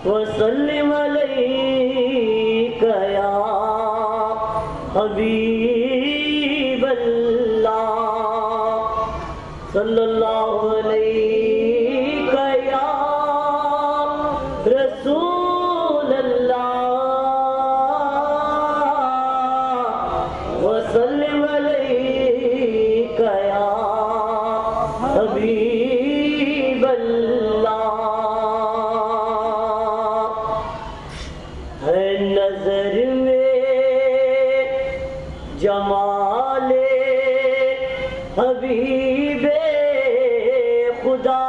وسلم علیک یا حبیب اللہ صلی اللہ علیک یا رسول اللہ وسلم علیک یا حبیب اللہ ہے نظر میں جمال حبیب خدا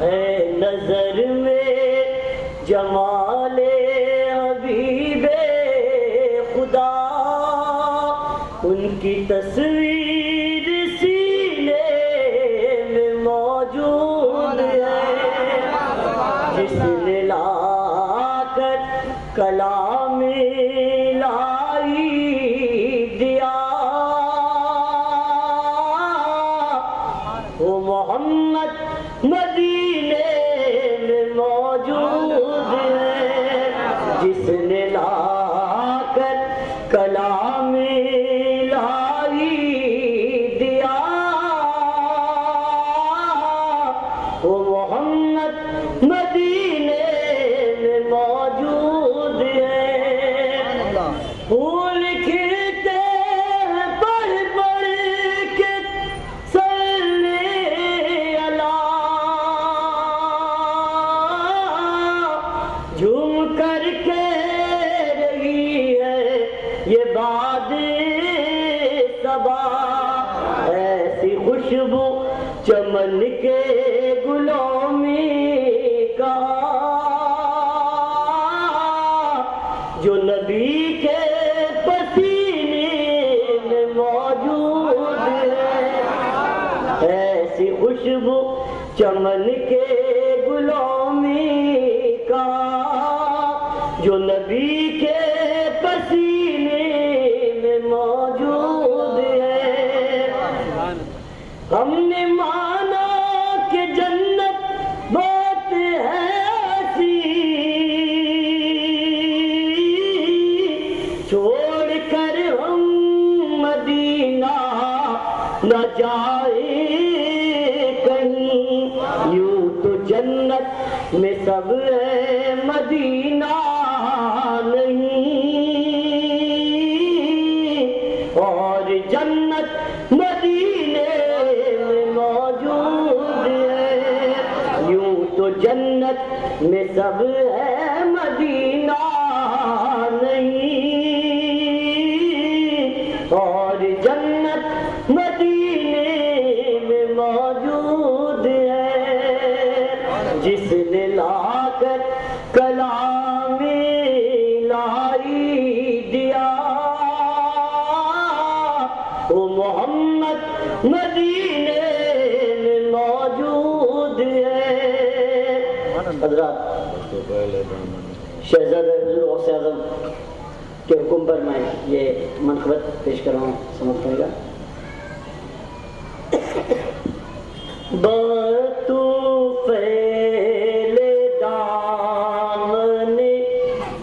ہے نظر میں جمال حبیب خدا ان کی تصویر سینے میں موجود ہے جس نے لا کر کلام لائی دیا وہ محمد مدینے میں موجود ہے جس نے لا کر کلام لائی دیا وہ محمد مدینے میں موجود ہے پھول کھلتے ہیں پڑھ پڑھ کے صلی اللہ جھوم کر کے رہی ہے یہ باد صبا ایسی خوشبو چمن کے گلوں میں کہاں جو نبی کے پسینے میں موجود ہے ایسی خوشبو چمن کے گلوں میں کہاں جو نبی کے پسینے میں موجود ہے ہم نے مانا کہ جنت بہت ہے ایسی چھوڑ کر ہم مدینہ نہ جائے کہیں یوں تو جنت میں سب ہے مدینہ نہیں اور جنت مدینے میں موجود ہے یوں تو جنت میں سب ہے مدینہ نہیں اور جنت مدینے میں موجود ہے جس نے لا کر کلام لائی دیا وہ محمد مدینے میں موجود ہے حضرات شہزادہ حضور غوث اعظم کے حکم پر میں یہ منقبت پیش کر رہا ہوں سمجھ پائے گا بطوفیل دامن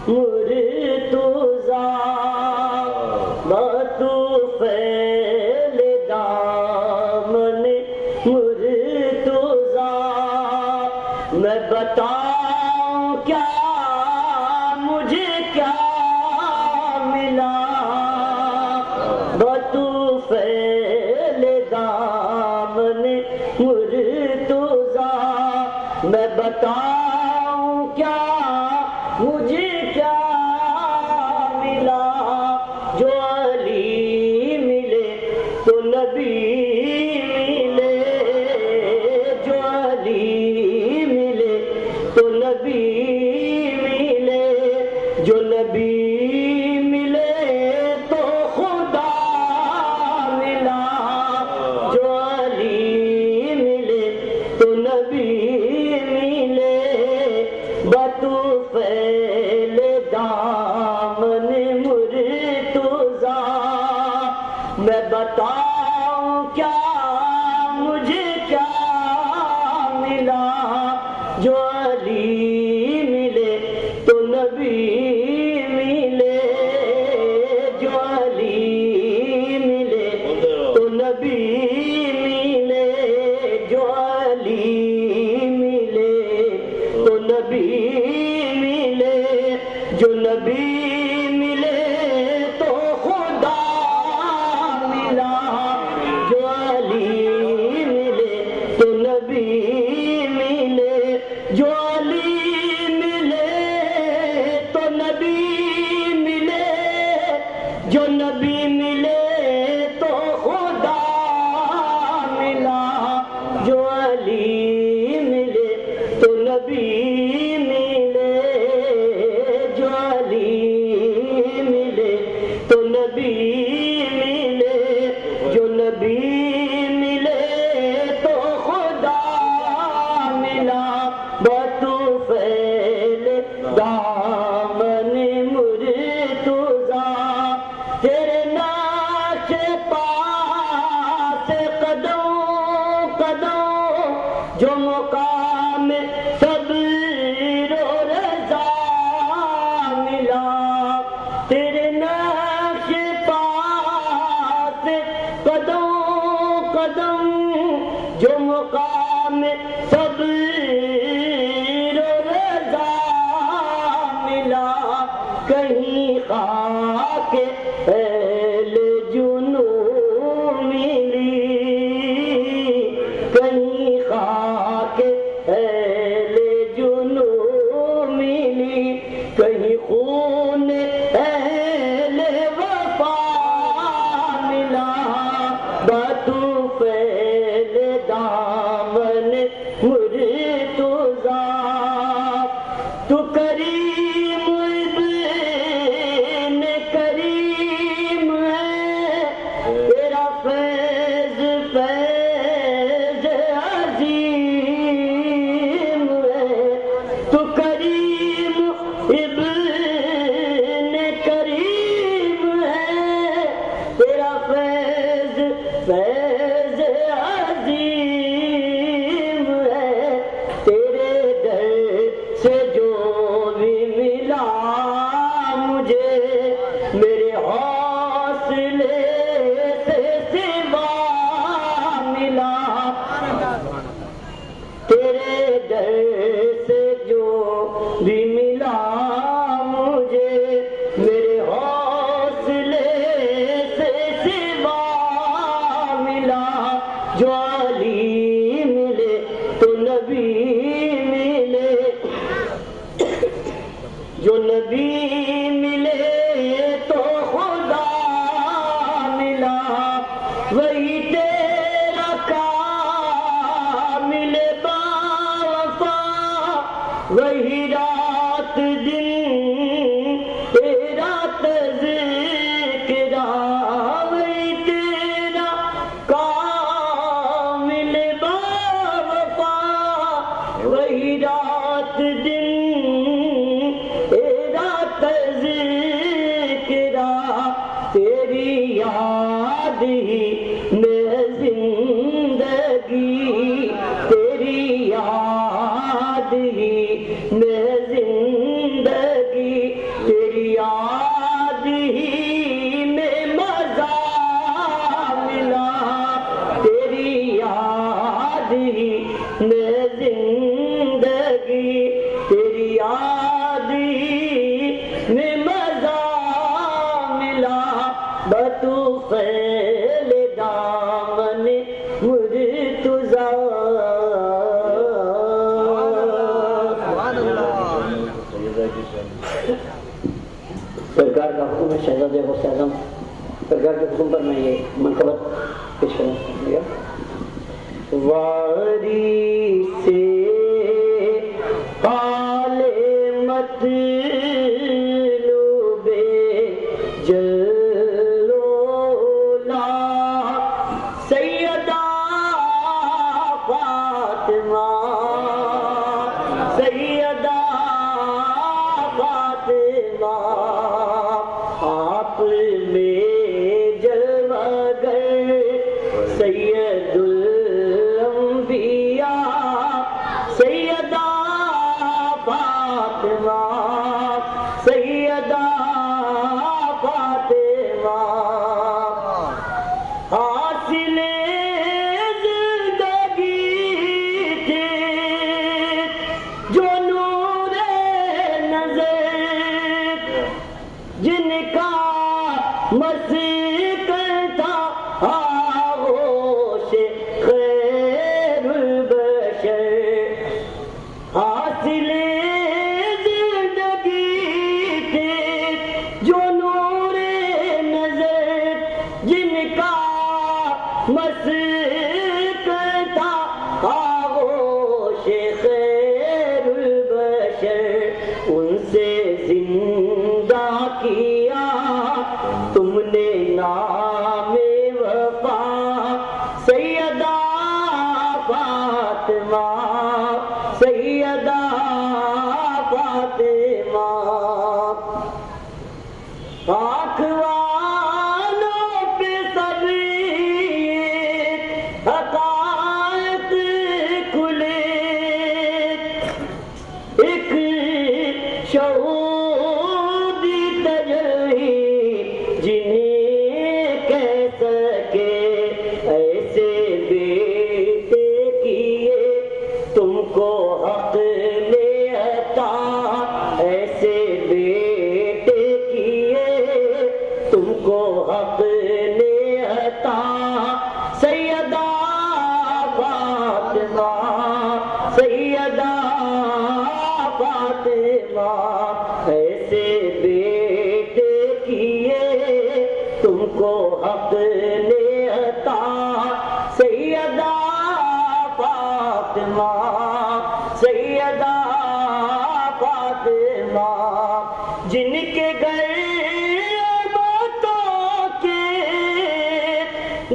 مرتضیٰ بطوفیل دامن مرتضیٰ میں بتاؤں کیا مجھے کیا ملا بطوفیل دامن مرتضیٰ میں بتاؤں کیا مجھے کیا ملا جو علی ملے تو نبی ملے جو علی ملے تو نبی ملے جو نبی ملے تو خدا ملا جو علی ملے تو نبی ملے بطوفیل دامن مرتضیٰ میں بتاؤں تو نبی ملے، جو علی ملے تو نبی ملے، جو نبی ملے تو خدا ملا، جو علی ملے تو نبی ملے، جو علی ملے تو نبی ملے، جو نبی ملے تو خدا ملا، بطفیل دامن مرتضیٰ، تیرے نقش پاس قدم قدم، جو مقام صبر و رضا ملا، تیرے نقش پاس قدم قدم، جو مقام صبر و رضا ملا، کہیں خاک اہل جنوں ملی، کہیں خاک اہل جنوں ملی، کہیں خون اہل وفا ملا، بطفیل دامن مرتضیٰ، تو کریم ابن کریم ہے، تیرا فیض فیض عظیم ہے، تو کریم ابن کریم ہے، تیرا فیض فیض عظیم ہے، تیرے در سے جو بھی ملا مجھے، میرے حوصلے سے سوا ملا، تیرے در سے جو بھی ملا مجھے، میرے حوصلے سے سوا ملا، جو علی ملے تو نبی ملے، جو نبی ملے تو خدا ملا، وہی تیرا کامل باوفا، وہی رات دن تیرا تذکرہ، وہی تیرا کامل باوفا، وہی رات دن تیرا تذکرہ، تیری یاد ہی میں زندگی، تیری یاد ہی میں زندگی، تیری یاد ہی میں مزہ ملا، تیری یاد ہی میں زندگی، تیری یاد ہی میں مزہ ملا، بطفیل دامن مرتضیٰ، سرکار کا حکم ہے شہزادے غوث اعظم، سرکار کے حکم پر میں یہ منقبت پیش کرنا چاہوں گا۔ واری سے قال مطلوب جلولا، سیدہ فاطمہ، سیدہ فاطمہ، آپ میں جلوہ گر سید الانبیاء مسک تھا آغوش خیر البشر، ان سے زندہ کیا تم نے نام وفا، سیدہ فاطمہ سیدہ فاطمہ، آنکھ والوں پہ سب حقائق کھلے، ایک شہودی تجلی جنہیں کہہ سکے، ایسے بیٹے کیے تم کو حق نے عطا، ایسے بیٹے کیے تم کو حق نے عطا، سیدہ فاطمہ سیدہ فاطمہ، ایسے بیٹے کیے تم کو حق نے عطا، سیدہ فاطمہ سیدہ فاطمہ، جن کے گھر باتوں کے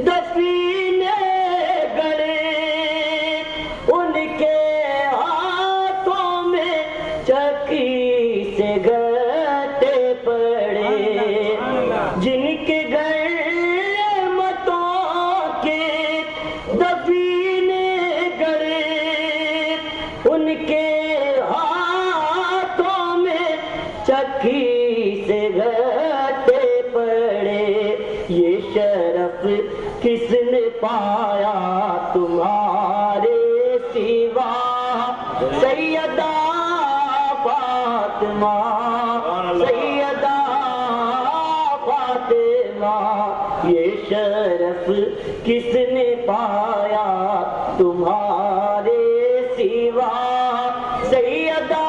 دفینے گڑے، ان کے ہاتھوں میں چکی سے گھٹے پڑے، جن کے گھر متوں کے دفینے گڑے، ان کے ہاتھوں میں چکی سے گھٹے پڑے، یہ شرف کس نے پایا تمہارے سوا، سیدہ فاطمہ سیدہ فاطمہ، یہ شرف کس نے پایا تمہارے سوا، سیدہ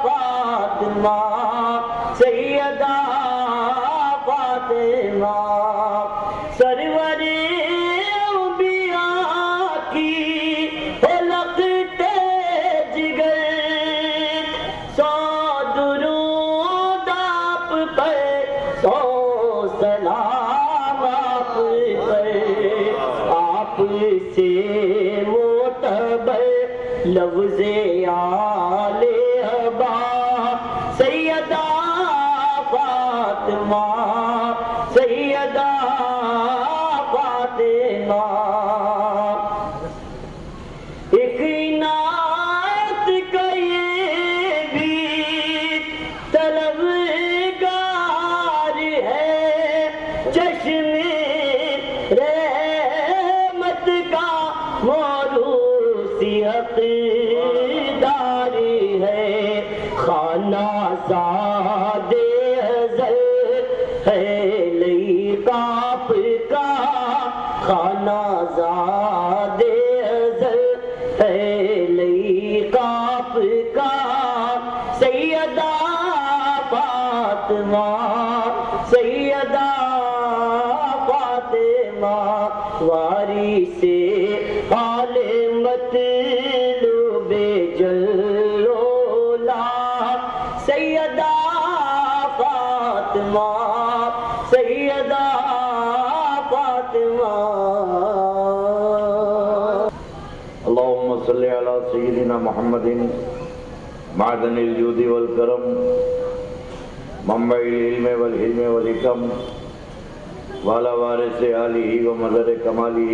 فاطمہ سیدہ فاطمہ، سرور انبیاء کی لقطے جگر، سو درود آپ پر سو سلام آپ پر، آپ سے معتبر لفظ آل ابا، سیدہ فاطمہ سیدہ فاطمہ، ایک عنایت کا یہ بھی طلبگار ہے، چشم رحمت کا موروث حقدار ہے، خانہ زاد ازل ہے لئی کاپ کا، خانہ زاد ازل ہے لئی کاپ کا، سیدہ فاطمہ سیدہ فاطمہ، وارث آل مطلوب جلولا، سیدہ فاطمہ سیدہ فاطمہ، اللهم صل على سيدنا محمد معدن الجود والكرم، منبع العلم والحلم والحكم، وعلى وارث آله ومظہر کماله،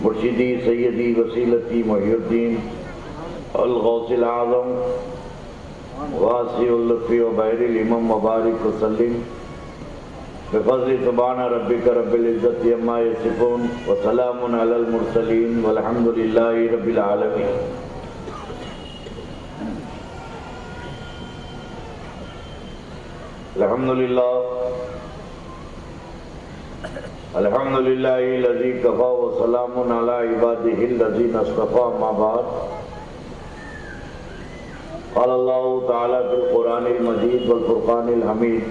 مرشدی سیدی وسیلتی محی الدین الغوث العظم، واسع اللطف وبحر الامم، وبارک وسلم بفضل سبحان ربک رب العزت عما یصفون، وسلام علی المرسلین، والحمد للہ رب العالمین۔ الحمدللہ الذی کفا وسلام علی عبادہ الذین اصطفى، ما بعد، قال اللہ تعالی فی القرآن المجید والفرقان الحمید،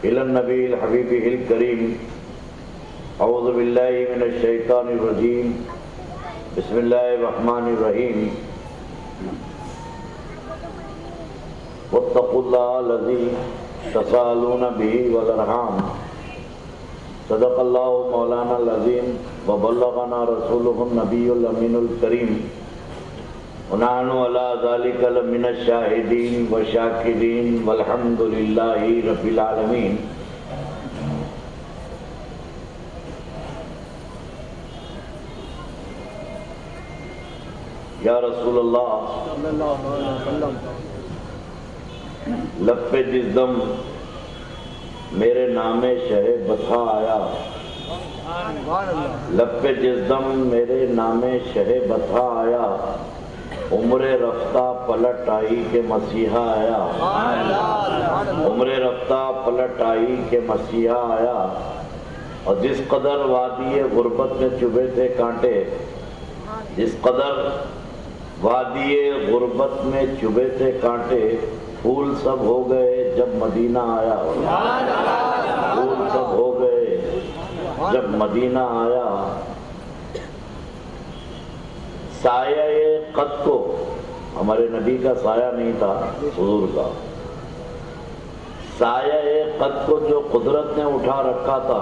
الی النبی الحبیب الکریم اعوذ باللہ من الشیطان الرجیم بسم اللہ الرحمن الرحیم واتقوا اللہ الذی تساءلون به والارحام صدق اللہ مولانا العظیم وبلغنا رسولہ النبی الامین الکریم ونحن علی ذلک لمن الشاہدین والشاکرین والحمد للہ رب العالمین. یا رسول اللہ لب پہ جس دم میرے نام شہ بتا آیا، لب پہ جس دم میرے نام شہ بتا آیا، عمر رفتہ پلٹ آئی کہ مسیحا آیا، عمر رفتہ پلٹ آئی کہ مسیحا آیا. اور جس قدر وادی غربت میں چبھے تھے کانٹے، جس قدر وادی غربت میں چبھے تھے کانٹے، پھول سب ہو گئے جب مدینہ آیا، پھول سب ہو گئے جب مدینہ آیا. سایہ قد کو، ہمارے نبی کا سایہ نہیں تھا، حضور کا سایہ قد کو جو قدرت نے اٹھا رکھا تھا،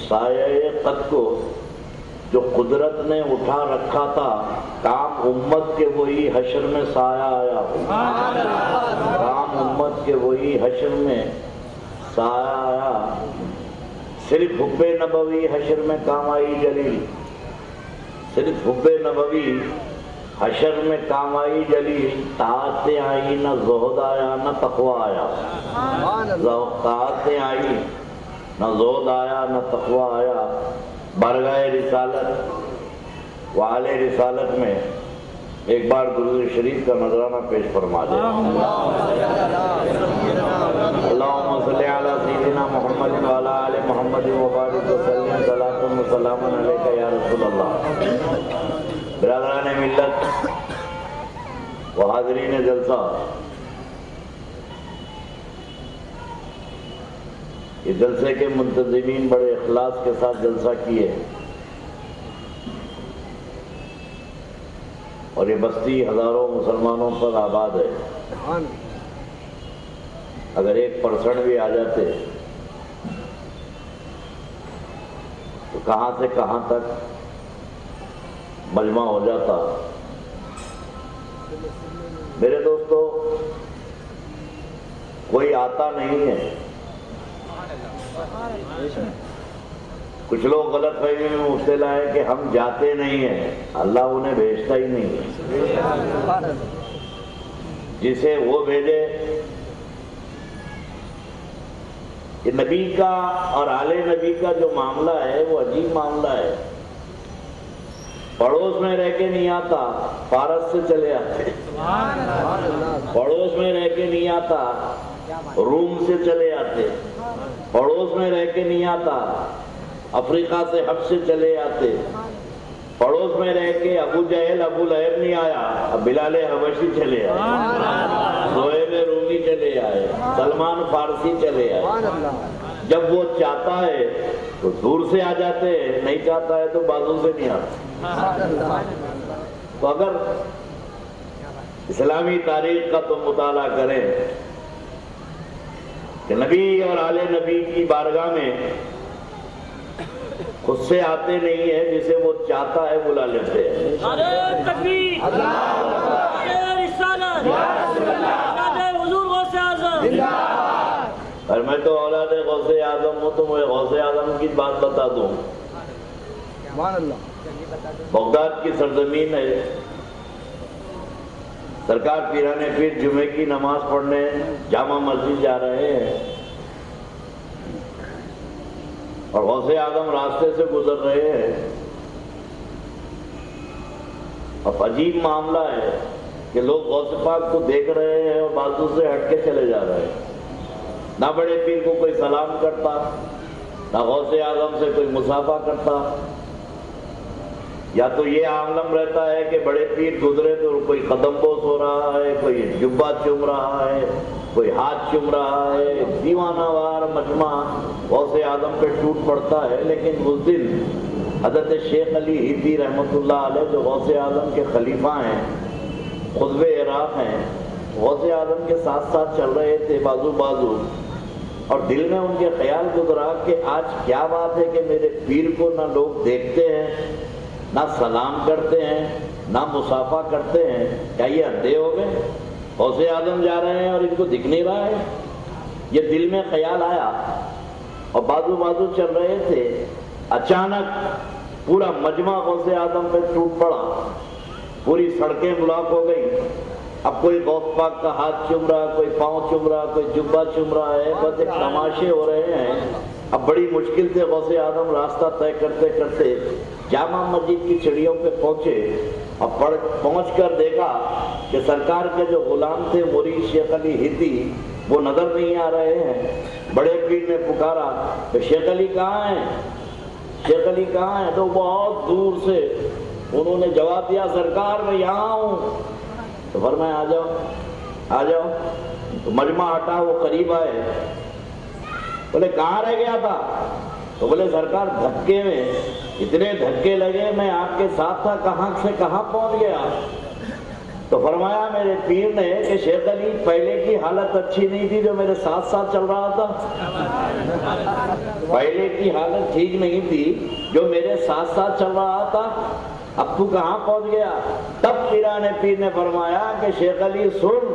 سایہ قد کو جو قدرت نے اٹھا رکھا تھا، کام امت کے وہی حشر میں سایہ آیا، کام امت کے وہی حشر میں سایہ آیا. صرف حب نبوی حشر میں کام آئی جلیل، صرف حب نبوی حشر میں کام آئی جلیل. طاعتیں آئی نہ زہد آیا نہ تقوی آیا، طاعتیں آئی نہ زہد آیا نہ تقوی آیا. بارگاہ رسالت وعال رسالت میں ایک بار درود شریف کا نذرانہ پیش فرما دیں. اللہم صلی علی سیدنا محمد وعلی آل محمد وبارک وسلم صلاۃ و سلام علیک یا رسول اللہ. برادران ملت و حاضرین جلسہ، یہ جلسے کے منتظمین بڑے اخلاص کے ساتھ جلسہ کیے، اور یہ بستی ہزاروں مسلمانوں پر آباد ہے. اگر 1% بھی آ جاتے تو کہاں سے کہاں تک مجمع ہو جاتا. میرے دوستو، کوئی آتا نہیں ہے. کچھ لوگ غلط فہمی میں مبتلا ہے کہ ہم جاتے نہیں ہیں، اللہ انہیں بھیجتا ہی نہیں ہے. جسے وہ بھیجے. یہ نبی کا اور آل نبی کا جو معاملہ ہے وہ عجیب معاملہ ہے. پڑوس میں رہ کے نہیں آتا، فارس سے چلے آتے. پڑوس میں رہ کے نہیں آتا، روم سے چلے آتے. پڑوس میں رہ کے نہیں آتا، افریقہ سے حبش سے چلے آتے. پڑوس میں رہ کے ابو جہل ابو لہب نہیں آیا، اب بلال حبشی چلے آئے، سہیب رومی چلے آئے، سلمان فارسی چلے آئے. جب وہ چاہتا ہے تو دور سے آ جاتے ہیں، نہیں چاہتا ہے تو بازو سے نہیں آتا. تو اگر اسلامی تاریخ کا تو مطالعہ کریں کہ نبی اور آل نبی کی بارگاہ میں خود سے آتے نہیں ہیں، جسے وہ چاہتا ہے بلا لیتے ہیں. نعرہ تکبیر، نعرہ رسالت، نعرہ حضور غوث اعظم. اور میں تو اولاد غوث اعظم ہوں، تو میں غوث اعظم کی بات بتا دوں. بغداد کی سرزمین ہے. سرکار پیران پیر جمعے کی نماز پڑھنے جامع مسجد جا رہے ہیں، اور غوث اعظم راستے سے گزر رہے ہیں. اب عجیب معاملہ ہے کہ لوگ غوث پاک کو دیکھ رہے ہیں اور بازو سے ہٹ کے چلے جا رہے ہیں. نہ بڑے پیر کو کوئی سلام کرتا، نہ غوث اعظم سے کوئی مصافحہ کرتا. یا تو یہ عالم رہتا ہے کہ بڑے پیر گزرے تو کوئی قدم بوس ہو رہا ہے، کوئی جبہ چوم رہا ہے، کوئی ہاتھ چوم رہا ہے، دیوانہ وار مجمع غوث اعظم پہ ٹوٹ پڑتا ہے۔ لیکن اس دن حضرت شیخ علی ہیتی رحمۃ اللہ علیہ جو غوث اعظم کے خلیفہ ہیں، قطب عراق ہیں، غوث اعظم کے ساتھ ساتھ چل رہے تھے بازو بازو، اور دل میں ان کے خیال گزرا کہ آج کیا بات ہے کہ میرے پیر کو نہ لوگ دیکھتے ہیں، نہ سلام کرتے ہیں، نہ مصافحہ کرتے ہیں، کیا یہ اندھے ہو گئے؟ غوث اعظم جا رہے ہیں اور ان کو دکھ نہیں رہا ہے؟ یہ دل میں خیال آیا اور بازو بازو چل رہے تھے، اچانک پورا مجمع غوث اعظم پہ ٹوٹ پڑا، پوری سڑکیں بلاک ہو گئی۔ اب کوئی غوث پاک کا ہاتھ چوم رہا، کوئی پاؤں چوم رہا، کوئی جبہ چوم رہا ہے، بس ایک تماشے ہو رہے ہیں۔ اب بڑی مشکل سے غوث اعظم راستہ طے کرتے کرتے جامع مسجد کی سیڑھیوں پہ پہنچے، اور پہنچ کر دیکھا کہ سرکار کے جو غلام تھے مرید شیخ علی ہیتی وہ نظر نہیں آ رہے ہیں۔ بڑے پیر نے پکارا کہ شیخ علی کہاں ہیں، شیخ علی کہاں ہیں؟ تو بہت دور سے انہوں نے جواب دیا، سرکار میں یہاں ہوں۔ تو فرمایا آ جاؤ آ جاؤ۔ تو مجمع ہٹا، وہ قریب آئے، بولے کہاں رہ گیا تھا؟ تو بولے سرکار دھکے میں اتنے دھکے لگے، میں آپ کے ساتھ تھا، کہاں سے کہاں پہنچ گیا۔ تو فرمایا میرے پیر نے کہ شیخ علی پہلے کی حالت اچھی نہیں تھی جو میرے ساتھ ساتھ چل رہا تھا، پہلے کی حالت ٹھیک نہیں تھی جو میرے ساتھ ساتھ چل رہا تھا، اب تو کہاں پہنچ گیا؟ تب پیران پیر نے فرمایا کہ شیخ علی سن،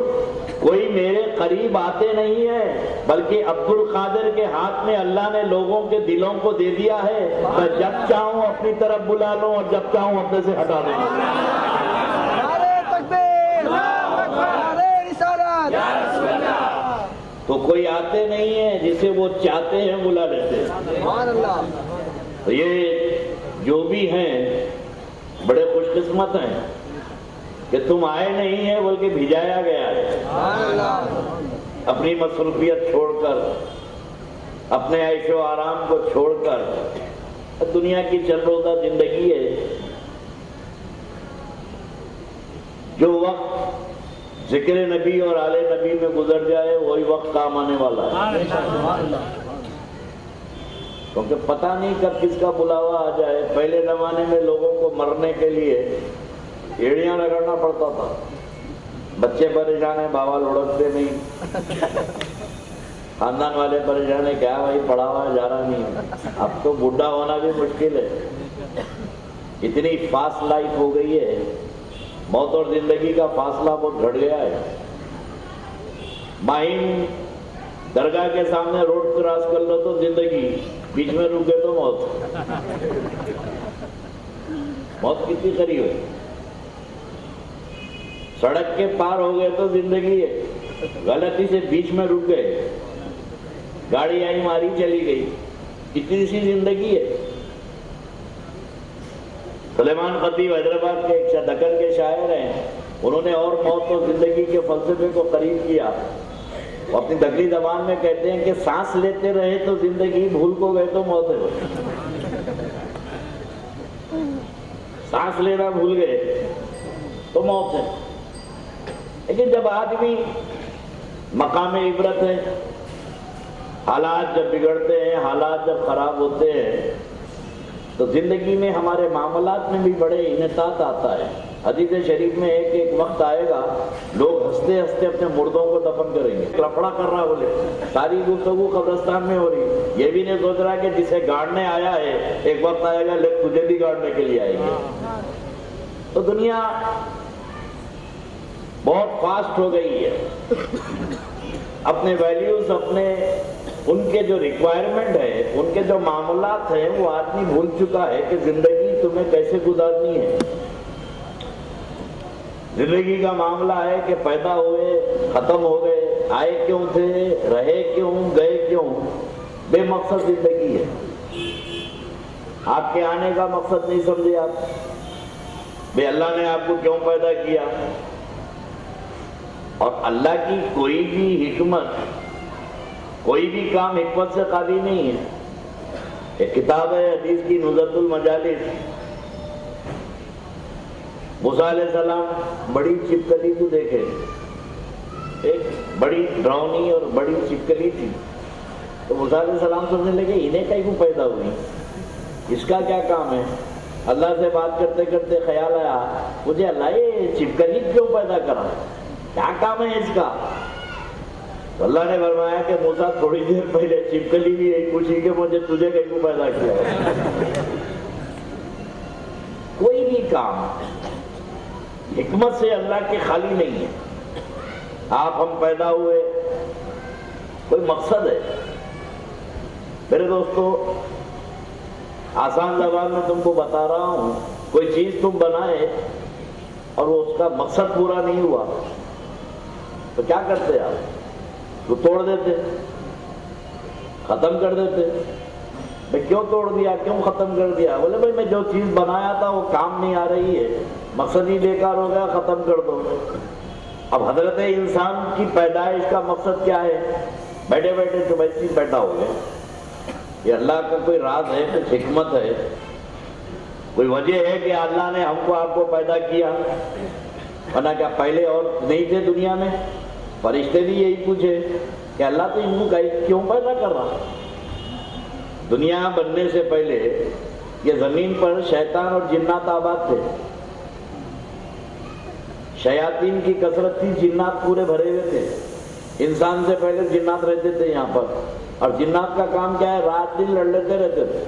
کوئی میرے قریب آتے نہیں ہے، بلکہ عبد القادر کے ہاتھ میں اللہ نے لوگوں کے دلوں کو دے دیا ہے، میں جب چاہوں اپنی طرف بلا لوں اور جب چاہوں اپنے سے ہٹا دوں۔ تو کوئی آتے نہیں ہے، جسے وہ چاہتے ہیں بلا لیتے ہیں۔ تو یہ جو بھی ہیں بڑے خوش قسمت ہیں کہ تم آئے نہیں ہیں بلکہ بھیجایا گیا ہے۔ اپنی مصروفیت چھوڑ کر، اپنے عیش و آرام کو چھوڑ کر، دنیا کی چل روزہ زندگی ہے، جو وقت ذکر نبی اور آل نبی میں گزر جائے وہی وقت کام آنے والا ہے، کیونکہ پتہ نہیں کب کس کا بلاوا آ جائے۔ پہلے زمانے میں لوگوں کو مرنے کے لیے ایڑیاں رگڑنا پڑتا تھا، بچے پریشان ہیں، باوا لڑکتے نہیں، خاندان والے پریشان ہیں، کیا بھائی پڑھا ہوا جا رہا نہیں۔ اب تو بوڑھا ہونا بھی مشکل ہے، اتنی فاسٹ لائف ہو گئی ہے، موت اور زندگی کا فاصلہ بہت گھٹ گیا ہے۔ ماہیم درگاہ کے سامنے روڈ کراس کر لو تو زندگی، بیچ میں رک گئے تو موت۔ موت کتنی قریب ہے، سڑک کے پار ہو گئے تو زندگی ہے، غلطی سے بیچ میں رک گئے، گاڑی آئی ماری چلی گئی، اتنی سی زندگی ہے۔ سلیمان خطیب حیدرآباد کے ایک دکن کے شاعر ہیں، انہوں نے اور موت اور زندگی کے فلسفے کو قریب کیا۔ وہ اپنی دگلی زبان میں کہتے ہیں کہ سانس لیتے رہے تو زندگی، بھول کو گئے تو موت ہے۔ سانس لینا بھول گئے تو موت ہے۔ لیکن جب آدمی مقام عبرت ہے، حالات جب بگڑتے ہیں، حالات جب خراب ہوتے ہیں، تو زندگی میں ہمارے معاملات میں بھی بڑے انعطاف آتا ہے۔ حدیث شریف میں ہے کہ ایک وقت آئے گا لوگ ہنستے ہنستے اپنے مردوں کو دفن کریں گے۔ لفڑا کر رہا بولے، ساری گفتگو قبرستان میں ہو رہی، یہ بھی نہیں سوچ رہا کہ جسے گاڑنے آیا ہے ایک وقت آئے گا لوگ تجھے بھی گاڑنے کے لیے آئیں گے۔ تو دنیا بہت فاسٹ ہو گئی ہے، اپنے ویلیوز، اپنے ان کے جو ریکوائرمنٹ ہے، ان کے جو معاملات ہیں، وہ آدمی بھول چکا ہے کہ زندگی تمہیں کیسے گزارنی ہے۔ زندگی کا معاملہ ہے کہ پیدا ہوئے، ختم ہو گئے، آئے کیوں تھے، رہے کیوں، گئے کیوں، بے مقصد زندگی ہے۔ آپ کے آنے کا مقصد نہیں سمجھے آپ، بے اللہ نے آپ کو کیوں پیدا کیا۔ اور اللہ کی کوئی بھی حکمت، کوئی بھی کام حکمت سے خالی نہیں ہے۔ ایک کتاب ہے حدیث کی، نزہۃ المجالس، موسیٰ علیہ السلام بڑی چھپکلی کو دیکھے، ایک بڑی ڈراؤنی اور بڑی چپکلی تھی. تو موسیٰ علیہ السلام سوچنے لگے انہیں کہیں کو پیدا ہوئی, اس کا کیا کام ہے. اللہ سے بات کرتے کرتے خیال آیا مجھے اللہ یہ چپکلی کیوں پیدا کرا, کیا کام ہے اس کا. تو اللہ نے فرمایا کہ موسیٰ تھوڑی دیر پہلے چپکلی بھی یہی پوچھی کہ مجھے تجھے کہیں کو پیدا کیا. کوئی بھی کام حکمت سے اللہ کے خالی نہیں ہے. آپ ہم پیدا ہوئے کوئی مقصد ہے. میرے دوستو آسان زبان میں تم کو بتا رہا ہوں, کوئی چیز تم بنائے اور وہ اس کا مقصد پورا نہیں ہوا تو کیا کرتے آپ؟ تو توڑ دیتے, ختم کر دیتے. میں کیوں توڑ دیا, کیوں ختم کر دیا؟ بولے بھائی میں جو چیز بنایا تھا وہ کام نہیں آ رہی ہے, مقصد ہی بیکار ہو گیا, ختم کر دو. اب حضرت انسان کی پیدائش کا مقصد کیا ہے؟ بیٹھے بیٹھے تو ویسے ہی پیدا ہو گئے. یہ اللہ کا کوئی راز ہے, کچھ حکمت ہے, کوئی وجہ ہے کہ اللہ نے ہم کو آپ کو پیدا کیا. ورنہ کیا پہلے اور نہیں تھے دنیا میں؟ فرشتے بھی یہی پوچھے کہ اللہ تو ان کو کیوں پیدا کر رہا. دنیا بننے سے پہلے یہ زمین پر شیطان اور جنات آباد تھے. شیاطین کی کثرت تھی, جنات پورے بھرے ہوئے تھے. انسان سے پہلے جنات رہتے تھے یہاں پر, اور جنات کا کام کیا ہے؟ رات دن لڑ لیتے رہتے تھے.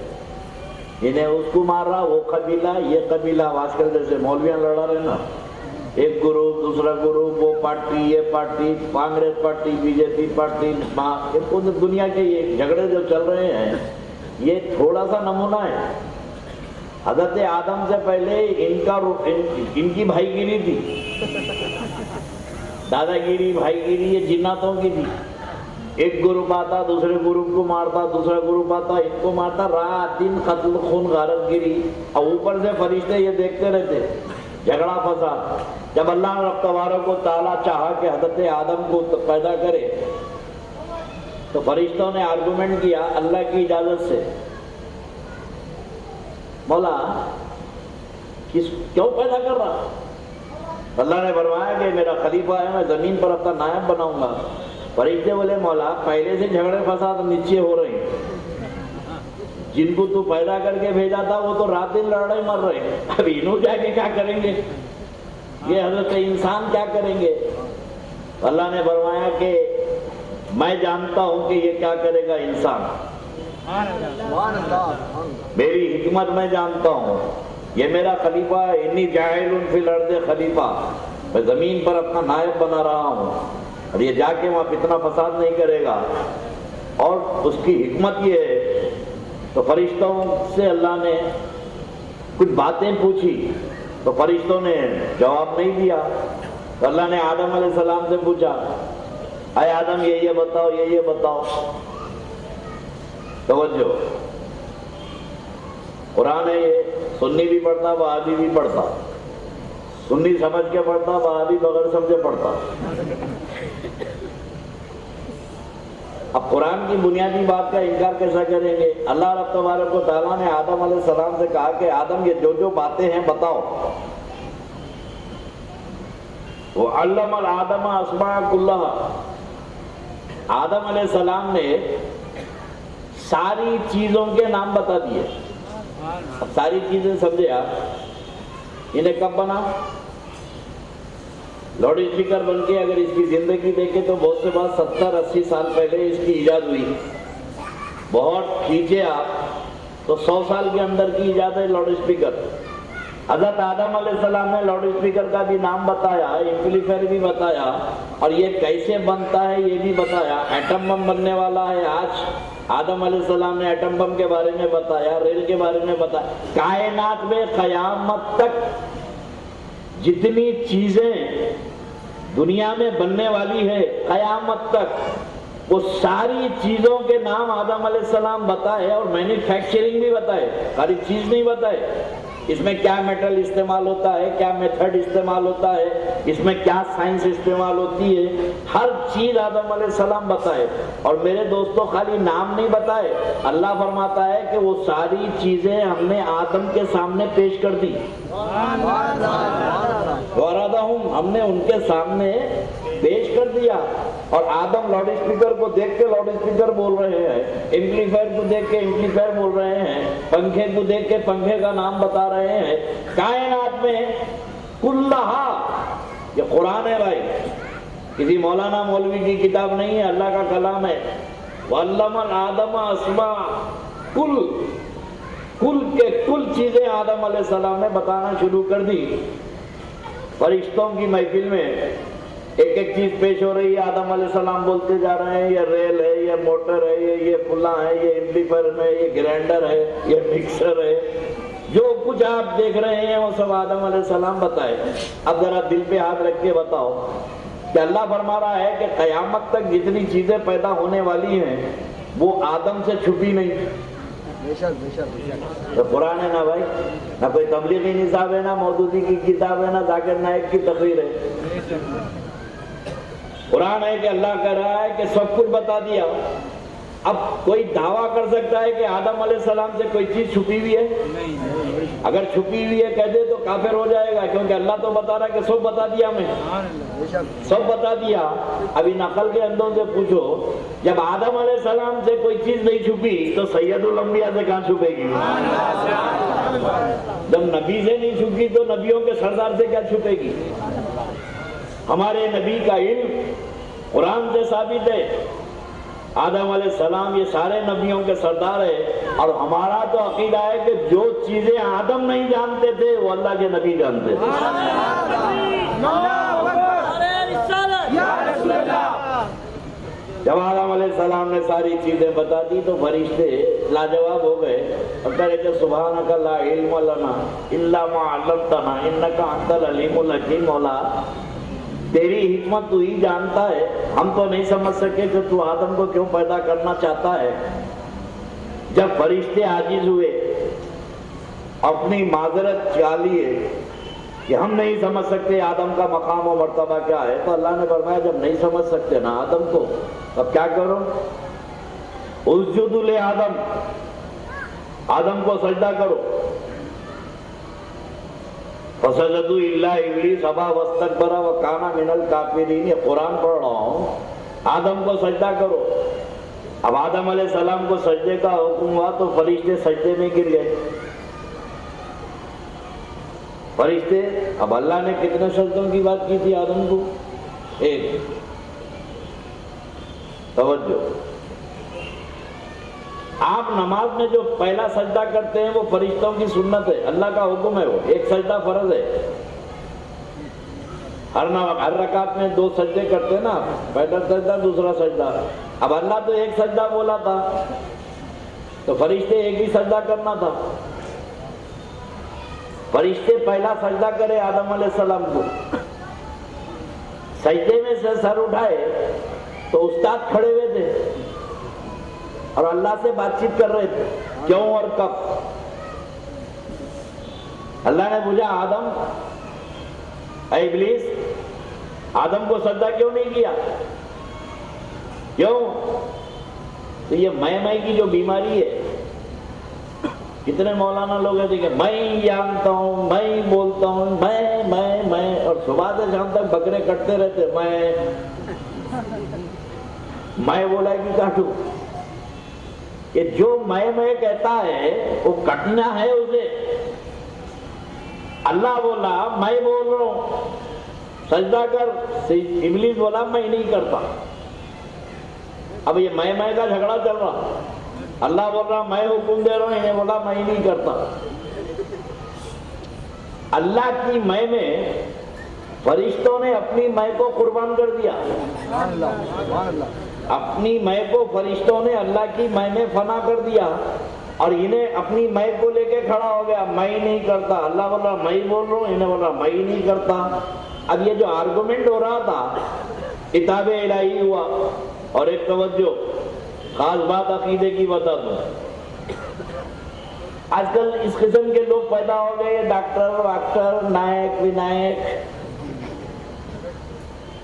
انہیں اس کو مار رہا, وہ قبیلہ, یہ قبیلہ. آج کل جیسے مولویاں لڑا رہے نا, ایک گروپ دوسرا گروپ, وہ پارٹی یہ party, Congress party, B J P party, دنیا کے یہ جھگڑے جو چل رہے ہیں یہ تھوڑا سا نمونہ ہے. حضرت آدم سے پہلے ان کی بھائی گیری تھی, دادا گیری, بھائی گیری, یہ جناتوں کی تھی. ایک گروپ آتا دوسرے گروپ کو مارتا, دوسرا گروپ آتا ان کو مارتا, رات دن قتل خون غارت گیری. اور اوپر سے فرشتے یہ دیکھتے رہتے, جھگڑا فساد. جب اللہ رب تبارک و تعالیٰ چاہا کہ حضرت آدم کو پیدا کرے تو فرشتوں نے آرگومنٹ کیا اللہ کی اجازت سے, مولا کیوں پیدا کر رہا؟ اللہ نے فرمایا کہ میرا خلیفہ ہے, میں زمین پر اپنا نائب بناؤں گا. فرشتے بولے مولا پہلے سے جھگڑے فساد نیچے ہو رہے ہیں, جن کو تو پیدا کر کے بھیجا تھا وہ تو رات دن لڑ رہے مر رہے ہیں, اب انہوں جا کے کیا کریں گے؟ یہ حضرت انسان کیا کریں گے؟ اللہ نے فرمایا کہ میں جانتا ہوں کہ یہ کیا کرے گا انسان, میری حکمت میں جانتا ہوں. یہ میرا خلیفہ ہے, انی جاعل فی الارض خلیفہ, میں زمین پر اپنا نائب بنا رہا ہوں, اور یہ جا کے وہاں فتنہ فساد نہیں کرے گا. اور اس کی حکمت یہ ہے. تو فرشتوں سے اللہ نے کچھ باتیں پوچھی تو فرشتوں نے جواب نہیں دیا. تو اللہ نے آدم علیہ السلام سے پوچھا, اے آدم یہ بتاؤ, یہ بتاؤ. توجہ, قرآن ہے یہ, سنی بھی پڑھتا, وہابی بھی پڑھتا. سنی سمجھ کے پڑھتا, وہابی بغیر سمجھے پڑھتا. اب قرآن کی بنیادی بات کا انکار کیسا کریں گے؟ اللہ رب تبارک و تعالیٰ نے آدم علیہ السلام سے کہا کہ آدم یہ جو باتیں ہیں بتاؤ. وہ علم الآدم اسماء کلھا, آدم علیہ السلام نے ساری چیزوں کے نام بتا دیے. اب ساری چیزیں سمجھے آپ, انہیں کب بنا؟ لاؤڈ اسپیکر بن کے اگر اس کی زندگی دیکھے تو بہت سے بات 70-80 سال پہلے اس کی ایجاد ہوئی. بہت کھینچے آپ تو 100 سال کے اندر کی ایجاد ہے لاؤڈ اسپیکر. حضرت آدم علیہ السلام نے لاؤڈ اسپیکر کا بھی نام بتایا, ایمپلیفائر بھی بتایا, اور یہ کیسے بنتا ہے یہ بھی بتایا. ایٹم بم بننے والا ہے آج, آدم علیہ السلام نے ایٹم بم کے بارے میں بتایا, ریل کے بارے میں بتایا. کائنات میں قیامت تک جتنی چیزیں دنیا میں بننے والی ہے قیامت تک, وہ ساری چیزوں کے نام آدم علیہ السلام بتائے, اور مینوفیکچرنگ بھی بتائے, ساری چیز نہیں بتائے. اس میں کیا میٹل استعمال ہوتا ہے, کیا میتھڈ استعمال ہوتا ہے, اس میں کیا سائنس استعمال ہوتی ہے, ہر چیز آدم علیہ السلام بتائے. اور میرے دوستوں خالی نام نہیں بتائے, اللہ فرماتا ہے کہ وہ ساری چیزیں ہم نے آدم کے سامنے پیش کر دی. ہم نے ان کے سامنے پیش کر دیا، اور آدم لاؤڈ اسپیکر کو دیکھ کے لاؤڈ اسپیکر بول رہے ہیں، ایمپلیفائر کو دیکھ کے ایمپلیفائر بول رہے ہیں، پنکھے کو دیکھ کے پنکھے کا نام بتا رہے ہیں۔ کائنات میں کلہا، یہ قرآن ہے بھائی، کسی مولانا مولوی کی کتاب نہیں ہے، اللہ کا کلام ہے۔ وَعَلَّمَ آدَمَ أَسْمَاءَ کل کے کل چیزیں آدم علیہ السلام نے بتانا شروع کر دی۔ فرشتوں کی محفل میں ایک ایک چیز پیش ہو رہی ہے، آدم علیہ السلام بولتے جا رہے ہیں، یہ ریل ہے، یہ موٹر ہے، یہ فلاں ہے، یہ ایمپلیفائر ہے، یہ گرینڈر ہے، یہ مکسر ہے، جو کچھ آپ دیکھ رہے ہیں وہ سب آدم علیہ السلام بتائے۔ اب ذرا دل پہ ہاتھ رکھ کے بتاؤ کہ اللہ فرما رہا ہے کہ قیامت تک جتنی چیزیں پیدا ہونے والی ہیں وہ آدم سے چھپی نہیں۔ تو قرآن ہے نا بھائی، نہ کوئی تبلیغی نصاب ہے، نہ مودودی کی کتاب ہے، نہ ذاکر نائک کی تقریر ہے۔ قرآن ہے کہ اللہ کہہ رہا ہے کہ سب کچھ بتا دیا۔ اب کوئی دعویٰ کر سکتا ہے کہ آدم علیہ السلام سے کوئی چیز چھپی ہوئی ہے؟ اگر چھپی ہوئی ہے کہہ دے تو کافر ہو جائے گا، کیونکہ اللہ تو بتا رہا ہے کہ سب بتا دیا، میں سب بتا دیا۔ ابھی نقل کے اندوں سے پوچھو، جب آدم علیہ السلام سے کوئی چیز نہیں چھپی تو سید الانبیاء سے کہاں چھپے گی؟ جب نبی سے نہیں چھپی تو نبیوں کے سردار سے کیا چھپے گی؟ ہمارے نبی کا علم قرآن سے ثابت ہے، آدم علیہ السلام یہ سارے نبیوں کے سردار ہے، اور ہمارا تو عقیدہ ہے کہ جو چیزیں آدم نہیں جانتے تھے وہ اللہ کے نبی جانتے تھے۔ جب آدم علیہ السلام نے ساری چیزیں بتا دی تو فرشتے لاجواب ہو گئے اور کہہ رہے کہ سبحانک لا علم لنا الا ما علمتنا انک انت العلیم الحکیم۔ مولا تیری حکمت تو ہی جانتا ہے، ہم تو نہیں سمجھ سکے کہ تو آدم کو کیوں پیدا کرنا چاہتا ہے۔ جب فرشتے عاجز ہوئے، اپنی معذرت چالیے کہ ہم نہیں سمجھ سکتے آدم کا مقام و مرتبہ کیا ہے، تو اللہ نے فرمایا جب نہیں سمجھ سکتے نا آدم کو، تب کیا کرو؟ اسجدوا لآدم، آدم کو سجدہ کرو۔ فسجدوا الا ابلیس ابا واستکبر وکان من الکافرین۔ یہ قرآن پڑھ رہا ہوں، آدم کو سجدہ کرو۔ اب آدم علیہ السلام کو سجدے کا حکم ہوا تو فرشتے سجدے میں گر گئے۔ فرشتے، اب اللہ نے کتنے سجدوں کی بات کی تھی آدم کو؟ ایک۔ توجہ، آپ نماز میں جو پہلا سجدہ کرتے ہیں وہ فرشتوں کی سنت ہے، اللہ کا حکم ہے، وہ ایک سجدہ فرض ہے۔ ہر رکعت میں 2 سجدے کرتے ہیں نا، پہلا سجدہ دوسرا سجدہ۔ اب اللہ تو ایک سجدہ بولا تھا تو فرشتے ایک ہی سجدہ کرنا تھا۔ فرشتے پہلا سجدہ کرے آدم علیہ السلام کو، سجدے میں سے سر اٹھائے تو استاد کھڑے ہوئے تھے اور اللہ سے بات چیت کر رہے تھے، کیوں اور کب۔ اللہ نے پوچھا آدم، اے ابلیس، آدم کو سجدہ کیوں نہیں کیا؟ کیوں؟ تو یہ میں کی جو بیماری ہے، کتنے مولانا لوگ ہیں دیکھیں، میں جانتا ہوں، میں بولتا ہوں، میں، اور صبح سے شام تک بکرے کٹتے رہتے، میں بولا کہ کاٹوں۔ کہ جو میں کہتا ہے وہ کٹنا ہے اسے۔ اللہ بولا میں بول رہا ہوں سجدہ کر، ابلیس بولا میں نہیں کرتا۔ اب یہ میں کا جھگڑا چل رہا، اللہ بول رہا میں حکم دے رہا ہوں، انہیں بولا میں نہیں کرتا۔ اللہ کی میں فرشتوں نے اپنی میں کو قربان کر دیا، اپنی میں کو فرشتوں نے اللہ کی میں فنا کر دیا، اور انہیں اپنی میں کو لے کے کھڑا ہو گیا، میں نہیں کرتا۔ اللہ بول رہا میں بول رہا ہوں، انہیں بول رہا میں نہیں کرتا۔ اب یہ جو آرگومنٹ ہو رہا تھا کتاب الہی ہوا۔ اور ایک توجہ، خاص بات عقیدے کی بتا دوں، آج کل اس قسم کے لوگ پیدا ہو گئے، ڈاکٹر نائک ونائک۔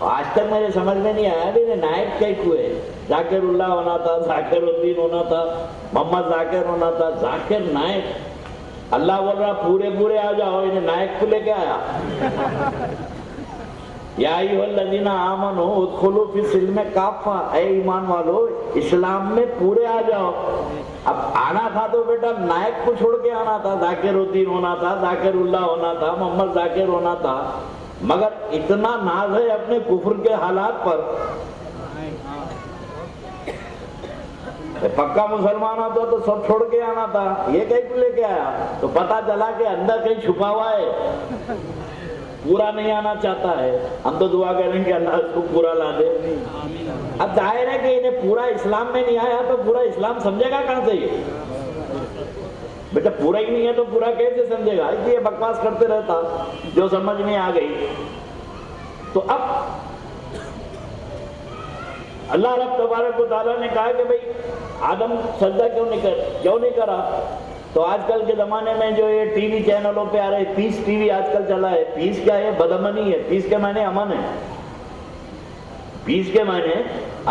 آج تک میرے سمجھ میں نہیں آیا بھی نائک کیا ہوئے، ذاکر اللہ ہونا تھا، ذاکر الدین ہونا تھا، محمد ذاکر ہونا تھا، ذاکر نائک۔ اللہ بول رہا پورے آ جاؤ، انہیں نائک کو لے کے آیا۔ یا ایھا الذین آمنوا ادخلوا فی السلم کافہ، اے ایمان والو اسلام میں پورے آ جاؤ۔ اب آنا تھا تو بیٹا نائک کو چھوڑ کے آنا تھا، ذاکر الدین ہونا تھا، ذاکر اللہ ہونا تھا، محمد ذاکر ہونا تھا، مگر اتنا ناز ہے اپنے کفر کے حالات پر، پکا مسلمان ہوتا تو سب چھوڑ کے آنا تھا، یہ کہیں لے کے آیا؟ تو پتا چلا کہ اندر کہیں چھپا ہوا ہے، پورا نہیں آنا چاہتا ہے۔ ہم تو دعا کریں کہ اللہ اس کو پورا لا دے۔ اب ظاہر ہے کہ انہیں پورا اسلام میں نہیں آیا تو پورا اسلام سمجھے گا کہاں سے؟ یہ بیٹا پورا ہی نہیں ہے تو پورا کیسے سمجھے گا؟ اس لیے بکواس کرتے رہتا جو سمجھ میں آ گئی۔ تو اب اللہ رب تبارک و تعالیٰ نے کہا کہ بھئی آدم سجدہ کیوں نہیں کرا؟ تو آج کل کے زمانے میں جو یہ ٹی وی چینلوں پہ آ رہے، پیس ٹی وی آج کل چلا ہے، پیس کیا ہے؟ بدامنی ہے۔ پیس کے معنی امن ہے، پیس کے معنی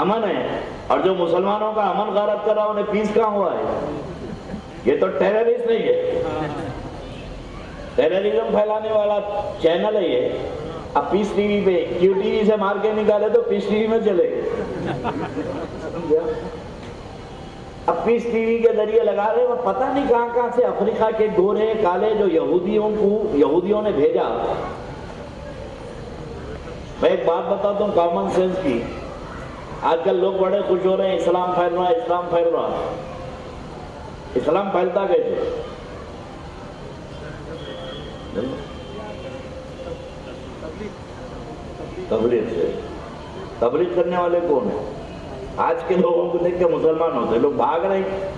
امن ہے، اور جو مسلمانوں کا امن غارت کر رہا انہیں پیس کہاں ہوا ہے؟ یہ تو ٹیررسٹ نہیں ہے، ٹیررزم پھیلانے والا چینل ہے یہ۔ اب پیس ٹی وی پہ کیو ٹی وی سے مار کے نکالے تو پیس ٹی وی میں چلے گئے۔ اب پیس ٹی وی کے ذریعے لگا رہے ہیں، پتہ نہیں کہاں کہاں سے افریقہ کے گورے کالے جو یہودیوں نے بھیجا۔ میں ایک بات بتاتا ہوں کامن سینس کی، آج کل لوگ بڑے خوش ہو رہے ہیں اسلام پھیل رہا ہے، اسلام پھیل رہا ہے۔ اسلام پھیلتا کیسے؟ تبلیغ سے۔ تبلیغ کرنے والے کون ہیں؟ آج کے لوگوں کو دیکھ کے مسلمان ہوتے لوگ بھاگ رہے ہیں،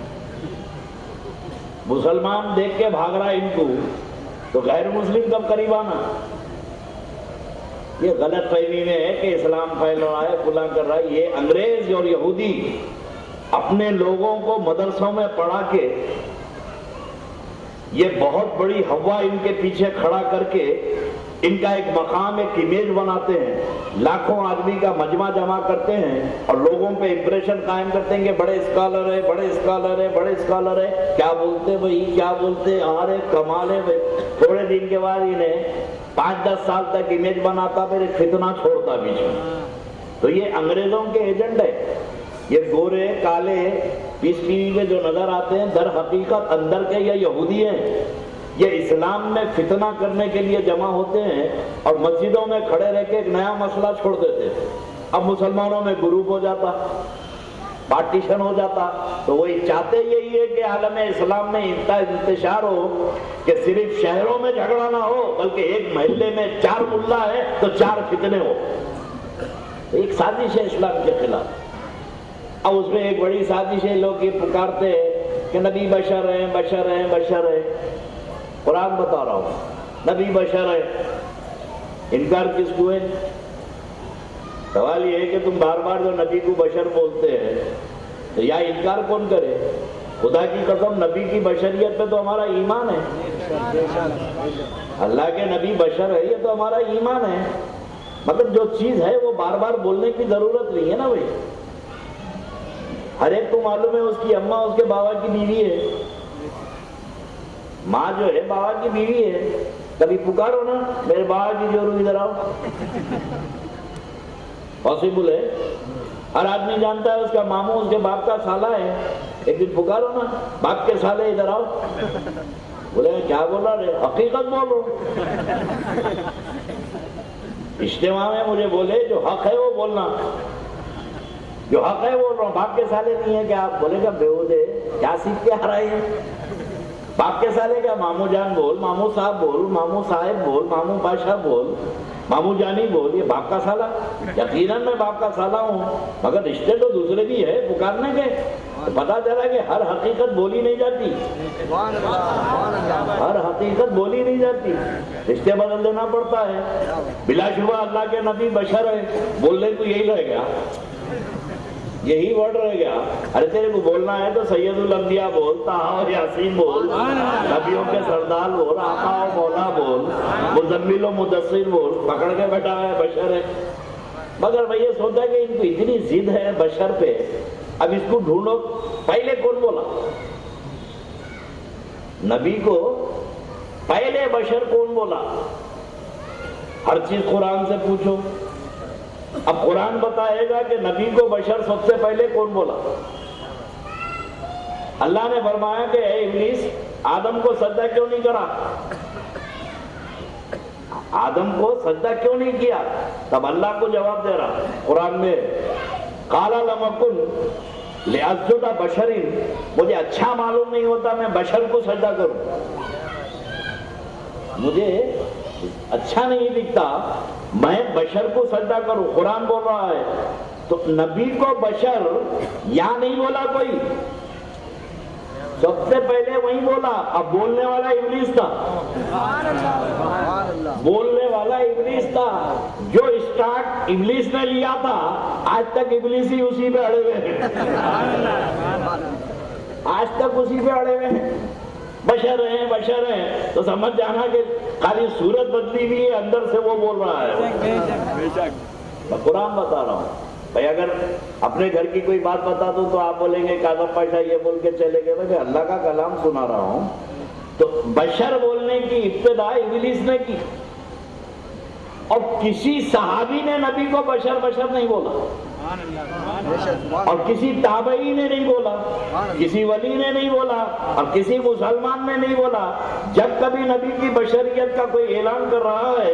مسلمان دیکھ کے بھاگ رہا ہے ان کو، تو غیر مسلم کب قریب آنا؟ یہ غلط فہمی میں ہے کہ اسلام پھیل رہا ہے، فلاں کر رہا ہے۔ یہ انگریز اور یہودی اپنے لوگوں کو مدرسوں میں پڑھا کے یہ بہت بڑی ہوا ان کے پیچھے کھڑا کر کے ان کا ایک مقام، ایک امیج بناتے ہیں، لاکھوں آدمی کا مجمع جمع کرتے ہیں اور لوگوں پہ امپریشن قائم کرتے ہیں کہ بڑے اسکالر ہے، بڑے اسکالر ہے، بڑے اسکالر ہے۔ کیا بولتے بھائی، کیا بولتے؟ ارے کمال ہے بھائی۔ تھوڑے دن کے بعد انہیں 5-10 سال تک امیج بناتا، پھر ایک فتنہ چھوڑتا بیچ میں۔ تو یہ انگریزوں کے ایجنٹ ہے۔ یہ گورے کالے پیس ٹی وی میں جو نظر آتے ہیں در حقیقت اندر کے یہ یہودی ہیں، یہ اسلام میں فتنہ کرنے کے لیے جمع ہوتے ہیں اور مسجدوں میں کھڑے رہ کے ایک نیا مسئلہ چھوڑ دیتے۔ اب مسلمانوں میں گروپ ہو جاتا، پارٹیشن ہو جاتا، تو وہی چاہتے یہی ہے کہ عالم اسلام میں انتشار ہو، کہ صرف شہروں میں جھگڑا نہ ہو بلکہ ایک محلے میں 4 ملا ہے تو 4 فتنے ہو۔ ایک سازش ہے اسلام کے خلاف۔ اب اس میں ایک بڑی سازش ہے، لوگ یہ پکارتے ہیں کہ نبی بشر ہیں، بشر ہیں، بشر ہیں۔ قرآن بتا رہا ہوں نبی بشر ہے، انکار کس کو ہے؟ سوال یہ ہے کہ تم بار بار جو نبی کو بشر بولتے ہیں تو یا انکار کون کرے؟ خدا کی قسم نبی کی بشریت پہ تو ہمارا ایمان ہے، اللہ کے نبی بشر ہے، یہ تو ہمارا ایمان ہے، مگر جو چیز ہے وہ بار بار بولنے کی ضرورت نہیں ہے نا بھائی۔ ہر ایک کو معلوم ہے اس کی اماں اس کے بابا کی بیوی ہے، ماں جو ہے بابا کی بیوی ہے۔ کبھی پکارو نا میرے بابا کی جورو ادھر آؤ، پاسبل ہے؟ ہر آدمی جانتا ہے اس کا ماموں اس کے باپ کا سالہ ہے، ایک دن پکارو نا باپ کے سالے ادھر آؤ، بولے کیا بولا رہے؟ حقیقت بولو۔ اجتماع میں مجھے بولے جو حق ہے وہ بولنا، جو حق ہے وہ بول رہا ہوں، باپ کے سالے نہیں ہے کیا؟ آپ بولے گا بےہودے کیا سیکھ کے آ رہے ہیں؟ باپ کے سالے کیا؟ ماموں جان بول، ماموں صاحب بول، ماموں صاحب بول، ماموں بادشاہ بول، ماموں جانی بول، یہ باپ کا سالہ؟ یقیناً میں باپ کا سالہ ہوں، مگر رشتے تو دوسرے بھی ہے پکارنے کے۔ تو پتا چلا کہ ہر حقیقت بولی نہیں جاتی، ہر حقیقت بولی نہیں جاتی، رشتے بدل دینا پڑتا ہے۔ بلا شبہ اللہ کے نبی بشر ہے، بولنے کو یہی رہ گیا، یہی ورڈ رہ گیا۔ ارے تیرے کو بولنا ہے تو سید الانبیاء بول، طٰہٰ اور یاسین بول، نبیوں کے سردار بول، آقا و مولا بول، مزمل و مدثر بول، پکڑ کے بیٹھا ہے بشر ہے۔ مگر میں یہ سوچا کہ ان کو اتنی ضد ہے بشر پہ، اب اس کو ڈھونڈو۔ پہلے کون بولا نبی کو؟ پہلے بشر کون بولا؟ ہر چیز قرآن سے پوچھو، اب قرآن بتائے گا کہ نبی کو بشر سب سے پہلے کون بولا؟ اللہ نے فرمایا کہ اے ابلیس، آدم کو سجدہ کیوں نہیں کرا؟ آدم کو سجدہ کیوں نہیں کیا؟ تب اللہ کو جواب دے رہا قرآن میں، قال لم اکن لاسجد بشر، مجھے اچھا معلوم نہیں ہوتا میں بشر کو سجدہ کروں، مجھے اچھا نہیں دکھتا میں بشر کو سجدہ کروں۔ قرآن بول رہا ہے تو نبی کو بشر یا نہیں بولا کوئی، سب سے پہلے وہی بولا۔ اب بولنے والا ابلیس تھا، بولنے والا ابلیس تھا، جو اسٹارٹ ابلیس نے لیا تھا آج تک ابلیس ہی اسی پہ اڑے ہوئے ہیں، آج تک اسی پہ اڑے ہوئے ہیں۔ بشر ہیں بشر ہیں تو سمجھ جانا کہ خالی صورت بدلی ہوئی ہے، اندر سے وہ بول رہا ہے۔ میں قرآن بتا رہا ہوں بھائی، اگر اپنے گھر کی کوئی بات بتا دوں تو آپ بولیں گے کاظم پاشا یہ بول کے چلے گئے، میں اللہ کا کلام سنا رہا ہوں۔ تو بشر بولنے کی ابتدا ابلیس نے کی، اور کسی صحابی نے نبی کو بشر بشر نہیں بولا، اور کسی تابعی نے نہیں بولا، کسی ولی نے نہیں بولا، اور کسی مسلمان نے نہیں بولا۔ جب کبھی نبی کی بشریت کا کوئی اعلان کر رہا ہے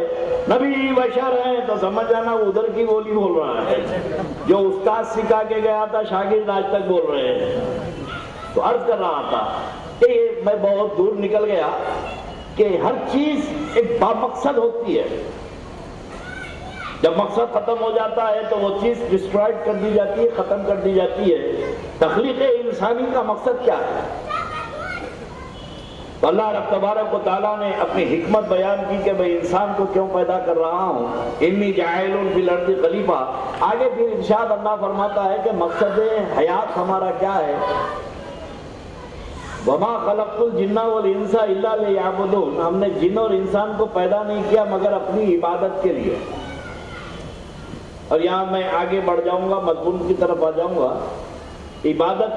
نبی بشر ہے تو سمجھ جانا ادھر کی بولی بول رہا ہے، جو استاد سکھا کے گیا تھا شاگرد آج تک بول رہے ہیں۔ تو عرض کر رہا تھا کہ میں بہت دور نکل گیا کہ ہر چیز ایک بامقصد ہوتی ہے، جب مقصد ختم ہو جاتا ہے تو وہ چیز ڈسٹرائڈ کر دی جاتی ہے، ختم کر دی جاتی ہے۔ تخلیق انسانی کا مقصد کیا ہے؟ تو اللہ رب تبارک و تعالیٰ نے اپنی حکمت بیان کی کہ میں انسان کو کیوں پیدا کر رہا ہوں، انی جاعل فی الارض خلیفہ۔ آگے پھر ارشاد اللہ فرماتا ہے کہ مقصد حیات ہمارا کیا ہے، وما خلقت الجن والانس الا لیعبدون، ہم نے جن اور انسان کو پیدا نہیں کیا مگر اپنی عبادت کے لیے۔ اور یہاں میں آگے بڑھ جاؤں گا، مضمون کی طرف آ جاؤں گا۔ عبادت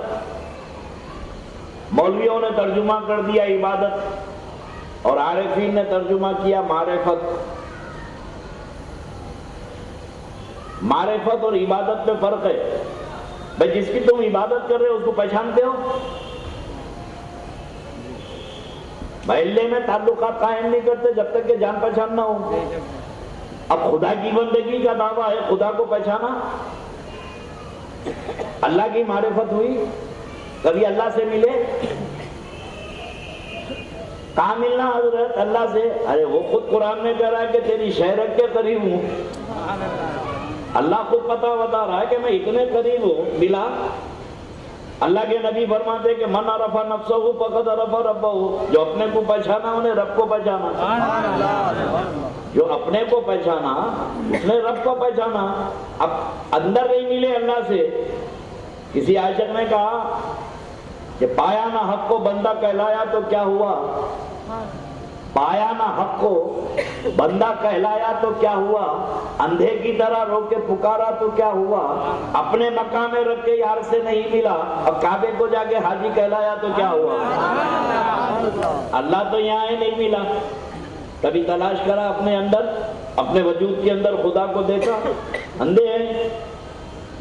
مولویوں نے ترجمہ کر دیا عبادت، اور عارفین نے ترجمہ کیا معرفت۔ معرفت اور عبادت میں فرق ہے بھائی، جس کی تم عبادت کر رہے ہو اس کو پہچانتے ہو؟ محلے میں تعلقات قائم نہیں کرتے جب تک کہ جان پہچان نہ ہو۔ اب خدا کی بندگی کا دعویٰ ہے، خدا کو پہچانا، اللہ کی معرفت ہوئی، کبھی اللہ سے ملے؟ کہاں ملنا حضرت اللہ سے؟ ارے وہ خود قرآن میں کہہ رہا ہے کہ تیری شہرت کے قریب ہوں، اللہ خود پتہ بتا رہا ہے کہ میں اتنے قریب ہوں۔ ملا؟ اللہ کے نبی فرماتے کہ من عرف نفسہ فقد عرف ربہ، جو اپنے کو پہچانا انہیں رب کو پہچانا، جو اپنے کو پہچانا اس نے رب کو پہچانا۔ اب اندر نہیں ملے اللہ سے۔ کسی عاشق نے کہا کہ پایا نہ حق کو بندہ کہلایا تو کیا ہوا، پایا نہ حق کو بندہ کہلایا تو کیا ہوا، اندھے کی طرح رو کے پکارا تو کیا ہوا، اپنے مقام میں رکھ کے یار سے نہیں ملا، اب کعبے کو جا کے حاجی کہلایا تو کیا ہوا۔ اللہ تو یہاں ہے نہیں ملا، کبھی تلاش کرا اپنے اندر، اپنے وجود کے اندر خدا کو دیکھا؟ اندھے ہیں،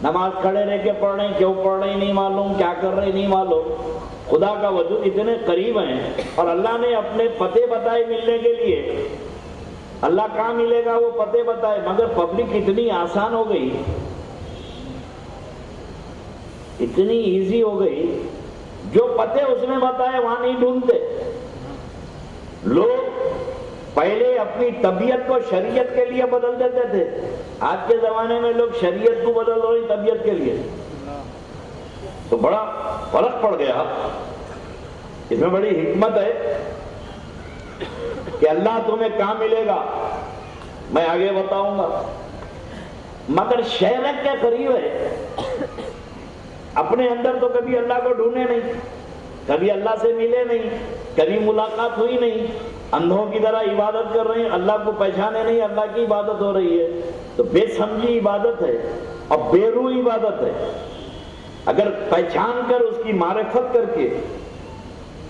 نماز کھڑے رہ کے پڑھ رہے ہیں، کیوں پڑھ رہے نہیں معلوم، کیا کر رہے نہیں معلوم۔ خدا کا وجود اتنے قریب ہیں، اور اللہ نے اپنے پتے بتائے ملنے کے لیے۔ اللہ کہاں ملے گا وہ پتے بتائے، مگر پبلک اتنی آسان ہو گئی، اتنی ایزی ہو گئی، جو پتے اس نے بتائے وہاں نہیں ڈھونڈتے لوگ۔ پہلے اپنی طبیعت کو شریعت کے لیے بدل دیتے تھے، آج کے زمانے میں لوگ شریعت کو بدل رہے طبیعت کے لیے، تو بڑا فرق پڑ گیا۔ اس میں بڑی حکمت ہے کہ اللہ تمہیں کہاں ملے گا میں آگے بتاؤں گا، مگر شہرت کے قریب ہے۔ اپنے اندر تو کبھی اللہ کو ڈھونڈے نہیں، کبھی اللہ سے ملے نہیں، کبھی ملاقات ہوئی نہیں، اندھوں کی طرح عبادت کر رہے ہیں، اللہ کو پہچانے نہیں، اللہ کی عبادت ہو رہی ہے، تو بے سمجھی عبادت ہے اور بے روح عبادت ہے۔ اگر پہچان کر اس کی معرفت کر کے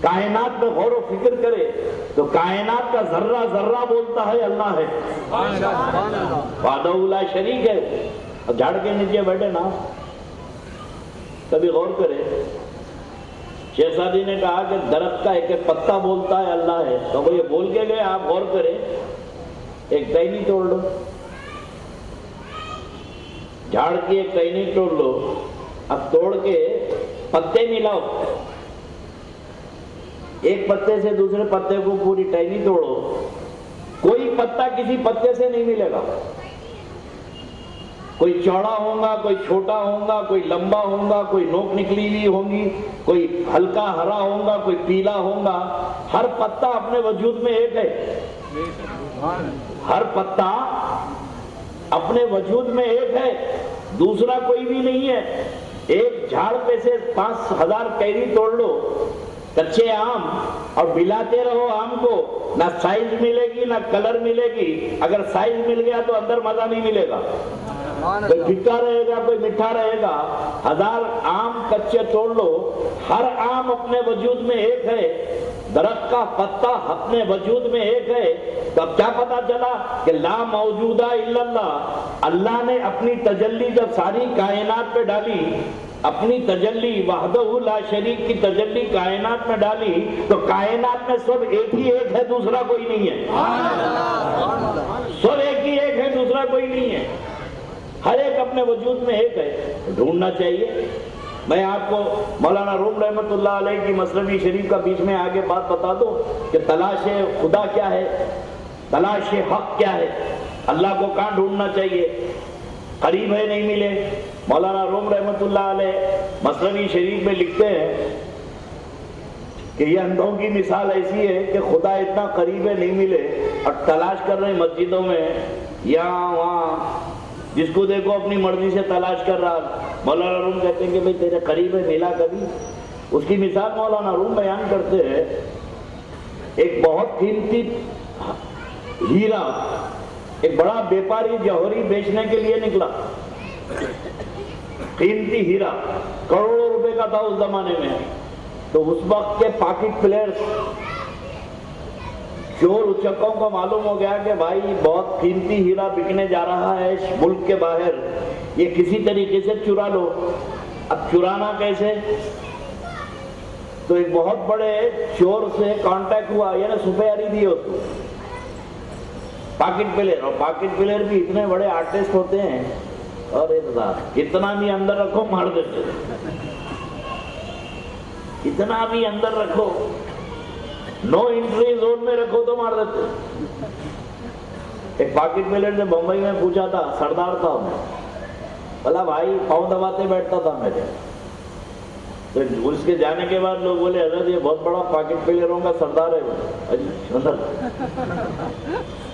کائنات میں غور و فکر کرے تو کائنات کا ذرہ ذرہ بولتا ہے اللہ ہے، وحدہ لا شریک ہے۔ اب جھاڑ کے نیچے بیٹھے نا، کبھی غور کرے۔ شہزادی نے کہا کہ درخت کا ایک ایک پتا بولتا ہے اللہ ہے، تو وہ یہ بول کے گئے، آپ غور کریں، ایک ٹہنی توڑ لو، جھاڑ کی ایک ٹہنی توڑ لو، اب توڑ کے پتے ملاؤ، ایک پتے سے دوسرے پتے کو پوری ٹہنی توڑو، کوئی پتا کسی پتے سے نہیں ملے گا، کوئی چوڑا ہوگا، کوئی چھوٹا ہوگا، کوئی لمبا ہوگا، کوئی نوک نکلی ہوئی ہوگی، کوئی ہلکا ہرا ہوگا، کوئی پیلا ہوگا، ہر پتا اپنے وجود میں ایک ہے، ہر پتا اپنے وجود میں ایک ہے، دوسرا کوئی بھی نہیں ہے۔ ایک جھاڑ پہ سے 5000 کیری توڑ لو، کچے آم، اور ملاتے رہو آم کو، نہ سائز ملے گی نہ کلر ملے گی، اگر سائز مل گیا تو اندر مزہ نہیں ملے گا، کوئی پھیکا رہے گا کوئی میٹھا رہے گا۔ 1000 آم کچے توڑ لو، ہر آم اپنے وجود میں ایک ہے، درخت کا پتا اپنے وجود میں ایک ہے۔ تو اب کیا پتا چلا کہ لا موجودہ الا اللہ، اللہ نے اپنی تجلی جب ساری کائنات پہ ڈالی، اپنی تجلی وحدہ لا شریک کی تجلی کائنات میں ڈالی، تو کائنات میں سب ایک ہی ایک ہے، دوسرا کوئی نہیں ہے، سب ایک ہی ایک ہے، دوسرا کوئی نہیں ہے، ہر ایک اپنے وجود میں ایک ہے، ڈھونڈنا چاہیے۔ میں آپ کو مولانا روم رحمت اللہ علیہ کی مثنوی شریف کا بیچ میں آگے بات بتا دوں کہ تلاش خدا کیا ہے، تلاش حق کیا ہے، اللہ کو کہاں ڈھونڈنا چاہیے، قریب ہے نہیں ملے۔ مولانا روم رحمت اللہ علیہ مثنوی شریف میں لکھتے ہیں کہ یہ اندھوں کی مثال ایسی ہے کہ خدا اتنا قریب ہے نہیں ملے، اور تلاش کر رہے ہیں مسجدوں میں یہاں وہاں، جس کو دیکھو اپنی مرضی سے تلاش کر رہا۔ مولانا روم کہتے ہیں کہ بھئی تیرے قریب ہے ملا کبھی؟ اس کی مثال مولانا روم بیان کرتے ہیں، ایک بہت قیمتی ہیرا ایک بڑا بیپاری جوہری بیچنے کے لیے نکلا، قیمتی ہیرا کروڑوں روپے کا تھا اس زمانے میں۔ تو اس وقت کے پاکٹ پلیئرز، چور اچکوں کو معلوم ہو گیا کہ بھائی بہت قیمتی ہیرا بکنے جا رہا ہے ملک کے باہر، یہ کسی طریقے سے چرا لو۔ اب چرانا کیسے؟ تو ایک بہت بڑے چور سے کانٹیکٹ ہوا، یعنی سپیاری دی اس کو، پاکٹ پلیئر، اور پاکٹ پلیئر بھی اتنے بڑے آرٹسٹ ہوتے ہیں، اور اتنا بھی اندر رکھو مار دیتے، اتنا بھی اندر رکھو، نو انٹری زون میں رکھو تو مار دیتے۔ ایک پاکٹ پلیئر نے بمبئی میں پوچھا تھا، سردار تھا میں، بولا بھائی پاؤں دباتے بیٹھتا تھا میرے، تو اس کے جانے کے بعد لوگ بولے حضرت یہ بہت بڑا پاکٹ پلیئروں کا سردار ہے۔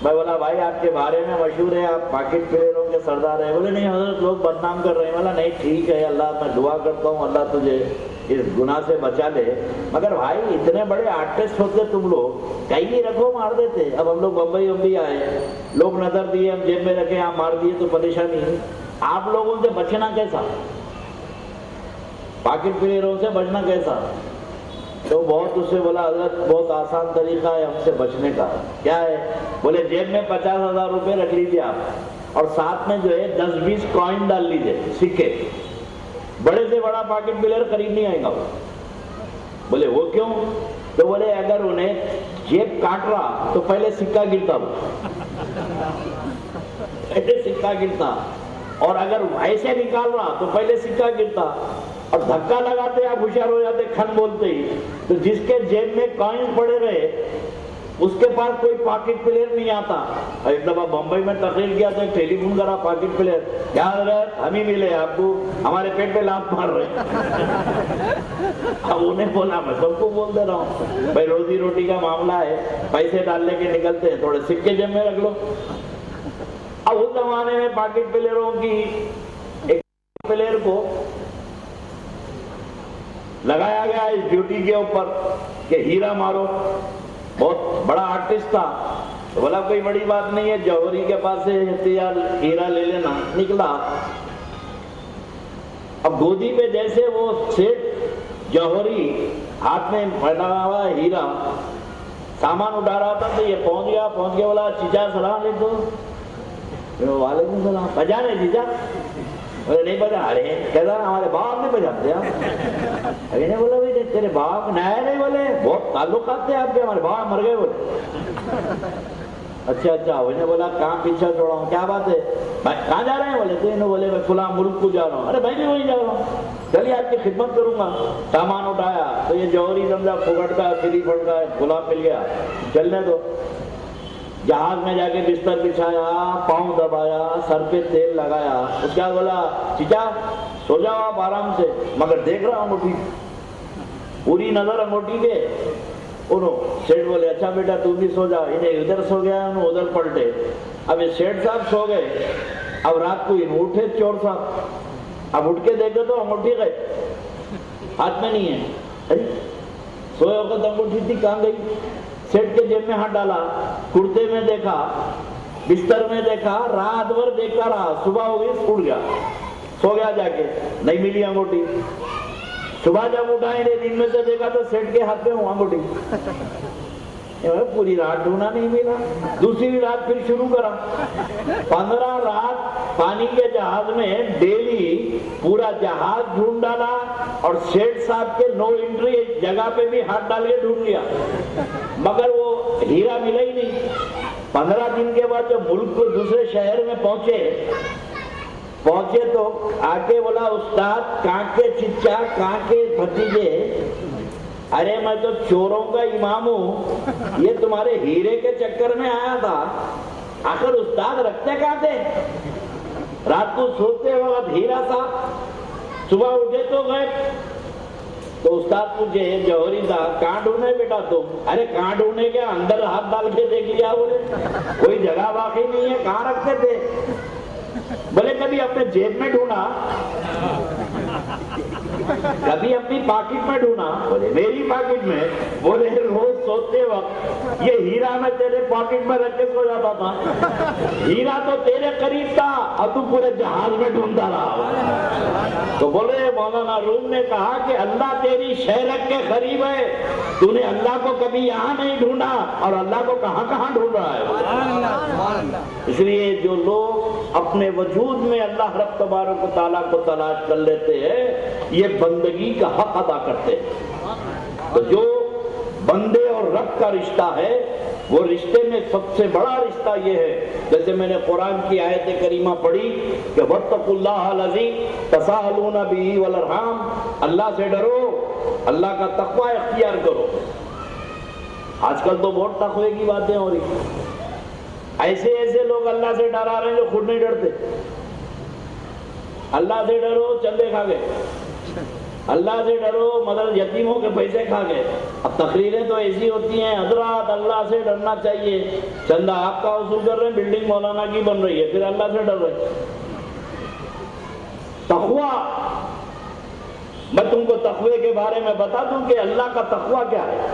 میں بولا بھائی آپ کے بارے میں مشہور ہے آپ پاکٹ پلیئروں کے سردار ہیں۔ بولے نہیں حضرت لوگ بدنام کر رہے ہیں۔ بولا نہیں ٹھیک ہے، اللہ میں دعا کرتا ہوں اللہ تجھے اس گناہ سے بچا لے، مگر بھائی اتنے بڑے آرٹسٹ ہوتے تم لوگ، کہیں بھی رکھو مار دیتے۔ اب ہم لوگ بمبئی آئے، لوگ نظر دیے، ہم جیب میں رکھے، آپ مار دیے تو پریشانی ہے۔ آپ لوگوں سے بچنا کیسا، پاکٹ پلیئروں سے بچنا کیسا؟ تو بہت اس سے بولا حضرت بہت آسان طریقہ ہے ہم سے بچنے کا۔ کیا ہے؟ بولے جیب میں 50,000 روپے رکھ لیجیے آپ، اور ساتھ میں جو ہے 10-20 کوائن ڈال لیجیے، سکے۔ بڑے سے بڑا پاکٹ پلیئر قریب نہیں آئے گا۔ بولے وہ کیوں؟ تو بولے اگر انہیں جیب کاٹ رہا تو پہلے سکہ گرتا، پہلے سکہ گرتا، اور اگر ایسے نکال رہا تو پہلے سکہ گرتا، اور دھکا لگاتے آپ ہوشیار ہو جاتے کھن بولتے ہی۔ تو جس کے جیب میں کوائن پڑے رہے اس کے پاس کوئی پاکٹ پلیئر نہیں آتا۔ ایک دفعہ بمبئی میں تقریر کیا تو ایک ٹیلی فون کرا پاکٹ پلیئر، کیا حضرت ہم ہی ملے آپ کو، ہمارے پیٹ پہ لات مار رہے۔ اب انہیں بولا میں سب کو بول دے رہا ہوں بھائی روزی روٹی کا معاملہ ہے، پیسے ڈالنے کے نکلتے ہیں، تھوڑے سکے جیب میں رکھ لو۔ اب اس زمانے میں پاکٹ پلیئروں کی ایک پلیئر کو لگایا گیا اس ڈیوٹی کے اوپر کہ ہیرا مارو، بہت بڑا آرٹسٹ تھا۔ تو بولا کوئی بڑی بات نہیں ہے، جوہری کے پاس سے ہیرا لے لینا۔ نکلا، اب گودی پہ جیسے وہ سیٹ جوہری ہاتھ میں پھیلا ہوا ہیرا، سامان اٹھا رہا تھا تو یہ پہنچ گیا بولا چچا سلام علیکم۔ وعلیکم السلام۔ بجا رہے چچا؟ بولے نہیں بجا رہے۔ کہتا ہمارے باپ نہیں بجاتے آپ۔ ابھی نے بولا بھائی تیرے باپ نیا نہیں، بولے بہت تعلقات تھے آپ کے، ہمارے باپ مر گئے بولے۔ اچھا انہوں نے بولا کہاں پیچھا چھوڑا ہوں، کیا بات ہے بھائی کہاں جا رہے ہیں؟ بولے تو انہوں بولے میں فلاں ملک کو جا رہا ہوں۔ ارے بھائی میں وہیں جا رہا ہوں، چلیے آپ کی خدمت کروں گا۔ سامان اٹھایا تو یہ جوہری سمجھا پھگٹ کا فری پھٹ کا گلاب مل گیا، چلنے دو۔ جہاز میں جا کے بستر بچھایا، پاؤں دبایا، سر پہ تیل لگایا، اس کے بعد بولا چچا سو جاؤ آپ آرام سے، مگر دیکھ رہا انگوٹھی، پوری نظر انگوٹھی کے۔ انہوں سیٹ بولے اچھا بیٹا تو بھی سو جا، انہیں ادھر سو گیا، انہوں ادھر پلٹے۔ اب یہ سیٹ صاحب سو گئے، اب رات کو انہوں اٹھے چور صاحب، اب اٹھ کے دیکھے تو انگوٹھی گئے، ہاتھ میں نہیں ہے۔ ارے سوئے وقت انگوٹھی تھی کہاں گئی؟ سیٹ کے جیب میں ہاتھ ڈالا، کرتے میں دیکھا، بستر میں دیکھا، رات بھر دیکھتا رہا، صبح ہو گئی اٹھ گیا، سو گیا جا کے، نہیں ملی انگوٹھی۔ صبح جب اٹھائے دن میں سے دیکھا تو سیٹ کے ہاتھ میں ہوا انگوٹھی۔ پوری رات ڈھونڈا نہیں ملا، دوسری رات پھر شروع کرا، 15 رات پانی کے جہاز میں ڈیلی پورا جہاز ڈھونڈ ڈالا، اور سیٹ صاحب کے نو انٹری جگہ پہ بھی ہاتھ ڈال کے ڈھونڈ لیا، مگر وہ ہیرا ملا ہی نہیں۔ 15 دن کے بعد جب ملک کو دوسرے شہر میں پہنچے تو آ کے بولا استاد کہاں کے چچا کہاں کے بھتیجے؟ ارے میں تو چوروں کا امام ہوں، یہ تمہارے ہیرے کے چکر میں آیا تھا۔ آخر استاد رکھتے کہاں تھے؟ رات کو سوتے وقت ہیرا تھا، صبح اٹھے تو گئے۔ تو استاد پوچھے جوہری صاحب کہاں ڈھونڈے بیٹا تم؟ ارے کہاں ڈھونڈے کیا، اندر ہاتھ ڈال کے دیکھ لیا، بولے کوئی جگہ باقی نہیں ہے، کہاں رکھتے تھے؟ بولے کبھی اپنے جیب میں ڈھونڈا، کبھی اپنی پاکٹ میں ڈھونڈا؟ بولے میری پاکٹ میں؟ بولے روز سوتے وقت یہ ہیرا میں تیرے پاکٹ میں رکھ کے سو جاتا تھا، ہیرا تو تیرے قریب تھا اور تو پورے جہاز میں ڈھونڈتا رہا۔ تو بولے مولانا روم نے کہا کہ اللہ تیری شہرت کے قریب ہے، تو نے اللہ کو کبھی یہاں نہیں ڈھونڈا اور اللہ کو کہاں کہاں ڈھونڈ رہا ہے۔ اس لیے جو لوگ اپنے وجود میں اللہ رب تبارک و تعالیٰ کو تلاش کر لیتے ہیں، یہ بندگی کا حق ادا کرتے ہیں۔ تو جو بندے اور رب کا رشتہ ہے، وہ رشتے میں سب سے بڑا رشتہ یہ ہے، جیسے میں نے قرآن کی آیت کریمہ پڑھی کہ وَاتَّقُوا اللَّهَ الَّذِي تَسَاءَلُونَ بِهِ وَالْأَرْحَامَ، اللہ سے ڈرو، اللہ کا تقوی اختیار کرو۔ آج کل تو بہت تقوی کی باتیں ہو رہی، ایسے لوگ اللہ سے ڈرا رہے ہیں جو خود نہیں ڈرتے۔ اللہ سے ڈرو چندے کھا گئے، اللہ سے ڈرو مدر یتیموں کے پیسے کھا گئے۔ اب تقریریں تو ایسی ہوتی ہیں حضرات اللہ سے ڈرنا چاہیے، چندہ آپ کا وصول کر رہے ہیں، بلڈنگ مولانا کی بن رہی ہے، پھر اللہ سے ڈر رہے ہیں۔ تقوی، میں تم کو تقوی کے بارے میں بتا دوں کہ اللہ کا تقوی کیا ہے۔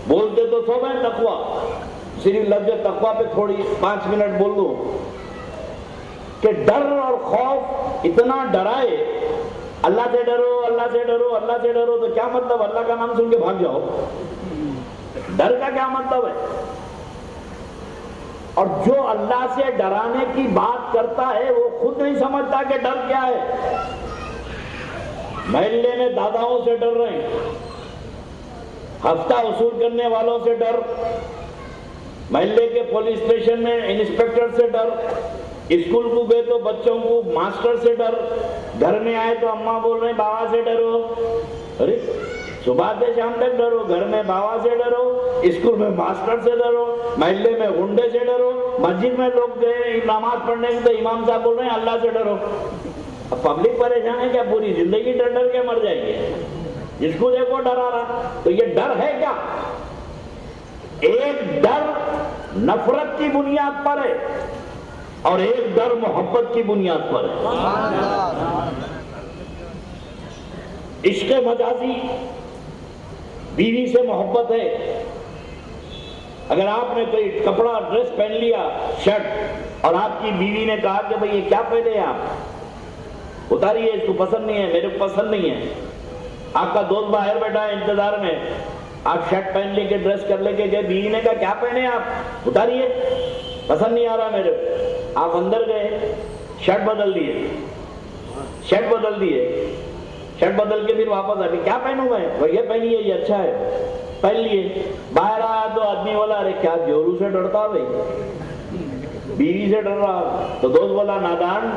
بولتے تو سب ہیں تقوی، صرف لفظ تقوی پہ تھوڑی 5 منٹ بول دوں کہ ڈر اور خوف اتنا ڈرائے، اللہ سے ڈرو اللہ سے ڈرو اللہ سے ڈرو، تو کیا مطلب؟ اللہ کا نام سن کے بھاگ جاؤ؟ ڈر کا کیا مطلب ہے؟ اور جو اللہ سے ڈرانے کی بات کرتا ہے وہ خود نہیں سمجھتا کہ ڈر کیا ہے۔ محلے میں داداؤں سے ڈر رہے ہیں، ہفتہ وصول کرنے والوں سے ڈر، محلے کے پولیس اسٹیشن میں انسپیکٹر سے ڈر، اسکول کو گئے تو بچوں کو ماسٹر سے ڈر، گھر میں آئے تو اماں بول رہے ہیں بابا سے ڈرو۔ ارے صبح سے شام تک ڈرو، گھر میں بابا سے ڈرو، اسکول میں ماسٹر سے ڈرو، محلے میں غنڈے سے ڈرو، مسجد میں لوگ گئے نماز پڑھنے کے تو امام صاحب بول رہے ہیں اللہ سے ڈرو۔ اب پبلک پریشان ہے کیا؟ پوری زندگی ڈر ڈر کے مر جائے گی، جس کو دیکھو ڈرا رہا۔ تو یہ ڈر ہے کیا؟ ایک ڈر نفرت کی بنیاد پر ہے اور ایک ڈر محبت کی بنیاد پر ہے۔ عشق مجازی، بیوی سے محبت ہے۔ اگر آپ نے کوئی کپڑا ڈریس پہن لیا، شرٹ، اور آپ کی بیوی نے کہا کہ بھئی یہ کیا پہنے ہیں آپ، اتاریے، اس کو پسند نہیں ہے، میرے کو پسند نہیں ہے، آپ کا دوست باہر بیٹھا ہے انتظار میں، آپ شرٹ پہن لے کے ڈریس کر لے کے گئے، بیوی نے کہا کیا پہنے آپ؟ اتاریے، پسند نہیں آ رہا میرے کو۔ آپ اندر گئے، شرٹ بدل دیے، شرٹ بدل کے پھر واپس آ گئے، کیا پہنوں میں؟ وہ یہ پہنیے، یہ اچھا ہے، پہن لیے۔ باہر آیا تو آدمی بولا ارے کیا جورو سے ڈرتا بھائی، بیوی سے ڈر رہا؟ تو دوست بولا نادان،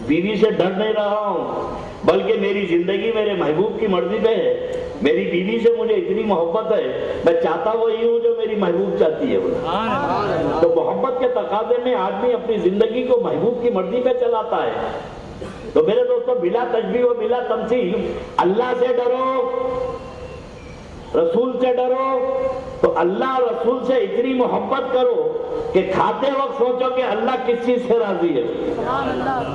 بیوی سے ڈر نہیں رہا ہوں، بلکہ میری زندگی میرے محبوب کی مرضی پہ ہے، میری بیوی سے مجھے اتنی محبت ہے، میں چاہتا وہی ہوں جو میری محبوب چاہتی ہے۔ تو محبت کے تقاضے میں آدمی اپنی زندگی کو محبوب کی مرضی پہ چلاتا ہے۔ تو میرے دوستوں، بلا تشبیہ و بلا تمثیل اللہ سے ڈرو، رسول سے ڈرو، تو اللہ رسول سے اتنی محبت کرو کہ کھاتے وقت سوچو کہ اللہ کس چیز سے راضی ہے،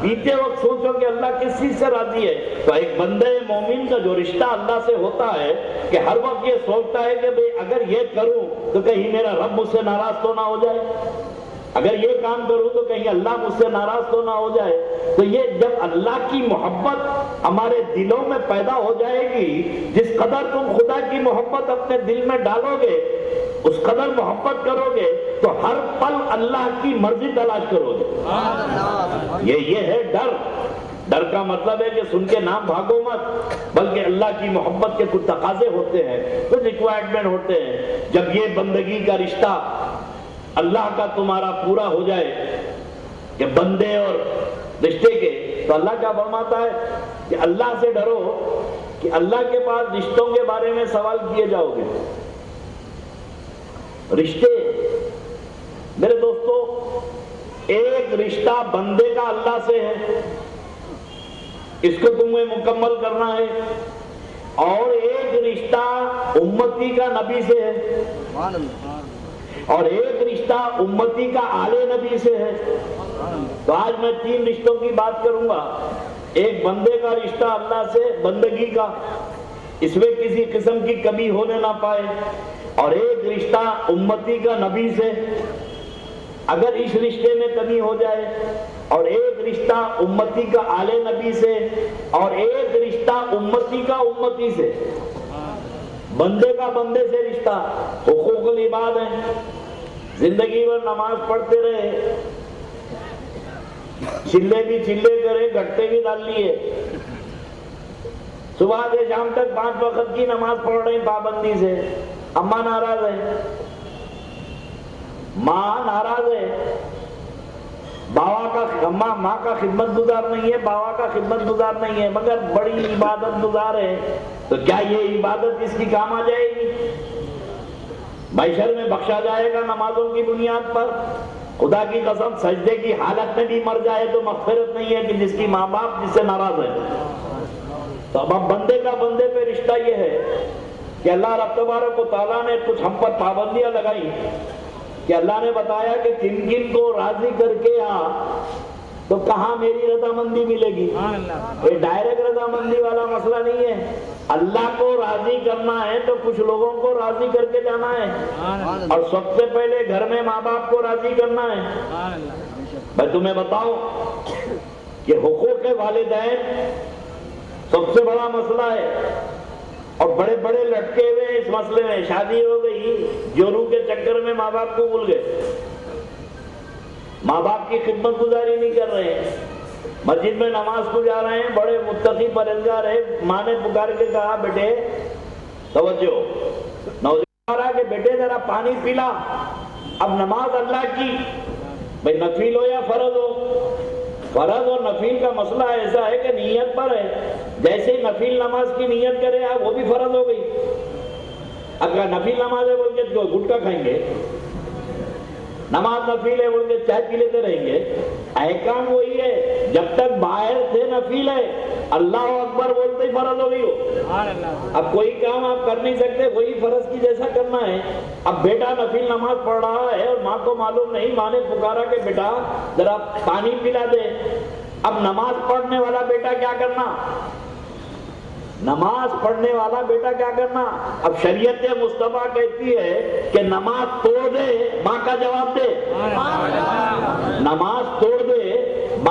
پیتے وقت سوچو کہ اللہ کس چیز سے راضی ہے۔ تو ایک بندے مومن کا جو رشتہ اللہ سے ہوتا ہے کہ ہر وقت یہ سوچتا ہے کہ بھئی اگر یہ کروں تو کہیں میرا رب مجھ سے ناراض تو نہ ہو جائے، اگر یہ کام کروں تو کہیں اللہ مجھ سے ناراض تو نہ ہو جائے۔ تو یہ جب اللہ کی محبت ہمارے دلوں میں پیدا ہو جائے گی، جس قدر تم خدا کی محبت اپنے دل میں ڈالو گے، اس قدر محبت کرو گے تو ہر پل اللہ کی مرضی تلاش کرو گے۔ یہ ہے ڈر۔ ڈر کا مطلب ہے کہ سن کے نام بھاگو مت، بلکہ اللہ کی محبت کے کچھ تقاضے ہوتے ہیں، کچھ ریکوائرمنٹ ہوتے ہیں۔ جب یہ بندگی کا رشتہ اللہ کا تمہارا پورا ہو جائے کہ بندے اور رشتے کے، تو اللہ کیا فرماتا ہے کہ اللہ سے ڈرو کہ اللہ کے پاس رشتوں کے بارے میں سوال کیے جاؤ گے۔ رشتے میرے دوستو، ایک رشتہ بندے کا اللہ سے ہے، اس کو تمہیں مکمل کرنا ہے، اور ایک رشتہ امتی کا نبی سے ہے، اور ایک رشتہ امتی کا آل نبی سے ہے۔ تو آج میں 3 رشتوں کی بات کروں گا۔ ایک بندے کا رشتہ اللہ سے، بندگی کا، اس میں کسی قسم کی کمی ہونے نہ پائے، اور ایک رشتہ امتی کا نبی سے، اگر اس رشتے میں کمی ہو جائے، اور ایک رشتہ امتی کا آل نبی سے، اور ایک رشتہ امتی کا امتی سے، بندے کا بندے سے رشتہ۔ حقوق العباد ہیں، زندگی بھر نماز پڑھتے رہے، چلے بھی چلے کرے، گھٹے بھی ڈال لیے، صبح سے شام تک 5 وقت کی نماز پڑھ رہے ہیں پابندی سے، اماں ناراض ہے، ماں ناراض ہے، ماں کا خدمت گزار نہیں ہے، باوا کا خدمت گزار نہیں ہے، مگر بڑی عبادت گزار ہے، تو کیا یہ عبادت اس کی کام آ جائے گی؟ محشر میں بخشا جائے گا نمازوں کی بنیاد پر؟ خدا کی قسم، سجدے کی حالت میں بھی مر جائے تو مغفرت نہیں ہے کہ جس کی ماں باپ جس سے ناراض ہے۔ تو اب بندے کا بندے پہ رشتہ یہ ہے کہ اللہ رب تبارک و تعالیٰ نے کچھ ہم پر پابندیاں لگائی کہ اللہ نے بتایا کہ کن کن کو راضی کر کے تو کہاں میری رضامندی ملے گی۔ یہ ڈائریکٹ رضامندی والا مسئلہ نہیں ہے، اللہ کو راضی کرنا ہے تو کچھ لوگوں کو راضی کر کے جانا ہے، اور سب سے پہلے گھر میں ماں باپ کو راضی کرنا ہے۔ میں تمہیں بتاؤں کہ حقوق والدین سب سے بڑا مسئلہ ہے، اور بڑے بڑے لٹکے ہوئے اس مسئلے میں، شادی ہو گئی، جورو کے چکر میں ماں باپ کو بھول گئے، ماں باپ کی خدمت گزاری نہیں کر رہے ہیں، مسجد میں نماز کو جا رہے ہیں، بڑے متقی پرہیزگار ہے، ماں نے پکار کے کہا بیٹے توجہ، نوجوان کہ بیٹے ذرا پانی پلا، اب نماز اللہ کی، بھئی نفل ہو یا فرض ہو، فرض اور نفل کا مسئلہ ایسا ہے کہ نیت پر ہے، جیسے ہی نفل نماز کی نیت کرے وہ بھی فرض ہو گئی۔ اگر نفل نماز ہے بول کے گٹکا کھائیں گے، نماز نفل ہے بول کے چائے پی لیتے رہیں گے، احکام وہی ہے، جب تک باہر تھے نفل ہے، اللہ اکبر بولتے ہی فرض ہو گئی ہو۔ اب کوئی کام آپ کر نہیں سکتے، وہی فرض کی جیسا کرنا ہے۔ اب بیٹا نفل نماز پڑھ رہا ہے اور ماں کو معلوم نہیں، ماں نے پکارا کہ بیٹا ذرا پانی پلا دے، اب نماز پڑھنے والا بیٹا کیا کرنا؟ نماز پڑھنے والا بیٹا کیا کرنا؟ اب شریعت مصطفیٰ کہتی ہے کہ نماز توڑ دے، ماں کا جواب دے، نماز توڑ دے،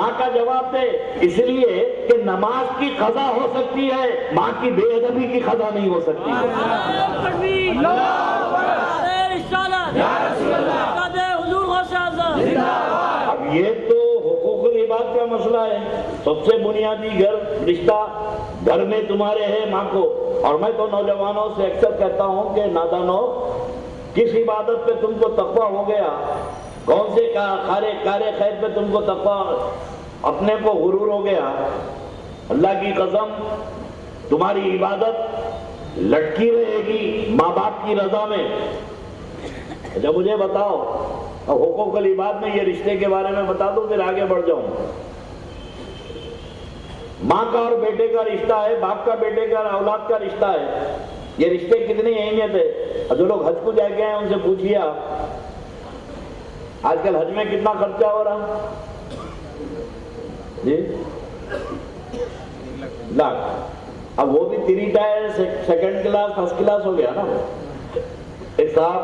ماں کا جواب دے، اس لیے کہ نماز کی قضا ہو سکتی ہے، ماں کی بے ادبی کی قضا نہیں ہو سکتی ہے۔ تکبیر، نعرہ رسالت، سادہ حضور غوث اعظم۔ اب یہ تو حقوق العباد کا مسئلہ ہے، سب سے بنیادی رشتہ گھر میں تمہارے ہے ماں کو۔ اور میں تو نوجوانوں سے اکثر کہتا ہوں کہ نادانو، کس عبادت پہ تم کو تقویٰ ہو گیا، کون سے کار خیر پہ تم کو تقویٰ، اپنے کو غرور ہو گیا؟ اللہ کی قسم تمہاری عبادت لٹکی رہے گی ماں باپ کی رضا میں۔ جب مجھے بتاؤ، اب حقوق العباد میں یہ رشتے کے بارے میں بتا دو، پھر آگے بڑھ جاؤں۔ ماں کا اور بیٹے کا رشتہ ہے، باپ کا بیٹے کا اولاد کا رشتہ ہے، یہ رشتے کتنی اہمیت ہے۔ اور جو لوگ حج کو جا کے ہیں ان سے پوچھئے آج کل حج میں کتنا خرچہ ہو رہا جی؟ لاکھ۔ اب وہ بھی 3 tier, second class, first class ہو گیا نا۔ ایک صاحب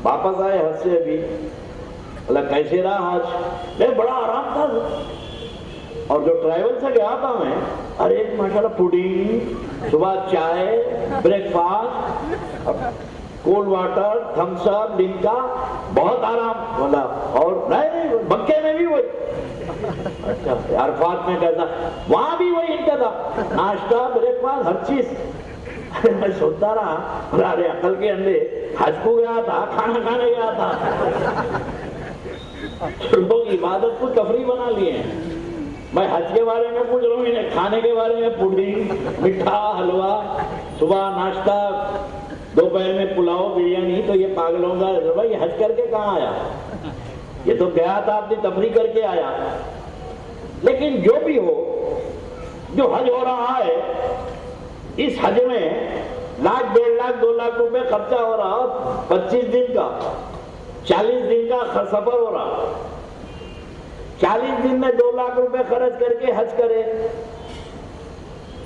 واپس آئے حج سے، ابھی اللہ کیسے رہا حج؟ نہیں بڑا آرام تھا، اور جو ٹریول سے گیا تھا میں، ارے ماشاءاللہ پوڈنگ، صبح چائے، breakfast, cold water, Thums Up, Limca, بہت آرام بولا۔ اور نہیں مکے میں بھی وہی، اچھا عرفات میں کیسا، وہاں بھی وہی انتظام، ناشتہ، بریک فاسٹ، ہر چیز۔ میں سوچتا رہا، ارے عقل کے اندھے، حج کو گیا تھا، کھانا کھانے گیا تھا، لوگ عبادت کو تفریح بنا لیے ہیں۔ میں حج کے بارے میں پوچھ رہا ہوں، انہیں کھانے کے بارے میں پوڈنگ، مٹھا، حلوہ، صبح ناشتہ، دوپہر میں پلاؤ، بریانی، تو یہ پاگلوں کا بھائی حج کر کے کہاں آیا؟ یہ تو گیا تھا اپنی تفریح کر کے آیا۔ لیکن جو بھی ہو، جو حج ہو رہا ہے، اس حج میں 1,00,000، 1.5 لاکھ، 2 لاکھ روپے خرچہ ہو رہا، 25 دن کا، 40 دن کا سفر ہو رہا۔ 40 دن میں 2 لاکھ روپے خرچ کر کے حج کرے،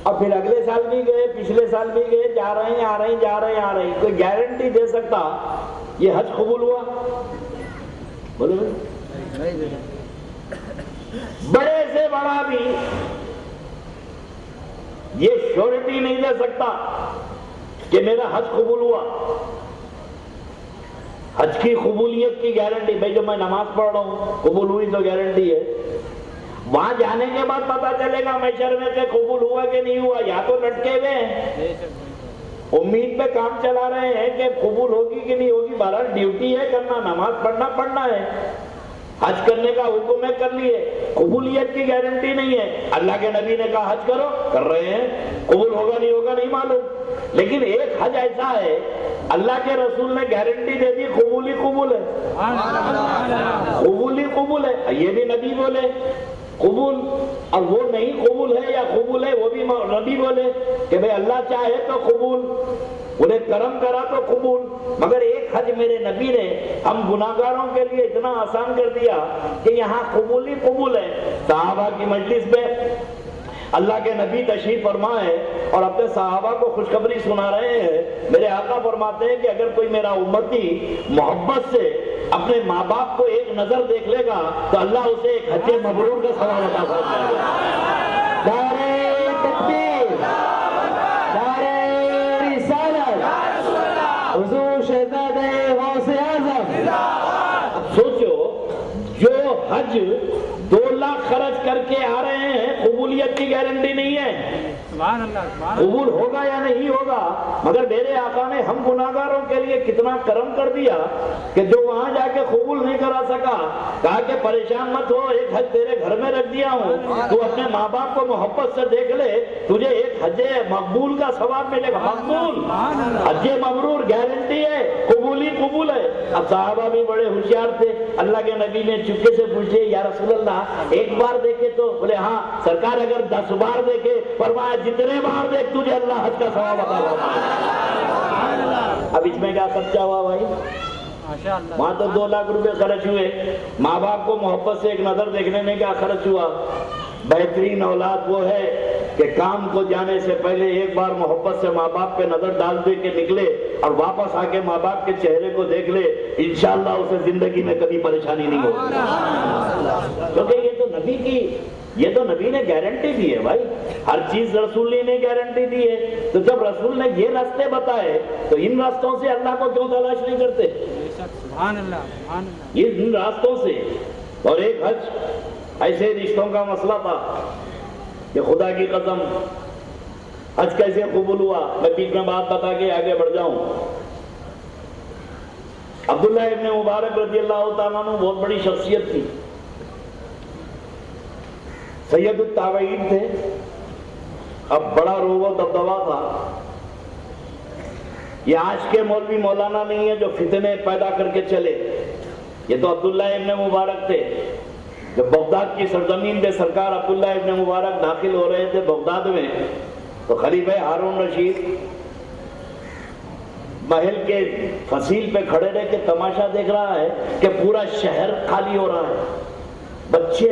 اور پھر اگلے سال بھی گئے، پچھلے سال بھی گئے، جا رہے ہیں آ رہے ہیں، جا رہے ہیں آ رہے ہیں، کوئی گارنٹی دے سکتا یہ حج قبول ہوا؟ بولے بڑے سے بڑا بھی یہ شورٹی نہیں دے سکتا کہ میرا حج قبول ہوا۔ حج کی قبولیت کی گارنٹی، بھائی جو میں نماز پڑھ رہا ہوں قبول ہوئی تو گارنٹی ہے، وہاں جانے کے بعد پتا چلے گا محشر میں کہ قبول ہوا کہ نہیں ہوا، یا تو لٹکے ہوئے ہیں امید پہ کام چلا رہے ہیں کہ قبول ہوگی کہ نہیں ہوگی، بہرحال ڈیوٹی ہے کرنا، نماز پڑھنا ہے، حج کرنے کا حکم ہے کر لیے، قبولیت کی گارنٹی نہیں ہے۔ اللہ کے نبی نے کہا حج کرو، کر رہے ہیں، قبول ہوگا نہیں ہوگا نہیں معلوم، لیکن ایک حج ایسا ہے اللہ کے رسول نے گارنٹی دے دی، قبول ہی قبول ہے، قبول ہی قبول ہے، یہ بھی نبی بولے قبول، اور وہ نہیں قبول ہے یا قبول ہے وہ بھی نبی بولے کہ بھئی اللہ چاہے تو قبول، انہیں کرم کرا تو قبول۔ مگر ایک حج میرے نبی نے ہم گناہگاروں کے لیے اتنا آسان کر دیا کہ یہاں قبول ہی قبول ہے۔ صحابہ کی مجلس میں اللہ کے نبی تشریف فرما ہے اور اپنے صحابہ کو خوشخبری سنا رہے ہیں، میرے آقا فرماتے ہیں کہ اگر کوئی میرا امتی محبت سے اپنے ماں باپ کو ایک نظر دیکھ لے گا تو اللہ اسے ایک حج مبرور کا ثواب عطا فرمائے گا۔ نعرہ تکبیر، نعرہ رسالت، حضور شہزادہ غوث اعظم۔ اب سوچو، جو حج 2 لاکھ خرچ کر کے آ رہے ہیں، قبولیت کی گارنٹی نہیں ہے قبول ہوگا یا نہیں ہوگا، مگر میرے آقا نے ہم گناہگاروں کے لیے کتنا کرم کر دیا کہ جو وہاں جا کے قبول نہیں کرا سکا، کہا کہ پریشان مت ہو، ایک حج تیرے گھر میں رکھ دیا ہوں، تو اپنے ماں باپ کو محبت سے دیکھ لے، تجھے ایک حج مقبول کا ثواب ملے گا۔ مقبول، حج مبرور، گارنٹی ہے، قبول ہی قبول ہے۔ اب صحابہ بھی بڑے ہوشیار تھے، اللہ کے نبی نے چپکے سے پوچھے یا رسول اللہ ایک بار دیکھے تو؟ بولے ہاں سرکار، اگر 10 بار دیکھے، فرمایا جتنے بار دیکھ تجھے اللہ حج کا ثواب عطا فرمائے۔ اب اس میں کیا خرچہ ہوا بھائی؟ وہاں تو 2 لاکھ روپے خرچ ہوئے، ماں باپ کو محبت سے ایک نظر دیکھنے میں کیا خرچ ہوا؟ بہترین اولاد وہ ہے کہ کام کو جانے سے پہلے ایک بار محبت سے ماں باپ پہ نظر ڈال دے کے نکلے اور واپس آ کے ماں باپ کے چہرے کو دیکھ لے، انشاءاللہ اسے زندگی میں کبھی پریشانی نہیں ہوگی، کیونکہ یہ تو نبی نے گارنٹی دی ہے بھائی، ہر چیز رسول نے گارنٹی دی ہے، تو جب رسول نے یہ راستے بتائے تو ان راستوں سے اللہ کو کیوں تلاش نہیں کرتے؟ سبحان اللہ، سبحان اللہ۔ یہ ان راستوں سے۔ اور ایک حج ایسے رشتوں کا مسئلہ تھا کہ خدا کی قسم حج کیسے قبول ہوا، میں بیچ میں بات بتا کے آگے بڑھ جاؤں۔ عبداللہ ابن مبارک رضی اللہ تعالیٰ عنہ بہت بڑی شخصیت تھی، سید التابعین تھے، اب بڑا روب و دبدبا تھا۔ یہ آج کے مولوی مولانا نہیں ہے جو فتنے پیدا کر کے چلے، یہ تو عبداللہ ابن مبارک تھے۔ جب بغداد کی سرزمین پہ سرکار عبداللہ ابن مبارک داخل ہو رہے تھے بغداد میں، تو خلیفہ ہارون رشید محل کے فصیل پہ کھڑے رہ کے تماشا دیکھ رہا ہے کہ پورا شہر خالی ہو رہا ہے، بچے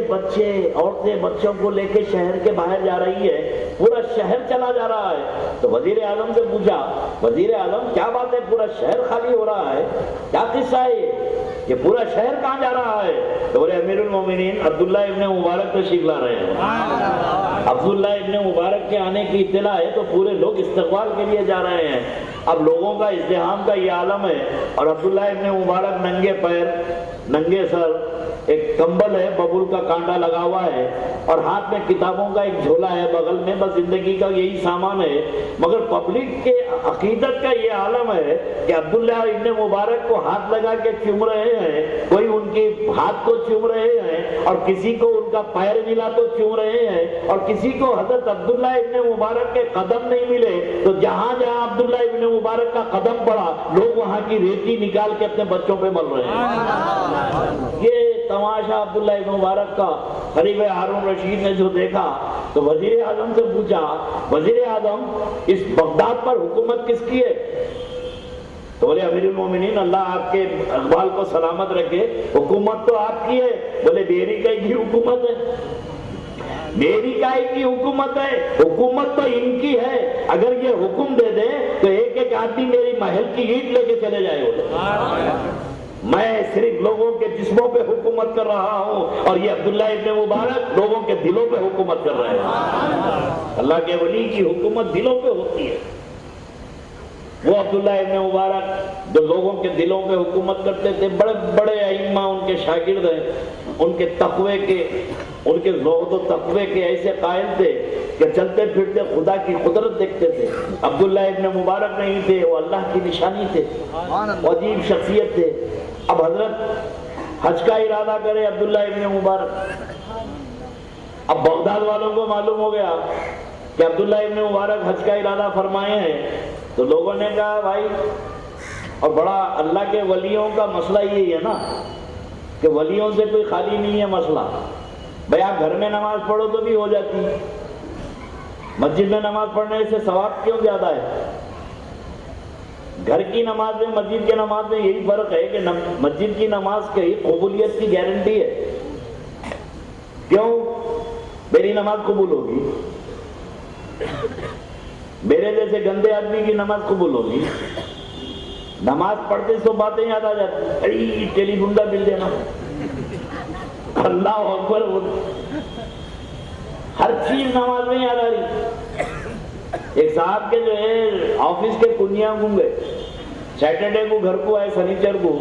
عورتیں بچوں کو لے کے شہر کے باہر جا رہی ہے، پورا شہر چلا جا رہا ہے۔ تو وزیر اعظم سے پوچھا، وزیر اعظم کیا بات ہے، پورا شہر خالی ہو رہا ہے، کیا قصہ ہے یہ پورا شہر کہاں جا رہا ہے؟ تو بولے امیر المومنین عبداللہ ابن مبارک تشریف لا رہے ہیں۔ عبداللہ ابن مبارک کے آنے کی اطلاع ہے تو پورے لوگ استقبال کے لیے جا رہے ہیں۔ اب لوگوں کا ازدحام کا یہ عالم ہے، اور عبداللہ ابن مبارک ننگے پیر ننگے سر، ایک کمبل ہے ببول کا کانٹا لگا ہوا ہے، اور ہاتھ میں کتابوں کا ایک جھولا ہے بغل میں، بس زندگی کا یہی سامان ہے۔ مگر پبلک کے عقیدت کا یہ عالم ہے کہ عبداللہ ابن مبارک کو ہاتھ لگا کے چوم رہے ہیں، کوئی ان کے ہاتھ کو چوم رہے ہیں، اور کسی کو ان کا پیر ملا تو چوم رہے ہیں، اور کسی کو حضرت عبداللہ ابن مبارک کے قدم نہیں ملے تو جہاں جہاں عبداللہ ابن مبارک کا قدم پڑا لوگ وہاں کی ریتی نکال کے اپنے بچوں پہ مل رہے ہیں۔ یہ تماشا عبداللہ ابن مبارک کا خلیفہ ہارون رشید نے جو دیکھا تو وزیر اعظم سے پوچھا، وزیر اعظم اس بغداد پر حکومت کس کی ہے؟ تو بولے امیر المومنین اللہ آپ کے اقبال کو سلامت رکھے، حکومت تو آپ کی ہے۔ بولے میری کئی کی حکومت ہے، میری کئی کی حکومت ہے، حکومت تو ان کی ہے۔ اگر یہ حکم دے دیں تو ایک ایک آدمی میری محل کی اینٹ لے کے چلے جائے گا، میں صرف لوگوں کے جسموں پہ حکومت کر رہا ہوں، اور یہ عبداللہ ابن مبارک لوگوں کے دلوں پہ حکومت کر رہے ہیں۔ اللہ کے ولی کی حکومت دلوں پہ ہوتی ہے۔ وہ عبداللہ ابن مبارک جو لوگوں کے دلوں پہ حکومت کرتے تھے، بڑے بڑے ائمہ ان کے شاگرد ہیں، ان کے تقوی کے، ان کے زہد و تقوی کے ایسے قائل تھے کہ چلتے پھرتے خدا کی قدرت دیکھتے تھے۔ عبداللہ ابن مبارک نہیں تھے، وہ اللہ کی نشانی تھے، عجیب شخصیت تھے۔ اب حضرت حج کا ارادہ کرے عبداللہ ابن مبارک، اب بغداد والوں کو معلوم ہو گیا کہ عبداللہ ابن مبارک حج کا ارادہ فرمائے ہیں، تو لوگوں نے کہا بھائی، اور بڑا اللہ کے ولیوں کا مسئلہ یہی ہے نا کہ ولیوں سے کوئی خالی نہیں ہے مسئلہ۔ بھائی آپ گھر میں نماز پڑھو تو بھی ہو جاتی، مسجد میں نماز پڑھنے سے ثواب کیوں زیادہ ہے؟ گھر کی نماز میں مسجد کی نماز میں یہی فرق ہے کہ مسجد کی نماز کی قبولیت کی گارنٹی ہے۔ کیوں؟ میری نماز قبول ہوگی، میرے جیسے گندے آدمی کی نماز قبول ہوگی۔ نماز پڑھتے تو باتیں یاد آ جاتی، ٹیلی فون کا بل دینا، اللہ اکبر، ہر چیز نماز میں یاد آ رہی۔ ایک صاحب کے جو ہے آفس کے کنیاں گم گئے، سیٹرڈے کو گھر کو آئے، سنیچر کو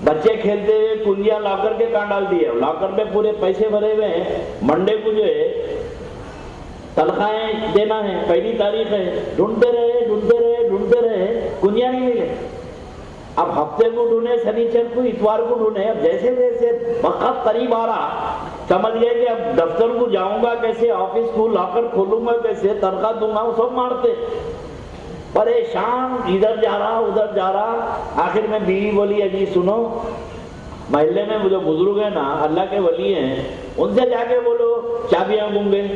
بچے کھیلتے ہوئے کنیاں لاکر کے کہاں ڈال دیے، لاکر میں پورے پیسے بھرے ہوئے ہیں، منڈے کو جو ہے تنخواہیں دینا ہے، پہلی تاریخ ہے، ڈھونڈتے رہے کنیاں نہیں ملے۔ اب ہفتے کو ڈھونڈے، سنیچر کو، اتوار کو ڈھونڈے، اب جیسے جیسے وقت قریب آ رہا سمجھ گئے کہ اب دفتر کو جاؤں گا کیسے، آفس کو لاکر کھولوں گا کیسے، تنخواہ دوں گا، وہ سب مارتے، پریشان، ادھر جا رہا ادھر جا رہا۔ آخر میں بیوی بولی ابھی سنو، محلے میں جو بزرگ ہیں نا اللہ کے ولی ہیں، ان سے جا کے بولو چابیاں گم گئے۔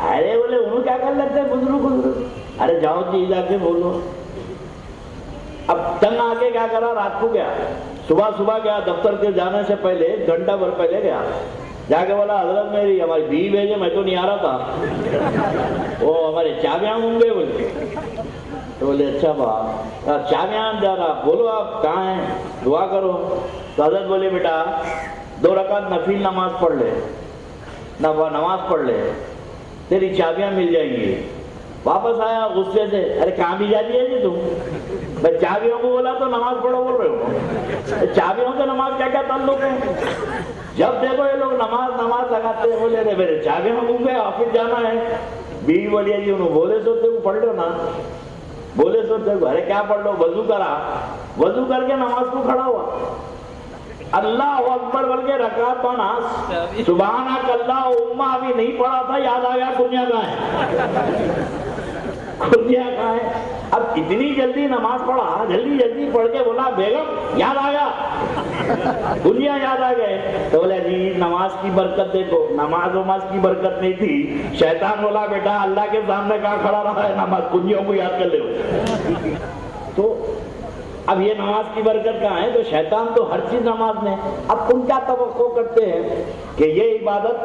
ارے بولے انہوں کیا کر لیتے بزرگ، ارے جاؤ جی جا کے بولو۔ اب تنگ آگے کیا کرا، رات کو گیا، صبح گیا، دفتر کے جانے سے پہلے گھنٹہ بھر پہلے گیا، جا کے بولا حضرت میری ہماری بیوی بھیجے میں تو نہیں آ رہا تھا، وہ ہمارے چابیاں ہوں گے بولے. تو بولے اچھا باپ چابیاں جا رہا، بولو آپ کہاں ہیں دعا کرو. تو حضرت بولے بیٹا 2 رکعت نفل نماز پڑھ لے، نماز پڑھ لے تیری چابیاں مل جائیں گی. واپس آیا غصے سے، ارے کہاں بھی جاتی ہے جی تم؟ میں چابیوں کو بولا تو نماز پڑھو بول رہے ہو، چابیوں سے نماز کیا کیا تعلق ہے؟ جب دیکھو یہ لوگ نماز لگاتے ہیں، بولے میرے چابیاں گم گئے آفس جانا ہے. بیوی بولی جی انہوں بولے سوتے کو پڑھ لو نا، بولے سوتے کو ارے کیا پڑھ لو، وضو کرا، وضو کر کے نماز کو کھڑا ہوا، اللہ اکبر بول کے رکعت پڑھا، سبحانک اللہ امہ ابھی نہیں پڑھا تھا، یاد آ گیا کنیا کہاں ہے، کنیا کہاں ہے. اب اتنی جلدی نماز پڑھا، جلدی پڑھ کے بولا بیگم یاد آ گیا، کنیا یاد آ گئے. تو بولے جی نماز کی برکت دیکھو، نماز کی برکت نہیں تھی. شیطان بولا بیٹا اللہ کے سامنے کہاں کھڑا رہا ہے، نماز کنیوں کو یاد کر لے. تو اب یہ نماز کی برکت کہاں ہے؟ تو شیطان تو ہر چیز نماز میں. اب تم کیا توقع کرتے ہیں کہ یہ عبادت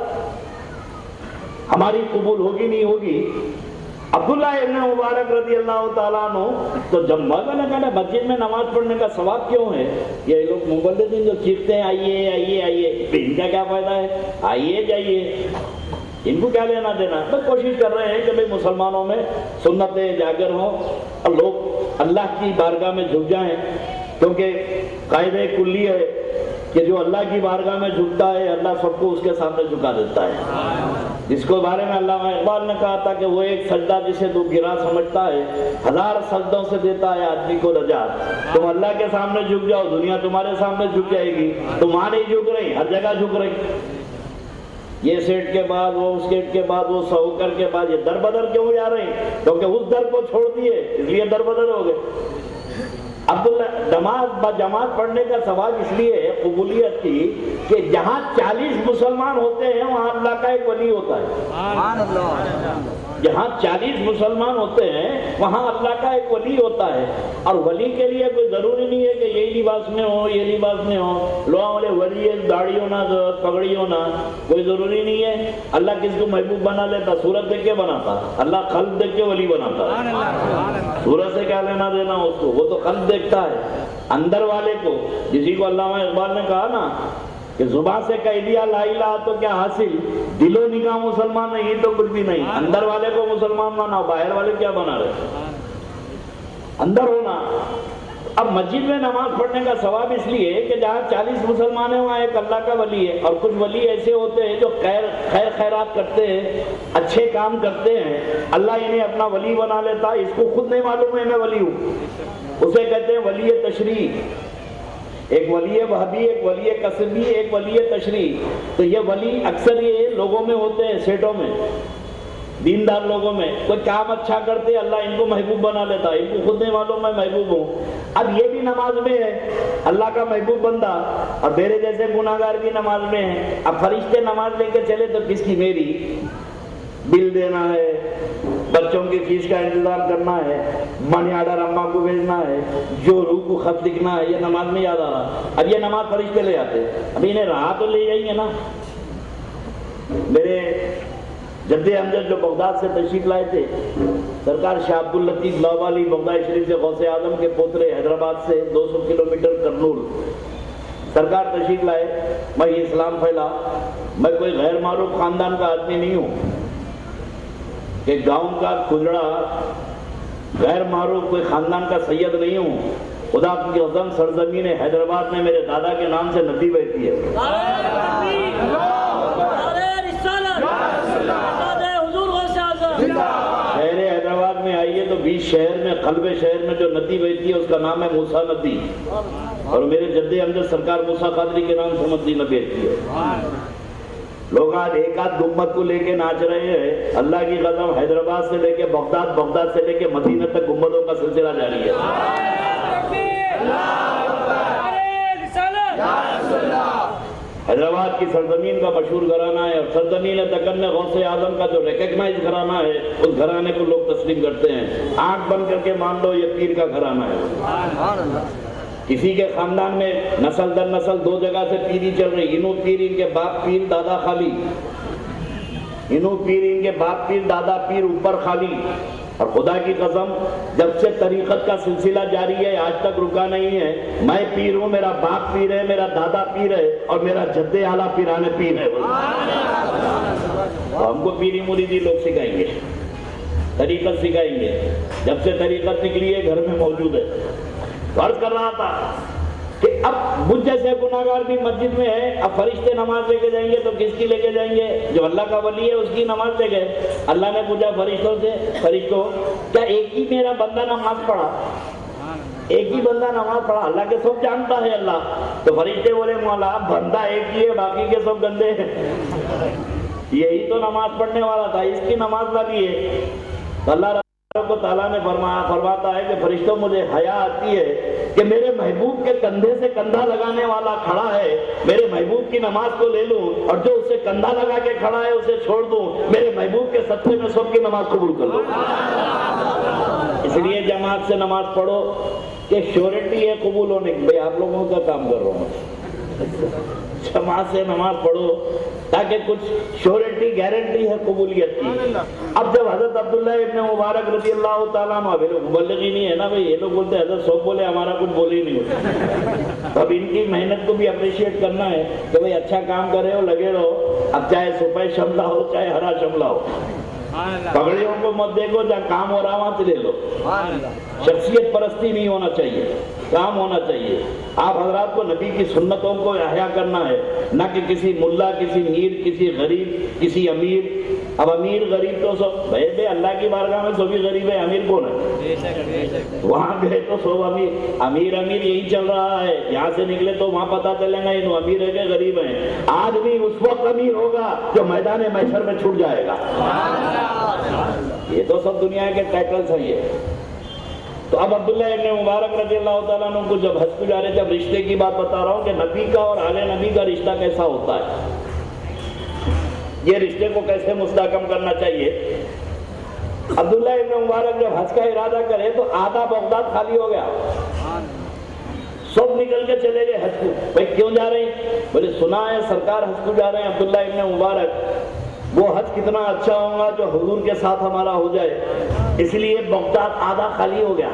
ہماری قبول ہوگی نہیں ہوگی؟ عبداللہ ابن مبارک رضی اللہ تعالیٰ عنہ تو جب مولانا کہنا مسجد میں نماز پڑھنے کا ثواب کیوں ہے؟ یہ لوگ مبلغین جو چیختے ہیں آئیے آئیے آئیے، ان کا کیا فائدہ ہے؟ آئیے جائیے، ان کو کیا لینا دینا؟ تو کوشش کر رہے ہیں کہ بھئی مسلمانوں میں سنتیں اجاگر ہوں اور لوگ اللہ کی بارگاہ میں جھک جائیں، کیونکہ قاعدہ کلی ہے کہ جو اللہ کی بارگاہ میں جھکتا ہے اللہ سب کو اس کے سامنے جھکا دیتا ہے. جس کو بارے میں علامہ اقبال نے کہا تھا کہ وہ ایک سجدہ جسے تو گرا سمجھتا ہے 1000 سجدوں سے دیتا ہے آدمی کو نجات. تم اللہ کے سامنے جھک جاؤ، دنیا تمہارے سامنے جھک جائے گی. تم وہاں نہیں جھک رہی، ہر جگہ جھک رہی. یہ سیٹ کے بعد وہ، اس سیٹ کے بعد وہ، سہوکر کے بعد یہ در بدر کیوں جا رہی؟ کیونکہ اس در کو چھوڑ دیے اس لیے در بدر ہو گئے. عبداللہ جماعت پڑھنے کا ثواب اس لیے ہے قبولیت کی کہ جہاں 40 مسلمان ہوتے ہیں وہاں اللہ کا ایک ولی ہوتا ہے. جہاں 40 مسلمان ہوتے ہیں وہاں اللہ کا ایک ولی ہوتا ہے. اور ولی کے لیے کوئی ضروری نہیں ہے کہ یہی لباس میں ہو، یہ لباس میں ہو. لوگوں والے ولی داڑھی ہونا، پگڑی ہونا کوئی ضروری نہیں ہے. اللہ کس کو محبوب بنا لیتا؟ صورت دیکھ کے بناتا. اللہ خلق دیکھ کے ولی بناتا ہے. صورت سے کیا لینا دینا اس کو؟ وہ تو خلق دیکھتا ہے اندر والے کو. جسی کو علامہ اقبال نے کہا نا کہ زبان سے کہہ دیا لا الہ تو کیا حاصل، دل و نگاہ مسلمان نہیں تو کچھ بھی نہیں. اندر والے کو مسلمان بنا، باہر والے کیا بنا رہے؟ اندر ہونا. اب مسجد میں نماز پڑھنے کا ثواب اس لیے کہ جہاں 40 مسلمان ہیں وہاں ایک اللہ کا ولی ہے. اور کچھ ولی ایسے ہوتے ہیں جو خیر خیرات کرتے ہیں، اچھے کام کرتے ہیں، اللہ انہیں اپنا ولی بنا لیتا. اس کو خود نہیں معلوم ہے میں ولی ہوں، اسے کہتے ہیں ولی تشریح. ایک ولی وہابی، ایک ولی قصبی، ایک ولی تشریح. تو یہ ولی اکثر یہ لوگوں میں ہوتے ہیں، سیٹوں میں، دیندار لوگوں میں. کوئی کام اچھا کرتے اللہ ان کو محبوب بنا لیتا، ان کو خود نہیں معلوم میں محبوب ہوں. اب یہ بھی نماز میں ہے اللہ کا محبوب بندہ، اور میرے جیسے گناہگار بھی نماز میں ہیں. اب فرشتے نماز لے کے چلے تو کس کی؟ میری. بل دینا ہے، بچوں کی فیس کا انتظام کرنا ہے، منی آرڈر اماں کو بھیجنا ہے، جو روح کو خط لکھنا ہے، یہ نماز میں یاد آ رہا. اب یہ نماز فرشتے لے آتے. اب انہیں رہا تو لے جائیں گے نا. میرے جد امجد جو بغداد سے تشریف لائے تھے، سرکار شاہ عبد اللطیف لاوالی بغداد شریف سے غوث اعظم کے پوترے، حیدرآباد سے 200 کلومیٹر کرنول، سرکار تشریف لائے. میں یہ اسلام پھیلا. میں کوئی غیر معروف خاندان کا آدمی نہیں ہوں، کہ گاؤں کا کھجڑا غیر معروف کوئی خاندان کا سید نہیں ہوں. خدا کی قسم سرزمین حیدرآباد میں میرے دادا کے نام سے ندی بہتی ہے. شہر حیدرآباد میں آئیے تو 20 شہر میں، قلب شہر میں جو ندی بہتی ہے اس کا نام ہے موسیٰ ندی. اور میرے جد امجد سرکار موسیٰ قادری کے نام سے ندی نہ بہتی ہے. لوگ آج ایک آدھ گنبد کو لے کے ناچ رہے ہیں. اللہ کی قسم حیدرآباد سے لے کے بغداد، بغداد سے لے کے مدینہ تک گنبدوں کا سلسلہ جاری ہے. حیدرآباد کی سرزمین کا مشہور گھرانہ ہے، اور سرزمین دکن میں غوث اعظم کا جو ریکگنائز گھرانہ ہے اس گھرانے کو لوگ تسلیم کرتے ہیں. آنکھ بند کر کے مان لو یہ پیر کا گھرانہ ہے. کسی کے خاندان میں نسل در نسل 2 جگہ سے پیری چل رہی، انہوں پیر ان کے باپ پیر دادا خالی، انہوں پیر ان کے باپ پیر دادا پیر اوپر خالی. اور خدا کی قسم جب سے طریقت کا سلسلہ جاری ہے آج تک رکا نہیں ہے. میں پیر ہوں، میرا باپ پیر ہے، میرا دادا پیر ہے اور میرا جد اعلیٰ پیران پیر ہے. تو ہم کو پیری مریدی لوگ سکھائیں گے، طریقت سکھائیں گے. جب سے طریقت نکلی ہے گھر میں موجود ہے. عرض کر رہا تھا کہ اب مجھ جیسے گناہگار بھی مسجد میں ہے، اب فرشتے نماز لے کے جائیں گے تو کس کی لے کے جائیں گے؟ جو اللہ کا ولی ہے اس کی نماز لے گئے. اللہ نے پوچھا فرشتوں سے، فرشتوں کیا ایک ہی میرا بندہ نماز پڑھا؟ ایک ہی بندہ نماز پڑھا؟ اللہ کے سب جانتا ہے اللہ. تو فرشتے بولے مولا بندہ ایک ہی ہے، باقی کے سب گندے ہیں. یہی تو نماز پڑھنے والا تھا، اس کی نماز لگی ہے. تو اللہ کو تعالیٰ نے فرماتا ہے کہ فرشتوں مجھے حیا آتی ہے کہ میرے محبوب کے کندھے سے کندھا لگانے والا کھڑا ہے، میرے محبوب کی نماز کو لے لوں اور جو اسے کندھا لگا کے کھڑا ہے اسے چھوڑ دوں، میرے محبوب کے صدقے میں سب کی نماز قبول کر لوں. اس لیے جماعت سے نماز پڑھو کہ شیورٹی ہے قبول ہونے کی. بھائی آپ لوگوں کا کام کر رہا ہوں. جماعت سے نماز پڑھو تاکہ کچھ شیورٹی گارنٹی ہے قبولیت کی. اب جب حضرت عبداللہ ابن مبارک رضی اللہ تعالیٰ عنہ مبلغ ہی نہیں ہے نا بھائی، یہ لوگ بولتے ہیں حضرت سب بولے ہمارا کچھ بولے ہی نہیں ہوتا. اب ان کی محنت کو بھی اپریشیٹ کرنا ہے کہ بھائی اچھا کام کرے ہو، لگے رہو. اب چاہے سپید شملہ ہو چاہے ہرا شملہ ہو، پگڑیوں کو مت دیکھو، جہاں کام ہو رہا وہاں سے لے لو. شخصیت پرستی نہیں ہونا چاہیے، کام ہونا چاہیے. آپ حضرات کو نبی کی سنتوں کو احیا کرنا ہے، نہ کہ کسی ملا، کسی میر، کسی غریب، کسی امیر. اب امیر غریب تو سب بھائی اللہ کی بارگاہ میں سبھی غریب ہے، امیر کون ہے؟ وہاں گئے تو سب امیر. امیر یہی چل رہا ہے. یہاں سے نکلے تو وہاں پتا چلے گا انہوں امیر ہے کہ غریب ہیں. آدمی اس وقت امیر ہوگا جو میدان محشر میں چھوٹ جائے گا. یہ تو سب دنیا کے ٹائٹلز ہیں یہ. تو اب عبداللہ ابن مبارک رضی اللہ تعالیٰ عنہ کو جب حج کو جا رہے تھے، اب رشتے کی بات بتا رہا ہوں کہ نبی کا اور آل نبی کا رشتہ کیسا ہوتا ہے، یہ رشتے کو کیسے مستحکم کرنا چاہیے. عبداللہ ابن مبارک جب حج کا ارادہ کرے تو آدھا بغداد خالی ہو گیا. سب نکل کے چلے گئے حج کو. بھائی کیوں جا رہے ہیں؟ بولے سنا ہے سرکار حج کو جا رہے ہیں. عبداللہ ابن مبارک وہ حج کتنا اچھا ہوگا جو حضور کے ساتھ ہمارا ہو جائے، اس لیے بغداد آدھا خالی ہو گیا.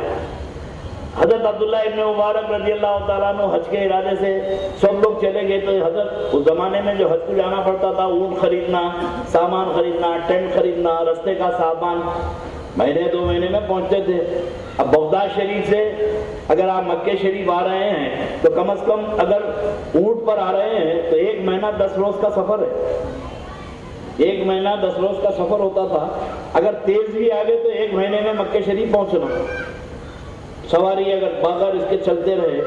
حضرت عبداللہ ابن مبارک رضی اللہ تعالیٰ عنہ حج کے ارادے سے سب لوگ چلے گئے. تو حضرت اس زمانے میں جو حج کو جانا پڑتا تھا، اونٹ خریدنا، سامان خریدنا، ٹینٹ خریدنا، رستے کا سامان، مہینے 2 مہینے میں پہنچتے تھے. اب بغداد شریف سے اگر آپ مکہ شریف آ رہے ہیں تو کم از کم اگر اونٹ پر آ رہے ہیں تو 1 مہینہ 10 روز کا سفر ہے. 1 مہینہ 10 روز کا سفر ہوتا تھا. اگر تیز بھی آگے تو 1 مہینے میں مکہ شریف پہنچنا. سواری اگر بغیر اس کے چلتے رہے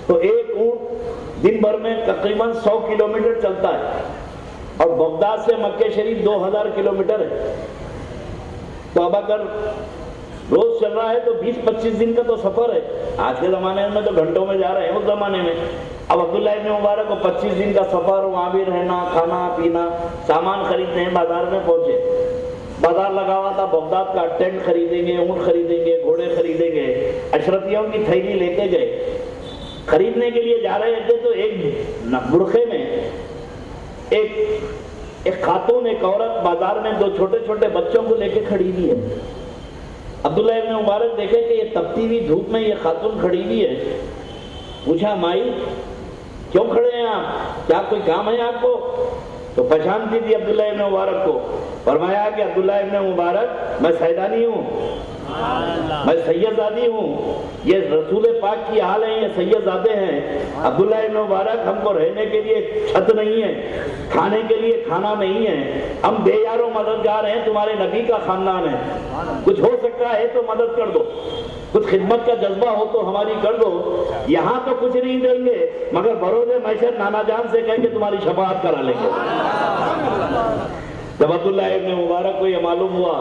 تو ایک اونٹ دن بھر میں تقریباً 100 کلومیٹر چلتا ہے، اور بغداد سے مکہ شریف 2000 کلومیٹر ہے. تو اب اگر روز چل رہا ہے تو 20-25 دن کا تو سفر ہے. آج کے زمانے میں تو گھنٹوں میں جا رہے ہیں، اس زمانے میں اب عبداللہ ابن مبارک کو 25 دن کا سفر، وہاں بھی رہنا، کھانا پینا، سامان خریدتے ہیں. بازار میں پہنچے، بازار لگا ہوا تھا بغداد کا. ٹینٹ خریدیں گے، اونٹ خریدیں گے، گھوڑے خریدیں گے. اشرفیوں کی تھیلی لے کے گئے. خریدنے کے لیے جا رہے تھے تو ایک برقعے میں ایک خاتون، ایک عورت بازار میں 2 چھوٹے چھوٹے بچوں کو لے کے کھڑی ہوئی ہے. عبداللہ ابن مبارک دیکھے کہ یہ تپتی ہوئی دھوپ میں یہ خاتون کھڑی ہوئی ہے. پوچھا مائی کیوں کھڑے ہیں آپ، کیا کوئی کام ہے آپ کو؟ تو پہچانتی تھی عبداللہ ابن مبارک کو. فرمایا کہ عبداللہ ابن مبارک میں سیدانی ہوں، میں سیدزادی ہوں. یہ رسول پاک کی حال ہے، یہ سیدزادے ہیں. عبداللہ ابن مبارک ہم کو رہنے کے لیے چھت نہیں ہے، کھانے کے لیے کھانا نہیں ہے، ہم بے یار و مددگار ہیں، تمہارے نبی کا خاندان ہے. کچھ ہو سکتا ہے تو مدد کر دو، کچھ خدمت کا جذبہ ہو تو ہماری کر دو. یہاں تو کچھ نہیں دیں گے مگر بروز محشر نانا جان سے کہیں کہ تمہاری شفاعت کرا لیں گے. جب عبداللہ ابن مبارک کو یہ معلوم ہوا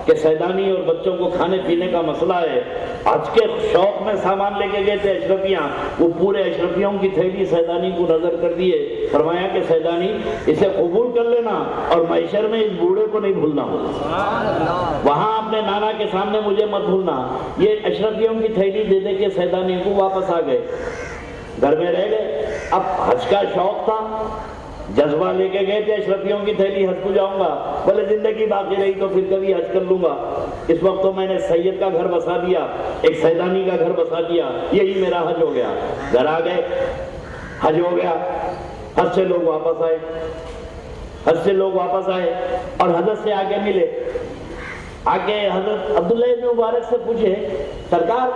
کہ سیدانی اور بچوں کو کھانے پینے کا مسئلہ ہے، حج کے شوق میں سامان لے کے گئے تھے اشرفیاں، وہ پورے اشرفیوں کی تھیلی سیدانی کو نظر کر دیے. فرمایا کہ سیدانی اسے قبول کر لینا اور محشر میں اس بوڑھے کو نہیں بھولنا ہوگا، وہاں اپنے نانا کے سامنے مجھے مت بھولنا۔ یہ اشرفیوں کی تھیلی دے دے کے سیدانی کو واپس آ گئے، گھر میں رہ گئے۔ اب حج کا شوق تھا، جذبہ لے کے گئے تھے اشرفیوں کی تھیلی، حج کو جاؤں گا، بولے زندگی باقی رہی تو پھر کبھی حج کر لوں گا، اس وقت تو میں نے سید کا گھر بسا دیا، ایک سیدانی کا گھر بسا دیا، یہی میرا حج ہو گیا۔ گھر آ گئے، حج ہو گیا، حج سے لوگ واپس آئے، حج سے لوگ واپس آئے اور حضرت سے آگے ملے، آگے حضرت عبداللہ ابن مبارک سے پوچھے سرکار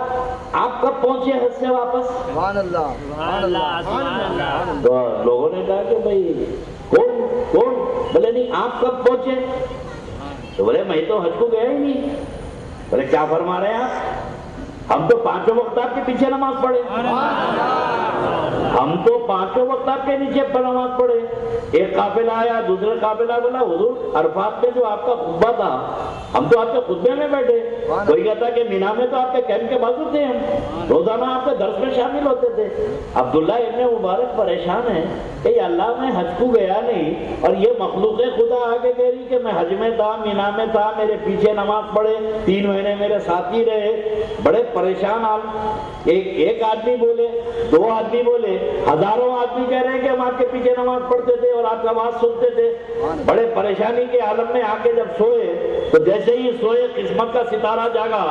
آپ کب پہنچے حج سے واپس؟ سبحان اللہ، سبحان اللہ، سبحان اللہ۔ تو لوگوں نے کہا کہ بھئی کون؟ بولے نہیں آپ کب پہنچے؟ تو بولے میں تو حج کو گیا ہی نہیں۔ بولے کیا فرما رہے ہیں آپ؟ ہم تو پانچوں وقت آپ کے پیچھے نماز پڑھے، ہم تو پانچوں وقت آپ کے نیچے پر نماز پڑھے۔ ایک قافلہ آیا، دوسرا قافلہ بولا حضور عرفات میں جو آپ کا خطبہ تھا ہم تو آپ کے خطبے میں بیٹھے، کوئی کہتا کہ مینا میں تو آپ کے کیمپ کے بازو تھے، ہم روزانہ آپ کے درس میں شامل ہوتے تھے۔ عبداللہ ابن مبارک پریشان ہے کہ اللہ میں حج کو گیا نہیں اور یہ مخلوق خدا آگے کہہ رہی کہ میں حج میں تھا، مینا میں تھا، میرے پیچھے نماز پڑھے، 3 مہینے میرے ساتھ ہی رہے۔ بڑے پریشان حال، ایک آدمی بولے، 2 آدمی بولے، ہزاروں آدمی کہہ رہے ہیں کہ ہم آپ کے پیچھے نماز پڑھتے تھے اور آپ کا آواز سنتے تھے۔ بڑے پریشانی کے عالم میں آ کے جب سوئے تو جیسے ہی سوئے قسمت کا ستارہ جاگا،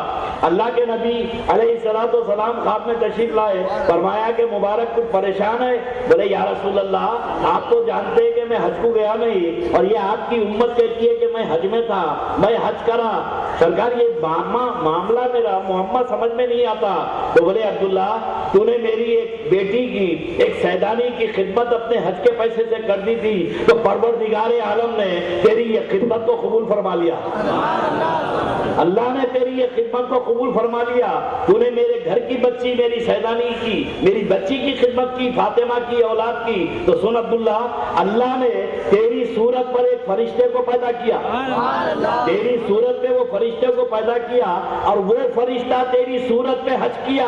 اللہ کے نبی علیہ الصلوۃ والسلام خواب میں تشریف لائے، فرمایا کہ مبارک کچھ پریشان ہے؟ بولے یا رسول اللہ آپ تو جانتے ہیں کہ میں حج کو گیا نہیں اور یہ آپ کی امت کہتی ہے کہ میں حج میں تھا، میں حج کرا، سرکار یہ معاملہ میرا محمد سمجھ میں نہیں آتا۔ تو بولے عبداللہ تو نے میری ایک بیٹی کی، ایک سیدانی کی خدمت اپنے حج کے پیسے سے کر دی تھی تو پروردگار عالم نے تیری یہ خدمت کو قبول فرما لیا، اللہ نے تیری یہ خدمت کو قبول فرما لیا۔ تو نے میرے گھر کی بچی میری سیدانی کی، میری بچی کی خدمت کی، فاطمہ کی اولاد کی، تو سن عبداللہ اللہ نے تیری صورت پر ایک فرشتے کو پیدا کیا، تیری صورت پہ وہ فرشتے کو پیدا کیا اور وہ فرشتہ تیری صورت پہ حج کیا،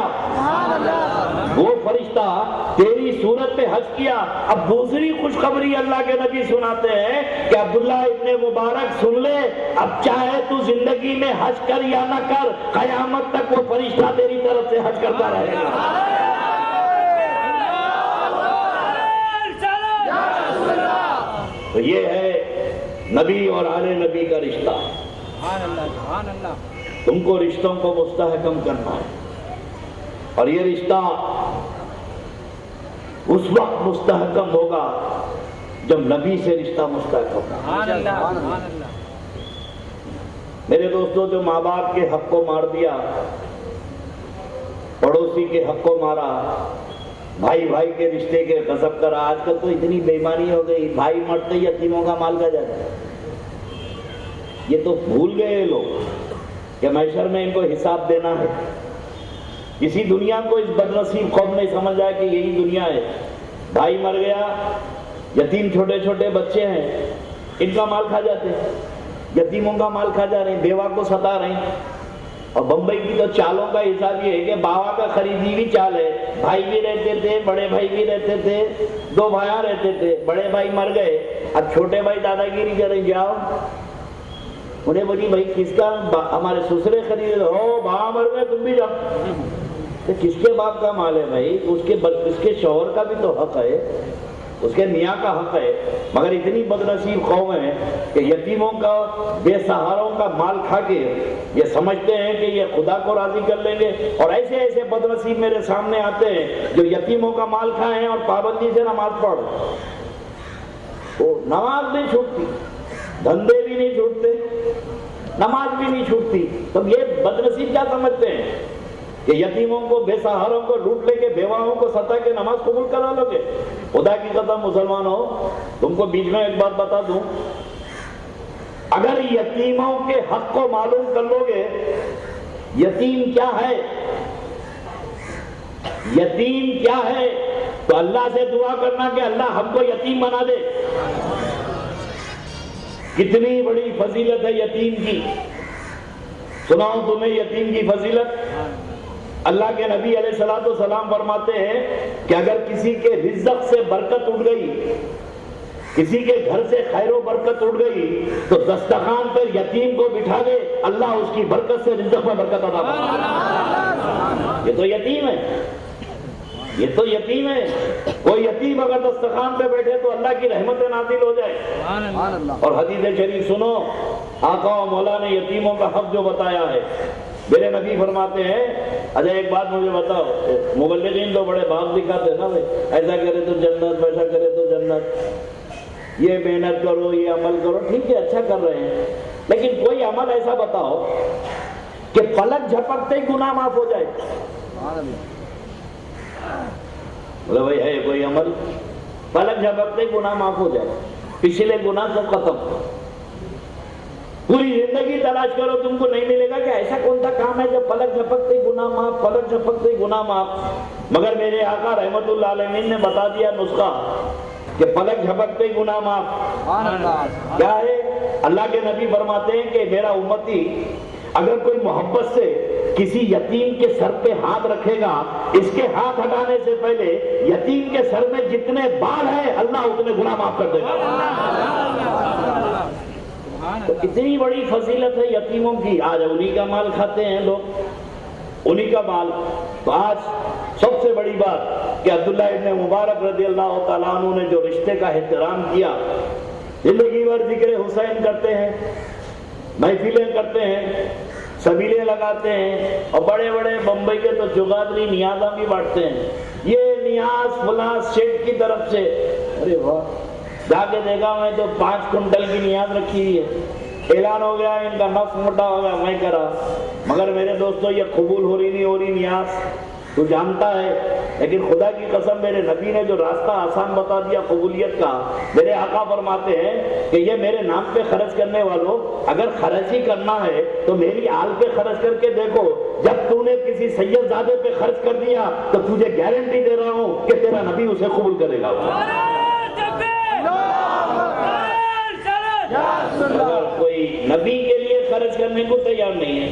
وہ فرشتہ تیری صورت پہ حج کیا۔ اب دوسری خوشخبری اللہ کے نبی سناتے ہیں کہ عبداللہ ابن مبارک سن لے، اب چاہے تو زندگی میں حج کر یا نہ کر، قیامت تک وہ فرشتہ تیری طرف سے حج کرتا رہے گا۔ تو یہ ہے نبی اور آل نبی کا رشتہ۔ تم کو رشتوں کو مستحکم کرنا ہے اور یہ رشتہ اس وقت مستحکم ہوگا جب نبی سے رشتہ مستحکم ہوگا۔ میرے دوستو جو ماں باپ کے حق کو مار دیا، پڑوسی کے حق کو مارا، بھائی بھائی کے رشتے کے غصب کرا، آج کل تو اتنی بے ایمانی ہو گئی، بھائی مرتے یتیموں کا مال کھا جاتا ہے۔ یہ تو بھول گئے لوگ کہ محشر میں ان کو حساب دینا ہے۔ کسی دنیا کو اس بدنصیب قوم نہیں سمجھ آیا کہ یہی دنیا ہے، بھائی مر گیا، یتیم چھوٹے چھوٹے بچے ہیں، ان کا مال کھا جاتے ہیں، یتیموں کا مال کھا جا رہے ہیں، بیوہ کو ستا رہے ہیں۔ اور بمبئی کی تو چالوں کا حساب یہ ہے کہ باوا کا خریدی بھی چال ہے، بھائی بھی رہتے تھے، بڑے بھائی بھی رہتے تھے، 2 بھائیاں رہتے تھے، بڑے بھائی مر گئے، اب چھوٹے بھائی دادا گیری کریں، جاؤ انہیں بولی بھائی کس کا، ہمارے سسرے خرید ہو، باوا مر گئے تم بھی جاؤ، تو کس کے باپ کا مال ہے بھائی؟ اس کے شوہر کا بھی تو حق ہے، اس کے میاں کا حق ہے، مگر اتنی بدنصیب قوم ہے کہ یتیموں کا، بے سہاروں کا مال کھا کے یہ سمجھتے ہیں کہ یہ خدا کو راضی کر لیں گے۔ اور ایسے ایسے بدنصیب میرے سامنے آتے ہیں جو یتیموں کا مال کھائے ہیں اور پابندی سے نماز پڑھ، وہ نماز نہیں چھوٹتی، دھندے بھی نہیں چھوٹتے، نماز بھی نہیں چھوٹتی، تم یہ بدنصیب کیا سمجھتے ہیں کہ یتیموں کو، بے سہاروں کو لوٹ لے کے، بیواؤں کو ستا کے نماز قبول کرا لو گے؟ خدا کی قسم مسلمانوں، تم کو بیچ میں ایک بات بتا دوں، اگر یتیموں کے حق کو معلوم کر لو گے، یتیم کیا ہے، یتیم کیا ہے، تو اللہ سے دعا کرنا کہ اللہ ہم کو یتیم بنا دے۔ کتنی بڑی فضیلت ہے یتیم کی، سناؤں تمہیں یتیم کی فضیلت؟ اللہ کے نبی علیہ الصلوۃ والسلام فرماتے ہیں کہ اگر کسی کے رزق سے برکت اٹھ گئی، کسی کے گھر سے خیر و برکت اٹھ گئی، تو دسترخوان پر یتیم کو بٹھا دے، اللہ اس کی برکت سے رزق میں برکت عطا فرمائے۔ یہ تو یتیم ہے، یہ تو یتیم ہے۔ کوئی یتیم اگر دسترخوان پہ بیٹھے تو اللہ کی رحمت نازل ہو جائے۔ اور حدیث شریف سنو، آقا و مولا نے یتیموں کا حق جو بتایا ہے، میرے نبی فرماتے ہیں، اچھا ایک بات مجھے بتاؤ، مبلغین تو بڑے بھاگ دکھاتے ہیں نا، ایسا کرے تو جنت، ویسا کرے تو جنت، یہ محنت کرو، یہ عمل کرو، ٹھیک ہے اچھا کر رہے ہیں، لیکن کوئی عمل ایسا بتاؤ کہ پلک جھپکتے ہی گناہ معاف ہو جائے۔ بولے بھائی ہے کوئی عمل پلک جھپکتے ہی گناہ معاف ہو جائے، پچھلے گناہ سب ختم۔ پوری زندگی تلاش کرو تم کو نہیں ملے گا کہ ایسا کون سا کام ہے جب پلک جھپکتے ہی گناہ معاف، پلک جھپکتے ہی گناہ معاف۔ مگر میرے آقا رحمت اللہ علیہ نے بتا دیا نسخہ کہ پلک جھپکتے ہی گناہ معاف کیا ہے۔ اللہ کے نبی فرماتے ہیں کہ میرا امتی اگر کوئی محبت سے کسی یتیم کے سر پہ ہاتھ رکھے گا، اس کے ہاتھ ہٹانے سے پہلے یتیم کے سر میں جتنے بال ہیں اللہ اتنے گناہ معاف کر دے گا۔ تو اتنی بڑی فضیلت ہے یتیموں کی، آج انہی کا مال کھاتے ہیں لوگ، انہی کا مال۔ تو آج سب سے بڑی بات کہ عبداللہ ابن مبارک رضی اللہ تعالیٰ عنہ نے جو رشتے کا احترام کیا، زندگی بھر ذکر حسین کرتے ہیں، محفلیں کرتے ہیں، سبیلیں لگاتے ہیں، اور بڑے بڑے بمبئی کے تو چغادری نیازاں بھی بانٹتے ہیں، یہ نیاز فلاں سیٹ کی طرف سے۔ ارے واہ، جا کے دیکھا میں تو 5 کنٹل کی نیاز رکھی ہوئی ہے، اعلان ہو گیا ان کا نفس موٹا ہوگا، میں کرا۔ مگر میرے دوستو یہ قبول ہو رہی نہیں ہو رہی نیاز تو جانتا ہے، لیکن خدا کی قسم میرے نبی نے جو راستہ آسان بتا دیا قبولیت کا، میرے آقا فرماتے ہیں کہ یہ میرے نام پہ خرچ کرنے والوں، اگر خرچ ہی کرنا ہے تو میری آل پہ خرچ کر کے دیکھو، جب تو نے کسی سید زادے پہ خرچ کر دیا تو تجھے گارنٹی دے رہا ہوں کہ تیرا نبی اسے قبول کرے گا۔ اگر کوئی نبی کے لیے خرچ کرنے کو تیار نہیں ہے،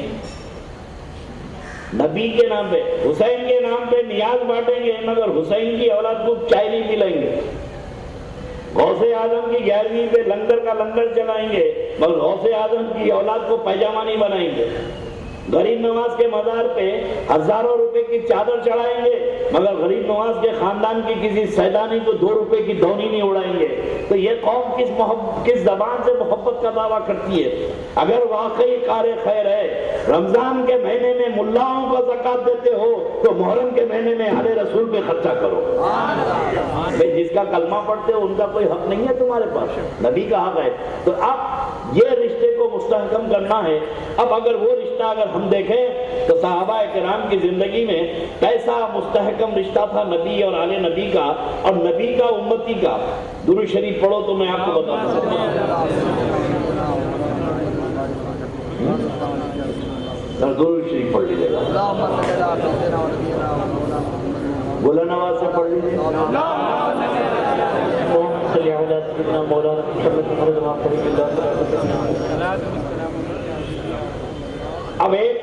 نبی کے نام پہ، حسین کے نام پہ نیاز بانٹیں گے مگر حسین کی اولاد کو چائے نہیں پلائیں گے، غوث اعظم کی 11ویں پہ لنگر کا لنگر چلائیں گے مگر غوث اعظم کی اولاد کو پیجامہ نہیں بنائیں گے، غریب نواز کے مزار پہ ہزاروں روپے کی چادر چڑھائیں گے مگر غریب نواز کے خاندان کی کسی سیدانی کو 2 روپے کی دھونی نہیں اڑائیں گے۔ تو یہ قوم کس زبان سے محبت کا دعویٰ کرتی ہے؟ اگر واقعی کار خیر ہے، رمضان کے مہینے میں ملاؤں کو زکات دیتے ہو تو محرم کے مہینے میں آل رسول پہ خرچہ کرو۔ جس کا کلمہ پڑھتے ہو ان کا کوئی حق نہیں ہے تمہارے پاس، نبی کا حق ہے۔ تو اب یہ رشتے کو مستحکم کرنا ہے۔ اب اگر وہ رشتہ اگر ہم دیکھیں تو صحابہ کرام کی زندگی میں کیسا مستحکم رشتہ تھا نبی اور آل نبی کا، اور نبی کا امتی کا۔ درود شریف پڑھو تو میں آپ کو بتاتا ہوں۔ درود شریف پڑھ لیجیے گا، بلند آواز سے پڑھ لیجیے۔ اب ایک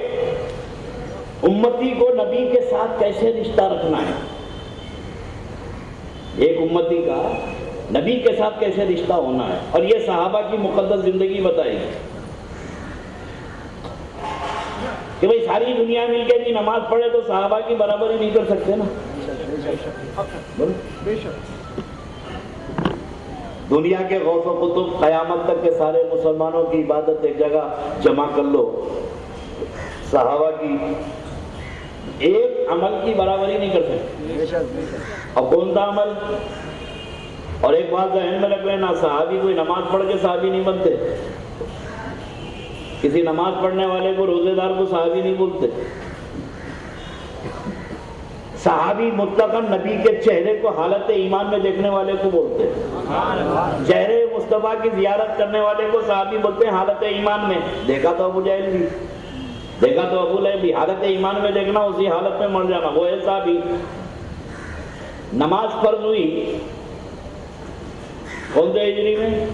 امتی کو نبی کے ساتھ کیسے رشتہ رکھنا ہے، ایک امتی کا نبی کے ساتھ کیسے رشتہ ہونا ہے، اور یہ صحابہ کی مقدس زندگی بتائی کہ بھئی ساری دنیا مل کے بھی نماز پڑھے تو صحابہ کی برابری نہیں کر سکتے نا۔ دنیا کے غوث و قطب قیامت تک کے سارے مسلمانوں کی عبادت ایک جگہ جمع کر لو، صحابہ کی ایک عمل کی برابری نہیں کر سکتے۔ اور کون سا عمل؟ اور ایک بات ذہن میں رکھ لینا، صحابی کوئی نماز پڑھ کے صحابی نہیں بنتے، کسی نماز پڑھنے والے کو روزے دار کو صحابی نہیں بولتے۔ صحابی مطلقاً نبی کے چہرے کو حالت ایمان میں دیکھنے والے کو بولتے ہیں، چہرے مصطفیٰ کی زیارت کرنے والے کو صحابی بولتے ہیں حالت ایمان میں۔ دیکھا تو ابو جہل بھی، دیکھا تو ابو لہب بھی، حالت ایمان میں دیکھنا اسی حالت میں مر جانا، وہ ہے صحابی۔ نماز فرض ہوئی کون سے ہجری میں؟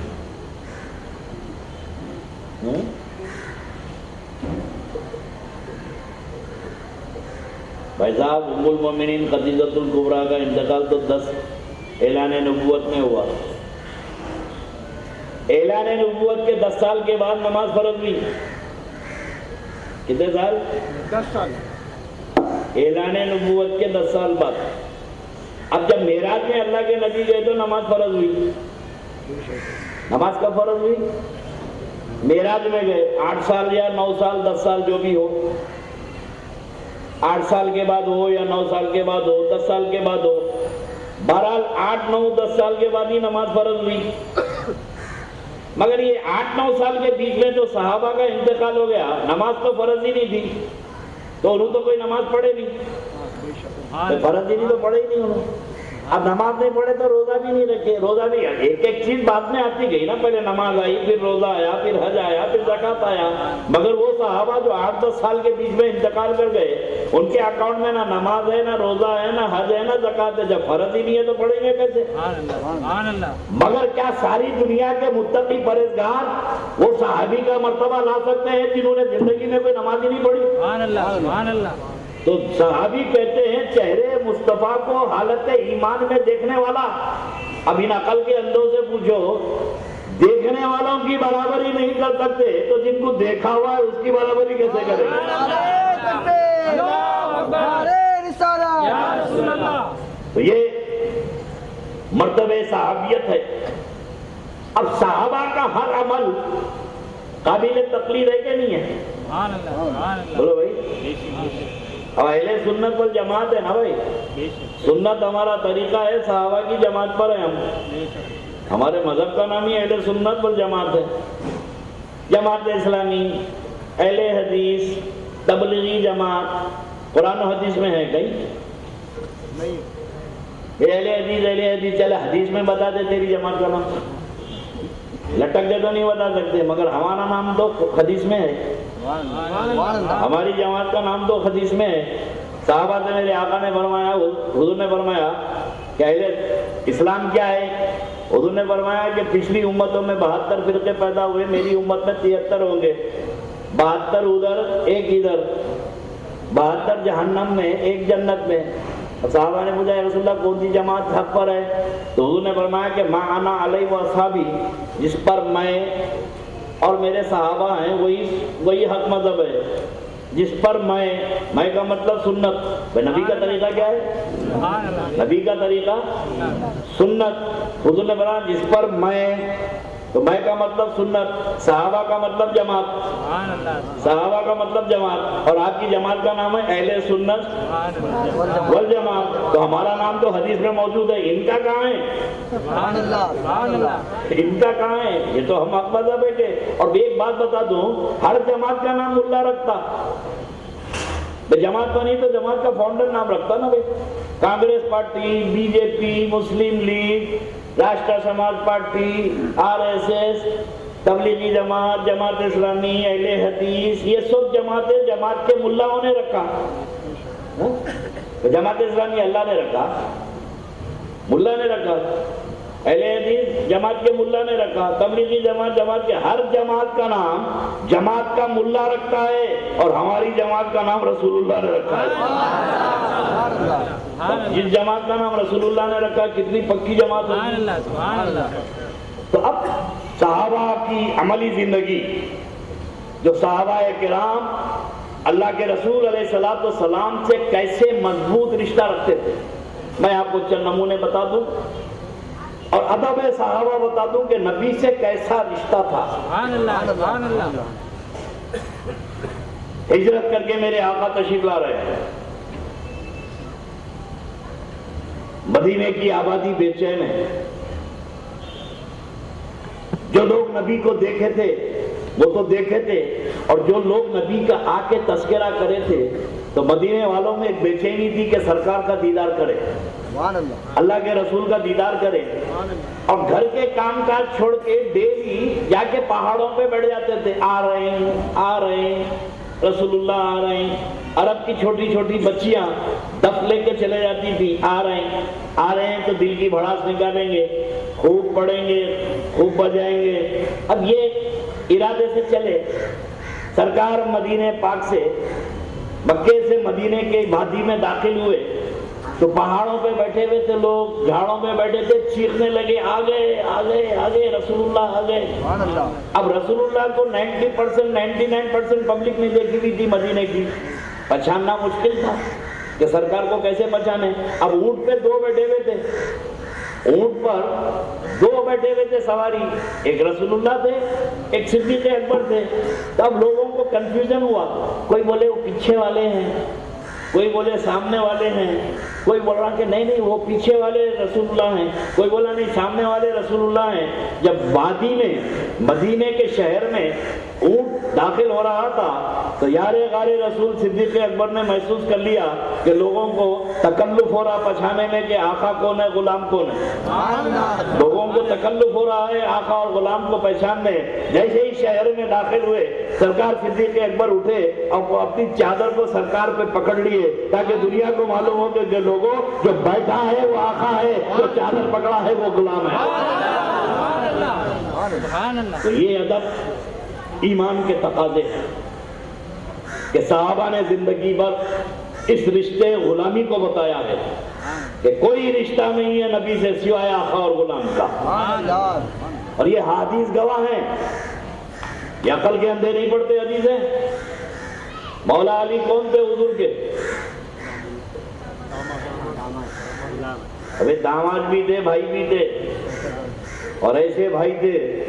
بھائی صاحب ام المومنین خدیجۃ الکبریٰ کا انتقال تو 10 اعلان نبوت میں ہوا. اعلان نبوت کے 10 سال کے بعد نماز فرض ہوئی. کتنے سال؟ 10 سال. اعلان نبوت کے 10 سال بعد. اب جب معراج میں اللہ کے نبی گئے تو نماز فرض ہوئی. نماز کب فرض ہوئی؟ معراج میں گئے. 8 سال یا 9 سال 10 سال جو بھی ہو, 8 سال کے بعد ہو یا 9 سال کے بعد ہو, 10 سال کے بعد ہو, بہرحال 8 9 10 سال کے بعد ہی نماز فرض ہوئی. مگر یہ 8 9 سال کے بیچ میں جو صحابہ کا انتقال ہو گیا, نماز تو فرض ہی نہیں تھی, تو انہوں تو کوئی نماز پڑھے نہیں, فرض ہی نہیں تو پڑھے ہی نہیں انہوں. اب نماز نہیں پڑھے تو روزہ بھی نہیں رکھے. روزہ بھی ایک ایک چیز بعد میں آتی گئی نا, پہلے نماز آئی, پھر روزہ آیا, پھر حج آیا, پھر زکوٰۃ آیا. مگر وہ صحابہ جو 8 10 سال کے بیچ میں انتقال کر گئے, ان کے اکاؤنٹ میں نہ نماز ہے, نہ روزہ ہے, نہ حج ہے, نہ زکوٰۃ ہے. جب فرض ہی نہیں ہے تو پڑھیں گے کیسے؟ مگر کیا ساری دنیا کے متقی پرہیزگار وہ صحابی کا مرتبہ لا سکتے ہیں جنہوں نے زندگی میں کوئی نماز ہی نہیں پڑھی؟ تو صحابی کہتے ہیں چہرے مصطفیٰ کو حالت ایمان میں دیکھنے والا, اب ان عقل کے اندھوں سے پوچھو, دیکھنے والوں کی برابری نہیں کر سکتے تو جن کو دیکھا ہوا ہے اس کی برابری کیسے کریں گے؟ تو یہ مرتبہ صحابیت ہے. اب صحابہ کا ہر عمل قابل تقلید ہے کہ نہیں ہے؟ بولو بھائی. اب اہل سنت پر جماعت ہے نا بھائی, سنت ہمارا طریقہ ہے, صحابہ کی جماعت پر ہے. ہمارے مذہب کا نام ہی اہل سنت پر جماعت ہے. جماعت اسلامی, اہل حدیث, تبلیغی جماعت قرآن و حدیث میں ہے کہیں؟ اہل حدیث چلے حدیث میں بتا دے تیری جماعت کا نام, لٹک جے تو نہیں بتا سکتے, مگر ہمارا نام تو حدیث میں ہے, ہماری جماعت کا نام تو حدیث میں ہے. صحابہ سے میرے آقا نے فرمایا, حضور نے فرمایا کہ اہل اسلام کیا ہے؟ حضور نے فرمایا کہ پچھلی امتوں میں 72 فرقے پیدا ہوئے, میری امت میں 73 ہوں گے. 72 ادھر ایک ادھر, 72 جہنم میں ایک جنت میں. صحابہ نے پوچھا یا رسول اللہ کون سی جماعت حق پر ہے؟ تو حضور نے فرمایا کہ ما انا علیہ و اصحابی, جس پر میں اور میرے صحابہ ہیں وہی حق مذہب ہے. جس پر میں کا مطلب سنت. نبی کا طریقہ کیا ہے؟ نبی کا طریقہ سنت. حضور نے فرمایا جس پر میں, تو میں کا مطلب سنت, صحابہ کا مطلب جماعت, صحابہ کا مطلب جماعت, اور آپ کی جماعت کا نام ہے اہل سنت والجماعت. تو ہمارا نام تو حدیث میں موجود ہے, ان کا کہاں ہے؟ ان کا کہاں ہے؟ یہ تو ہم حق مذہب ہے کہ. اور ایک بات بتا دوں, ہر جماعت کا نام ملا رکھتا, جماعت بنی تو جماعت کا فاؤنڈر نام رکھتا نا بھائی. کانگریس پارٹی, بی جے پی, مسلم لیگ, راشٹر سماج پارٹی, RSS, تبلیغی جماعت, جماعت اسلامی, اہل حدیث, یہ سب جماعتیں جماعت کے ملاؤں نے رکھا. جماعت اسلامی اللہ نے رکھا, ملا نے رکھا. اہل حدیث جماعت کے ملا نے رکھا. تبلیغی جماعت کے, ہر جماعت کا نام جماعت کا ملا رکھتا ہے, اور ہماری جماعت کا نام رسول اللہ نے رکھا ہے. جس جماعت کا نام رسول اللہ نے رکھا, کتنی پکی جماعت ہوگی. تو اب صحابہ کی عملی زندگی, جو صحابہ کرام اللہ کے رسول علیہ الصلوۃ والسلام سے کیسے مضبوط رشتہ رکھتے تھے, میں آپ کو چند نمونے بتا دوں, اور ادب صحابہ بتا دوں کہ نبی سے کیسا رشتہ تھا. ہجرت کر کے میرے آقا تشریف لا رہے ہیں, مدینے کی آبادی بے چین ہے. جو لوگ نبی کو دیکھے تھے وہ تو دیکھے تھے, اور جو لوگ نبی کا آ کے تذکرہ کرے تھے, تو مدینے والوں میں ایک بے چینی تھی کہ سرکار کا دیدار کرے, اللہ کے رسول کا دیدار کرے. اور گھر کے کام کاج چھوڑ کے ڈیلی جا کے پہاڑوں پہ بیٹھ جاتے تھے. آ رہے ہیں رسول اللہ, آ رہے ہیں. عرب کی چھوٹی چھوٹی بچیاں دف لے کے چلے جاتی تھی, آ رہے ہیں تو دل کی بھڑاس نکالیں گے, خوب پڑھیں گے, خوب بجائیں گے. اب یہ ارادے سے چلے. سرکار مدینے پاک سے, مکے سے مدینے کے وادی میں داخل ہوئے تو پہاڑوں پہ بیٹھے ہوئے تھے لوگ، جھاڑوں پہ بیٹھے تھے، چیخنے لگے آ گئے آ گئے آ گئے، رسول اللہ آ گئے۔ اب رسول اللہ کو 90% 99% پبلک نے دیکھی ہوئی تھی مدینے کی، پہچاننا مشکل تھا کہ سرکار کو کیسے پہچانے۔ اب اونٹ پہ دو بیٹھے ہوئے تھے، اونٹ پر دو بیٹھے ہوئے تھے سواری، ایک رسول اللہ تھے ایک صدیق اکبر تھے۔ تب لوگوں کو کنفیوژن ہوا، کوئی بولے وہ پیچھے والے ہیں، کوئی بولے سامنے والے ہیں، کوئی بول رہا کہ نہیں نہیں وہ پیچھے والے رسول اللہ ہیں، کوئی بولا نہیں سامنے والے رسول اللہ ہیں۔ جب وادی میں مدینے کے شہر میں اونٹ داخل ہو رہا تھا تو یار غار رسول صدیق اکبر نے محسوس کر لیا کہ لوگوں کو تکلف ہو رہا پہچانے میں کہ آقا کون ہے غلام کون ہے، لوگوں کو تکلف ہو رہا ہے آقا اور غلام کو پہچاننے۔ جیسے ہی شہر میں داخل ہوئے سرکار صدیق اکبر اٹھے اور وہ اپنی چادر کو سرکار پہ پکڑ لیے تاکہ دنیا کو معلوم ہو کہ لوگوں جو بیٹھا ہے وہ آقا ہے، جو چادر پکڑا ہے وہ غلام ہے۔ تو یہ ادب ایمان کے تقاضے ہیں کہ صحابہ نے زندگی بھر اس رشتے غلامی کو بتایا ہے کہ کوئی رشتہ نہیں ہے نبی سے سوائے آقا اور غلام کا، اور یہ حدیث گواہ ہیں، یہ عقل کے اندھے نہیں پڑتے حدیثیں۔ مولا علی کون تھے حضور کے؟ ابھی داماد بھی تھے بھائی بھی تھے، اور ایسے بھائی تھے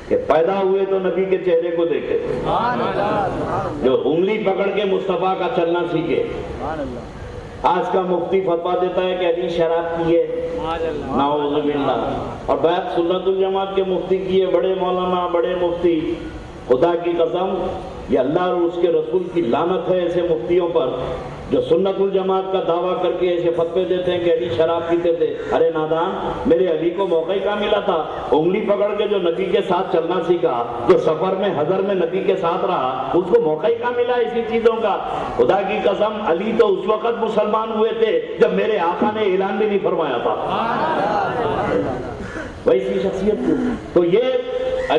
کہ پیدا ہوئے تو نبی کے چہرے کو دیکھے، جو انگلی پکڑ کے مصطفیٰ کا چلنا سیکھے۔ آج کا مفتی فتویٰ دیتا ہے کہ علی شراب پیے، نعوذ باللہ، اور بیعت سنت الجماعت کے مفتی کیے، بڑے مولانا بڑے مفتی۔ خدا کی قسم یہ اللہ اور اس کے رسول کی لعنت ہے ایسے مفتیوں پر جو سنت الجماعت کا دعویٰ کر کے ایسے فتوے دیتے ہیں کہ علی شراب پیتے تھے۔ ارے نادان، میرے علی کو موقع ہی کہاں ملا تھا؟ انگلی پکڑ کے جو نبی کے ساتھ چلنا سیکھا، جو سفر میں حضر میں نبی کے ساتھ رہا، اس کو موقع ہی کہاں ملا اسی چیزوں کا؟ خدا کی قسم علی تو اس وقت مسلمان ہوئے تھے جب میرے آقا نے اعلان بھی نہیں فرمایا تھا۔ ویسی شخصیت تو یہ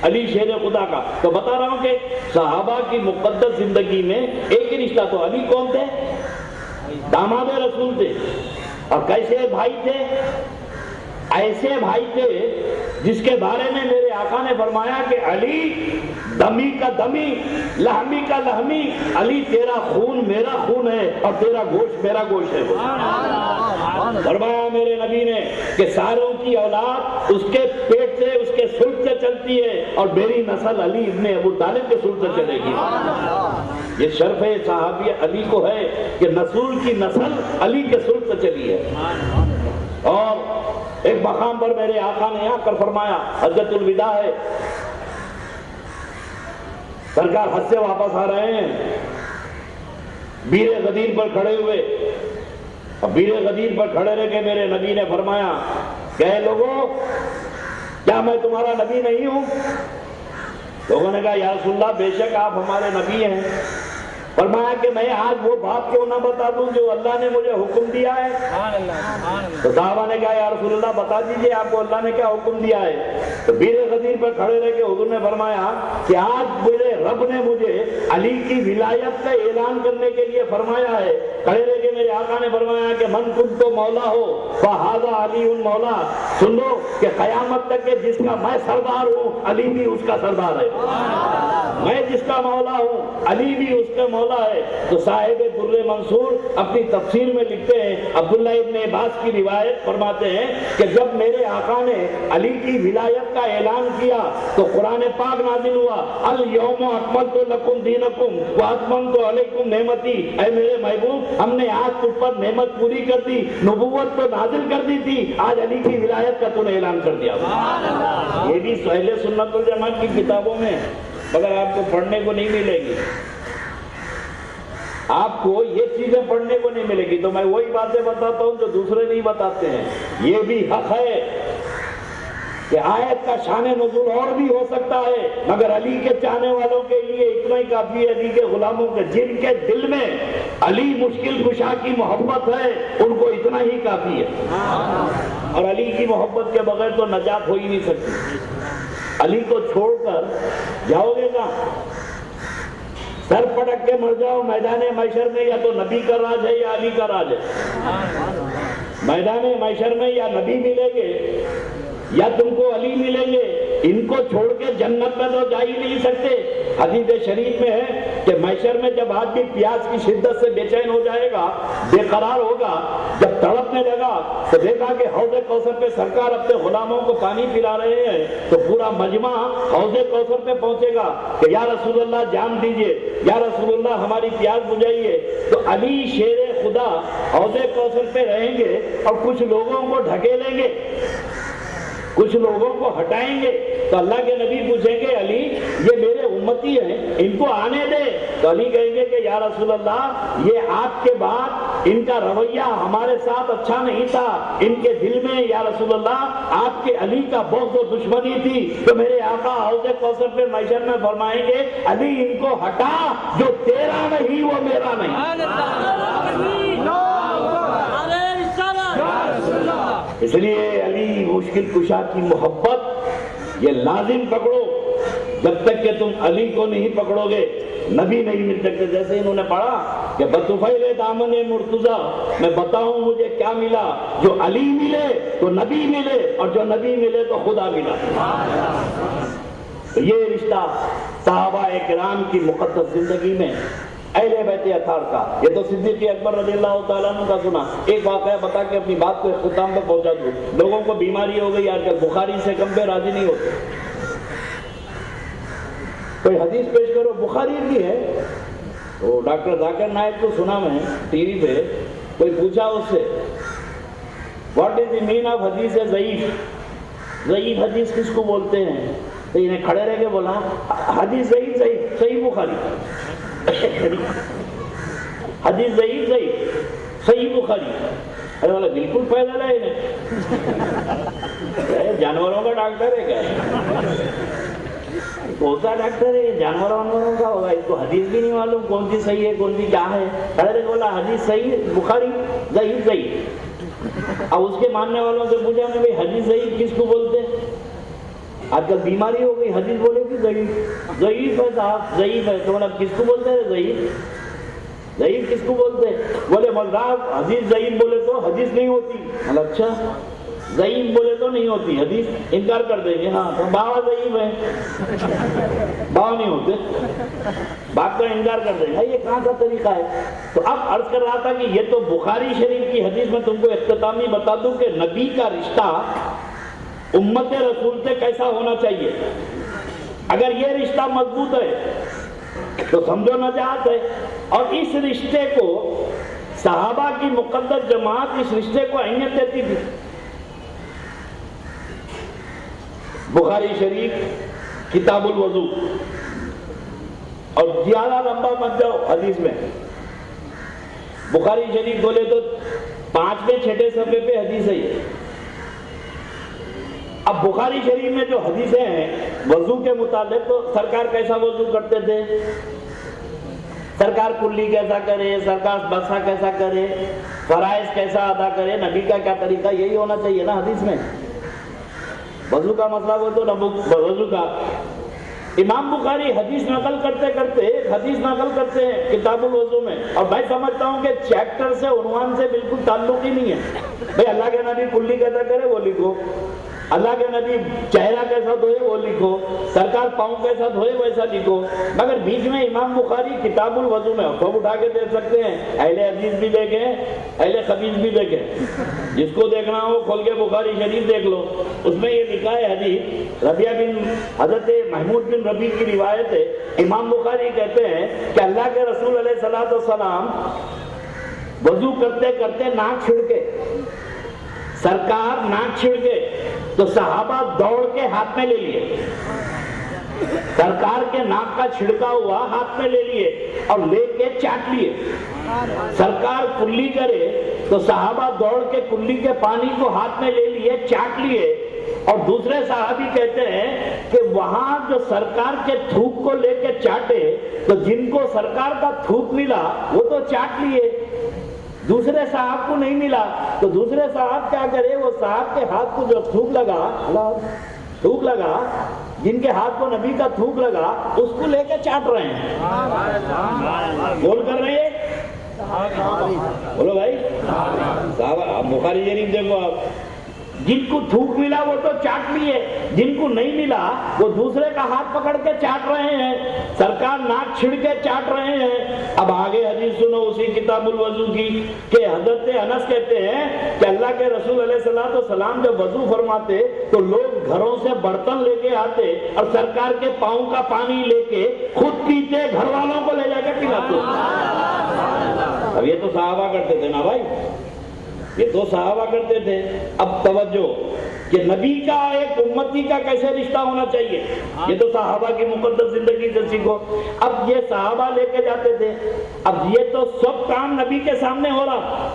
علی شیر خدا کا۔ تو بتا رہا ہوں کہ صحابہ کی مقدس زندگی میں ایک ہی رشتہ، تو علی کون تھے؟ داماد رسول تھے، اور کیسے بھائی تھے؟ ایسے بھائی تھے جس کے بارے میں میرے آقا نے فرمایا کہ علی دمی کا دمی، لحمی کا لحمی، علی تیرا خون میرا خون ہے اور تیرا گوشت میرا گوشت ہے۔ فرمایا میرے نبی نے کہ ساروں کی اولاد اس کے پیٹ سے اس کے سلط سے چلتی ہے، اور میری نسل علی ابن ابو طالب کے سلط سے چلے گی۔ یہ شرف صحابی علی کو ہے کہ رسول کی نسل علی کے سلط سے چلی ہے۔ اور ایک مقام پر میرے آقا نے آ کر فرمایا، حجۃ الوداع ہے، سرکار حج سے واپس آ رہے ہیں، بیر غدیر پر کھڑے ہوئے، اب بیر غدیر پر کھڑے رہ کے میرے نبی نے فرمایا کہ اے لوگوں، کیا میں تمہارا نبی نہیں ہوں؟ لوگوں نے کہا یا رسول اللہ بے شک آپ ہمارے نبی ہیں۔ فرمایا کہ میں آج وہ بات کیوں نہ بتا دوں جو اللہ نے مجھے حکم دیا ہے؟ تو صحابہ نے کہا یا رسول اللہ بتا دیجئے آپ کو اللہ نے کیا حکم دیا ہے؟ تو بیر غدیر پر کھڑے رہ کے حضور نے فرمایا کہ آج میرے رب نے مجھے علی کی ولایت کا اعلان کرنے کے لیے فرمایا ہے۔ کھڑے رہ کے میرے آقا نے فرمایا کہ من کنت مولا ہو فہذا علی مولا، سن لو کہ قیامت تک کہ جس کا میں سردار ہوں علی بھی اس کا سردار ہے، میں جس کا مولا ہوں علی بھی اس کا مولا ہے۔ تو صاحب در منصور اپنی تفسیر میں لکھتے ہیں، عبداللہ ابن عباس کی روایت فرماتے ہیں کہ جب میرے آقا نے علی کی ولایت کا اعلان کیا تو قرآن پاک نازل ہوا، الیوم اکملت لکم دینکم واتممت علیکم نعمتی، اے میرے محبوب ہم نے آج تجھ پر نعمت پوری کر دی، نبوت تو نازل کر دی تھی، آج علی کی ولایت کا تو نے اعلان کر دیا۔ یہ بھی اہل سنت والجماعت کی کتابوں میں مگر آپ کو پڑھنے کو نہیں ملے گی، آپ کو یہ چیزیں پڑھنے کو نہیں ملے گی۔ تو میں وہی باتیں بتاتا ہوں جو دوسرے نہیں بتاتے ہیں۔ یہ بھی حق ہے کہ آیت کا شان نزول اور بھی ہو سکتا ہے، مگر علی کے چاہنے والوں کے لیے اتنا ہی کافی ہے، علی کے غلاموں کے جن کے دل میں علی مشکل کشا کی محبت ہے ان کو اتنا ہی کافی ہے۔ اور علی کی محبت کے بغیر تو نجات ہو ہی نہیں سکتی۔ علی کو چھوڑ کر جاؤ گے کہاں؟ سر پٹک کے مر جاؤ میدان محشر میں، یا تو نبی کا راج ہے یا علی کا راج ہے۔ میدان محشر میں یا نبی ملیں گے یا تم کو علی ملیں گے، ان کو چھوڑ کے جنت میں تو جا ہی نہیں سکتے۔ حدیث شریف میں ہے کہ محشر میں جب آدمی پیاس کی شدت سے بے چین ہو جائے گا، بے قرار ہوگا، جب تڑپنے لگا تو دیکھا کہ حوض کوثر پہ سرکار اپنے غلاموں کو پانی پلا رہے ہیں، تو پورا مجمع حوض کوثر پہ پہنچے گا کہ یا رسول اللہ جام دیجئے، یا رسول اللہ ہماری پیاس بجھائیے۔ تو علی شیر خدا حوض کوثر پہ رہیں گے اور کچھ لوگوں کو ڈھکیلیں گے، کچھ لوگوں کو ہٹائیں گے۔ تو اللہ کے نبی پوچھیں گے علی یہ میرے امتی ہیں، ان کو آنے دے۔ تو علی کہیں گے کہ یا رسول اللہ یہ آپ کے بعد ان کا رویہ ہمارے ساتھ اچھا نہیں تھا، ان کے دل میں یا رسول اللہ آپ کے علی کا بغض و دشمنی تھی۔ تو میرے آقا حوض کوثر پہ محشر میں فرمائیں گے علی ان کو ہٹا، جو تیرا نہیں وہ میرا نہیں۔ اس لیے علی مشکل کشا کی محبت یہ لازم پکڑو، جب تک کہ تم علی کو نہیں پکڑو گے نبی نہیں مل سکتے۔ جیسے انہوں نے پڑھا کہ بطفیل دامن مرتضیٰ، میں بتاؤں مجھے کیا ملا، جو علی ملے تو نبی ملے، اور جو نبی ملے تو خدا ملا۔ تو یہ رشتہ صحابہ کرام کی مقدس زندگی میں اہل بیت اطہار کا، یہ تو صدیق اکبر رضی اللہ تعالیٰ عنہ کا سنا۔ ایک واقعہ بتا کے اپنی بات کو اختتام پر پہنچا دوں۔ لوگوں کو بیماری ہو گئی آج کل، بخاری سے کم پہ راضی نہیں ہوتے۔ کوئی حدیث پیش کرو، بخاری کی ہے، وہ ڈاکٹر ذاکر نائک کو سنا میں ٹی وی پہ، کوئی پوچھا اس سے what is the main of حدیث ضعیف، ضعیف حدیث کس کو بولتے ہیں؟ تو انہیں کھڑے رہ کے بولا حدیث ضعیف ضعیف صحیح بخاری، حدیث ضعیف ضعیف صحیح بخاری۔ ارے والا بالکل پیدل ہے انہیں، جانوروں کا ڈاکٹر ہے کیا؟ کون سا ڈاکٹر ہے؟ جانوروں کا ہوگا، اس کو حدیث بھی نہیں معلوم کون سی صحیح ہے کون سی کیا ہے۔ ارے بولا حدیث صحیح بخاری، ضعیف ضعیف۔ اب اس کے ماننے والوں سے پوچھا کہ بھائی حدیث ضعیف کس کو بولتے ہیں؟ آج کل بیماری ہو گئی، حدیث بولے کہ ضعیف، ضعیف ہے صاحب ضعیف ہے۔ تو بولا کس کو بولتے ہیں ضعیف؟ ضعیف کس کو بولتے ہیں؟ بولے مولانا حدیث ضعیف بولے تو حدیث نہیں ہوتی۔ اچھا ضعیف بولے تو نہیں ہوتی حدیث، انکار کر دیں گے۔ ہاں تو باوا ضعیف ہے، باوا نہیں ہوتے، بات کا انکار کر دیں گے۔ یہ کہاں کا طریقہ ہے؟ تو اب عرض کر رہا تھا کہ یہ تو بخاری شریف کی حدیث میں تم کو اختتامی بتا دوں کہ نبی کا رشتہ امت رسول سے کیسا ہونا چاہیے۔ اگر یہ رشتہ مضبوط ہے تو سمجھو نجات ہے۔ اور اس رشتے کو صحابہ کی مقدس جماعت اس رشتے کو اہمیت دیتی تھی۔ بخاری شریف کتاب الوضو، اور زیادہ لمبا مت جاؤ حدیث میں، بخاری شریف بولے تو 5ویں 6ٹھے صفحے پہ حدیث ہے یہ۔ اب بخاری شریف میں جو حدیثیں ہیں وضو کے متعلق، تو سرکار کیسا وضو کرتے تھے، سرکار کلی کیسا کرے، سرکار بسا کیسا کرے، فرائض کیسا ادا کرے، نبی کا کیا طریقہ، یہی ہونا چاہیے نا حدیث میں۔ وضو کا مسئلہ وہ تو وضو کا امام بخاری حدیث نقل کرتے کرتے حدیث نقل کرتے ہیں کتاب الوضو میں، اور میں سمجھتا ہوں کہ چیپٹر سے عنوان سے بالکل تعلق ہی نہیں ہے۔ بھئی اللہ کے نبی کلی کیسا کرے وہ لکھو، اللہ کے نبی چہرہ کیسا دھوئے وہ لکھو، سرکار پاؤں کیسا دھوئے ویسا لکھو، مگر بیچ میں امام بخاری کتاب الوضو میں سب اٹھا کے دیکھ سکتے ہیں، اہل حدیث بھی دیکھیں اہل خبیث بھی دیکھیں، جس کو دیکھنا ہو کھول کے بخاری شریف دیکھ لو، اس میں یہ لکھا ہے حدیث ربیہ بن حضرت محمود بن ربیع کی روایت ہے، امام بخاری کہتے ہیں کہ اللہ کے رسول علیہ الصلوۃ والسلام وضو کرتے کرتے ناک چھڑکے، سرکار ناک چھڑکے تو صحابہ دوڑ کے ہاتھ میں لے لیے، سرکار کے ناک کا چھڑکا ہوا ہاتھ میں لے لیے اور لے کے چاٹ لیے، سرکار کلی کرے تو صحابہ دوڑ کے کلی کے پانی کو ہاتھ میں لے لیے چاٹ لیے، اور دوسرے صحابی کہتے ہیں کہ وہاں جو سرکار کے تھوک کو لے کے چاٹے تو جن کو سرکار کا تھوک ملا وہ تو چاٹ لیے، دوسرے صاحب کو نہیں ملا، تو دوسرے صاحب کیا کرے، وہ صاحب کے ہاتھ کو جو تھوک لگا جن کے ہاتھ کو نبی کا تھوک لگا اس کو لے کے چاٹ رہے ہیں. بول کر رہے ہیں بولو بھائی صحابہ. بخاری شریف دیکھو آپ, جن کو تھوک ملا وہ تو چاٹ لیے, جن کو نہیں ملا وہ دوسرے کا ہاتھ پکڑ کے چاٹ رہے ہیں. سرکار ناک چھڑ کے چاٹ رہے ہیں. اب آگے حدیث سنو اسی کتاب الوضو کی کہ حضرت انس کہتے ہیں کہ اللہ کے رسول علیہ الصلوۃ والسلام جب وضو فرماتے تو لوگ گھروں سے برتن لے کے آتے اور سرکار کے پاؤں کا پانی لے کے خود پیتے, گھر والوں کو لے جا کے پلاتے. اب یہ تو صحابہ کرتے تھے نا بھائی, یہ تو صحابہ کرتے تھے. اب توجہ کہ نبی کا ایک امتی کا کیسے رشتہ ہونا چاہیے, یہ تو صحابہ کی مقدس زندگی سے سیکھو. اب یہ صحابہ لے کے جاتے تھے, اب یہ تو سب کام نبی کے سامنے ہو رہا.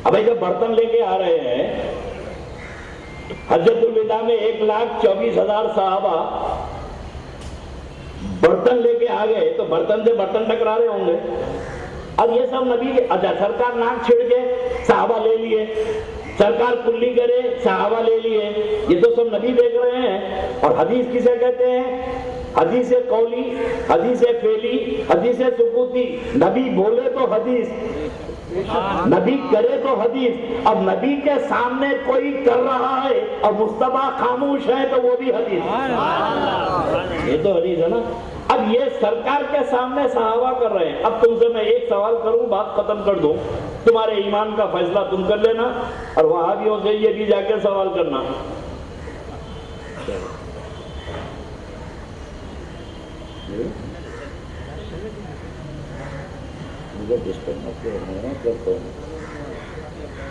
اب جب برتن لے کے آ رہے ہیں, حجۃ الوداع میں 1,24,000 صحابہ برتن لے کے آ گئے تو برتن سے برتن ٹکرا رہے ہوں گے. اب یہ سب نبی کے, اچھا سرکار ناک چھڑ کے صحابہ لے لیے, سرکار کلی کرے صحابہ لے لیے, یہ تو سب نبی دیکھ رہے ہیں. اور حدیث کسے کہتے ہیں؟ حدیث قولی, حدیث فعلی, حدیث ثبوتی. نبی بولے تو حدیث, نبی کرے تو حدیث. اب نبی کے سامنے کوئی کر رہا ہے اور مصطفیٰ خاموش ہے تو وہ بھی حدیث. یہ تو حدیث ہے نا. اب یہ سرکار کے سامنے صحابہ کر رہے ہیں. اب تم سے میں ایک سوال کروں, بات ختم کر دوں, تمہارے ایمان کا فیصلہ تم کر لینا اور وہابیوں سے یہ بھی جا کے سوال کرنا.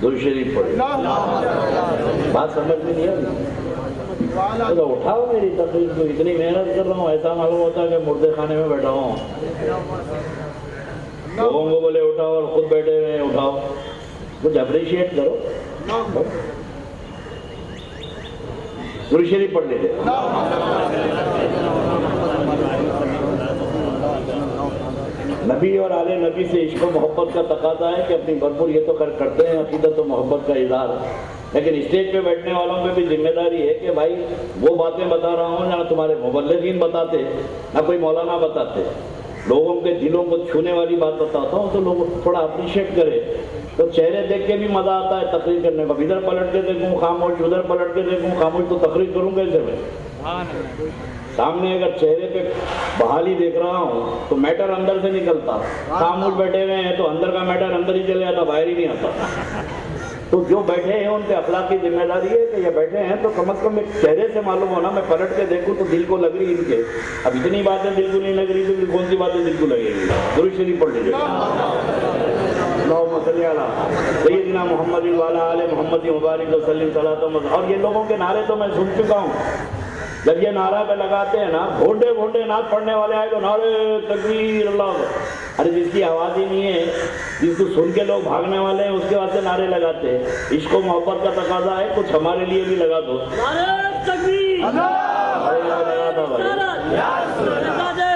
درود شریف پڑھیں. بات سمجھ میں نہیں آئی تو اٹھاؤ میری تقریر کو, اتنی محنت کر رہا ہوں, ایسا معلوم ہوتا ہے کہ مردے خانے میں بیٹھا ہوں. لوگوں کو بولے اٹھاؤ اور خود بیٹھے ہوئے اٹھاؤ, کچھ اپریشیٹ کرو. درود شریف پڑھ لیتے. نبی اور آل نبی سے عشق و محبت کا تقاضا ہے کہ اپنی بھرپور, یہ تو کرتے ہیں عقیدت و محبت کا اظہار, لیکن اسٹیج پہ بیٹھنے والوں پہ بھی ذمہ داری ہے کہ بھائی وہ باتیں بتا رہا ہوں نہ تمہارے مبلغین بتاتے, نہ کوئی مولانا بتاتے, لوگوں کے دلوں کو چھونے والی بات بتاتا ہوں تو لوگ تھوڑا اپریشیٹ کرے. تو چہرے دیکھ کے بھی مزہ آتا ہے تقریر کرنے کا. ادھر پلٹ کے دیکھوں خاموش, ادھر پلٹ کے دیکھوں خاموش, تو تقریر کروں کیسے میں؟ سامنے اگر چہرے پہ بحالی دیکھ رہا ہوں تو میٹر اندر سے نکلتا, خاموش بیٹھے ہوئے ہیں تو اندر کا میٹر اندر ہی چلے جاتا, باہر ہی نہیں آتا. تو جو بیٹھے ہیں ان پہ اخلاقی ذمہ داری ہے کہ یہ بیٹھے ہیں تو کم از کم ایک چہرے سے معلوم ہونا, میں پلٹ کے دیکھوں تو دل کو لگ رہی ان کے. اب اتنی باتیں دل کو نہیں لگ رہی تو کون سی باتیں دل کو لگے گی؟ درود شریف پڑھ لیجیے. اللہم صلی علی سیدنا محمد وعلی آل محمد مبارک وسلم صلاۃ و سلام. اور یہ لوگوں کے نعرے تو میں سن چکا ہوں. جب یہ نعرہ پہ لگاتے ہیں نا, بھونڈے بھونڈے نعت پڑھنے والے آئے تو نعرے تکبیر اللہ. ارے جس کی آواز ہی نہیں ہے, جس کو سن کے لوگ بھاگنے والے ہیں, اس کے واسطے نعرے لگاتے ہیں. عشق و محبت کا تقاضا ہے, کچھ ہمارے لیے بھی لگا دو. نعرہ تکبیر,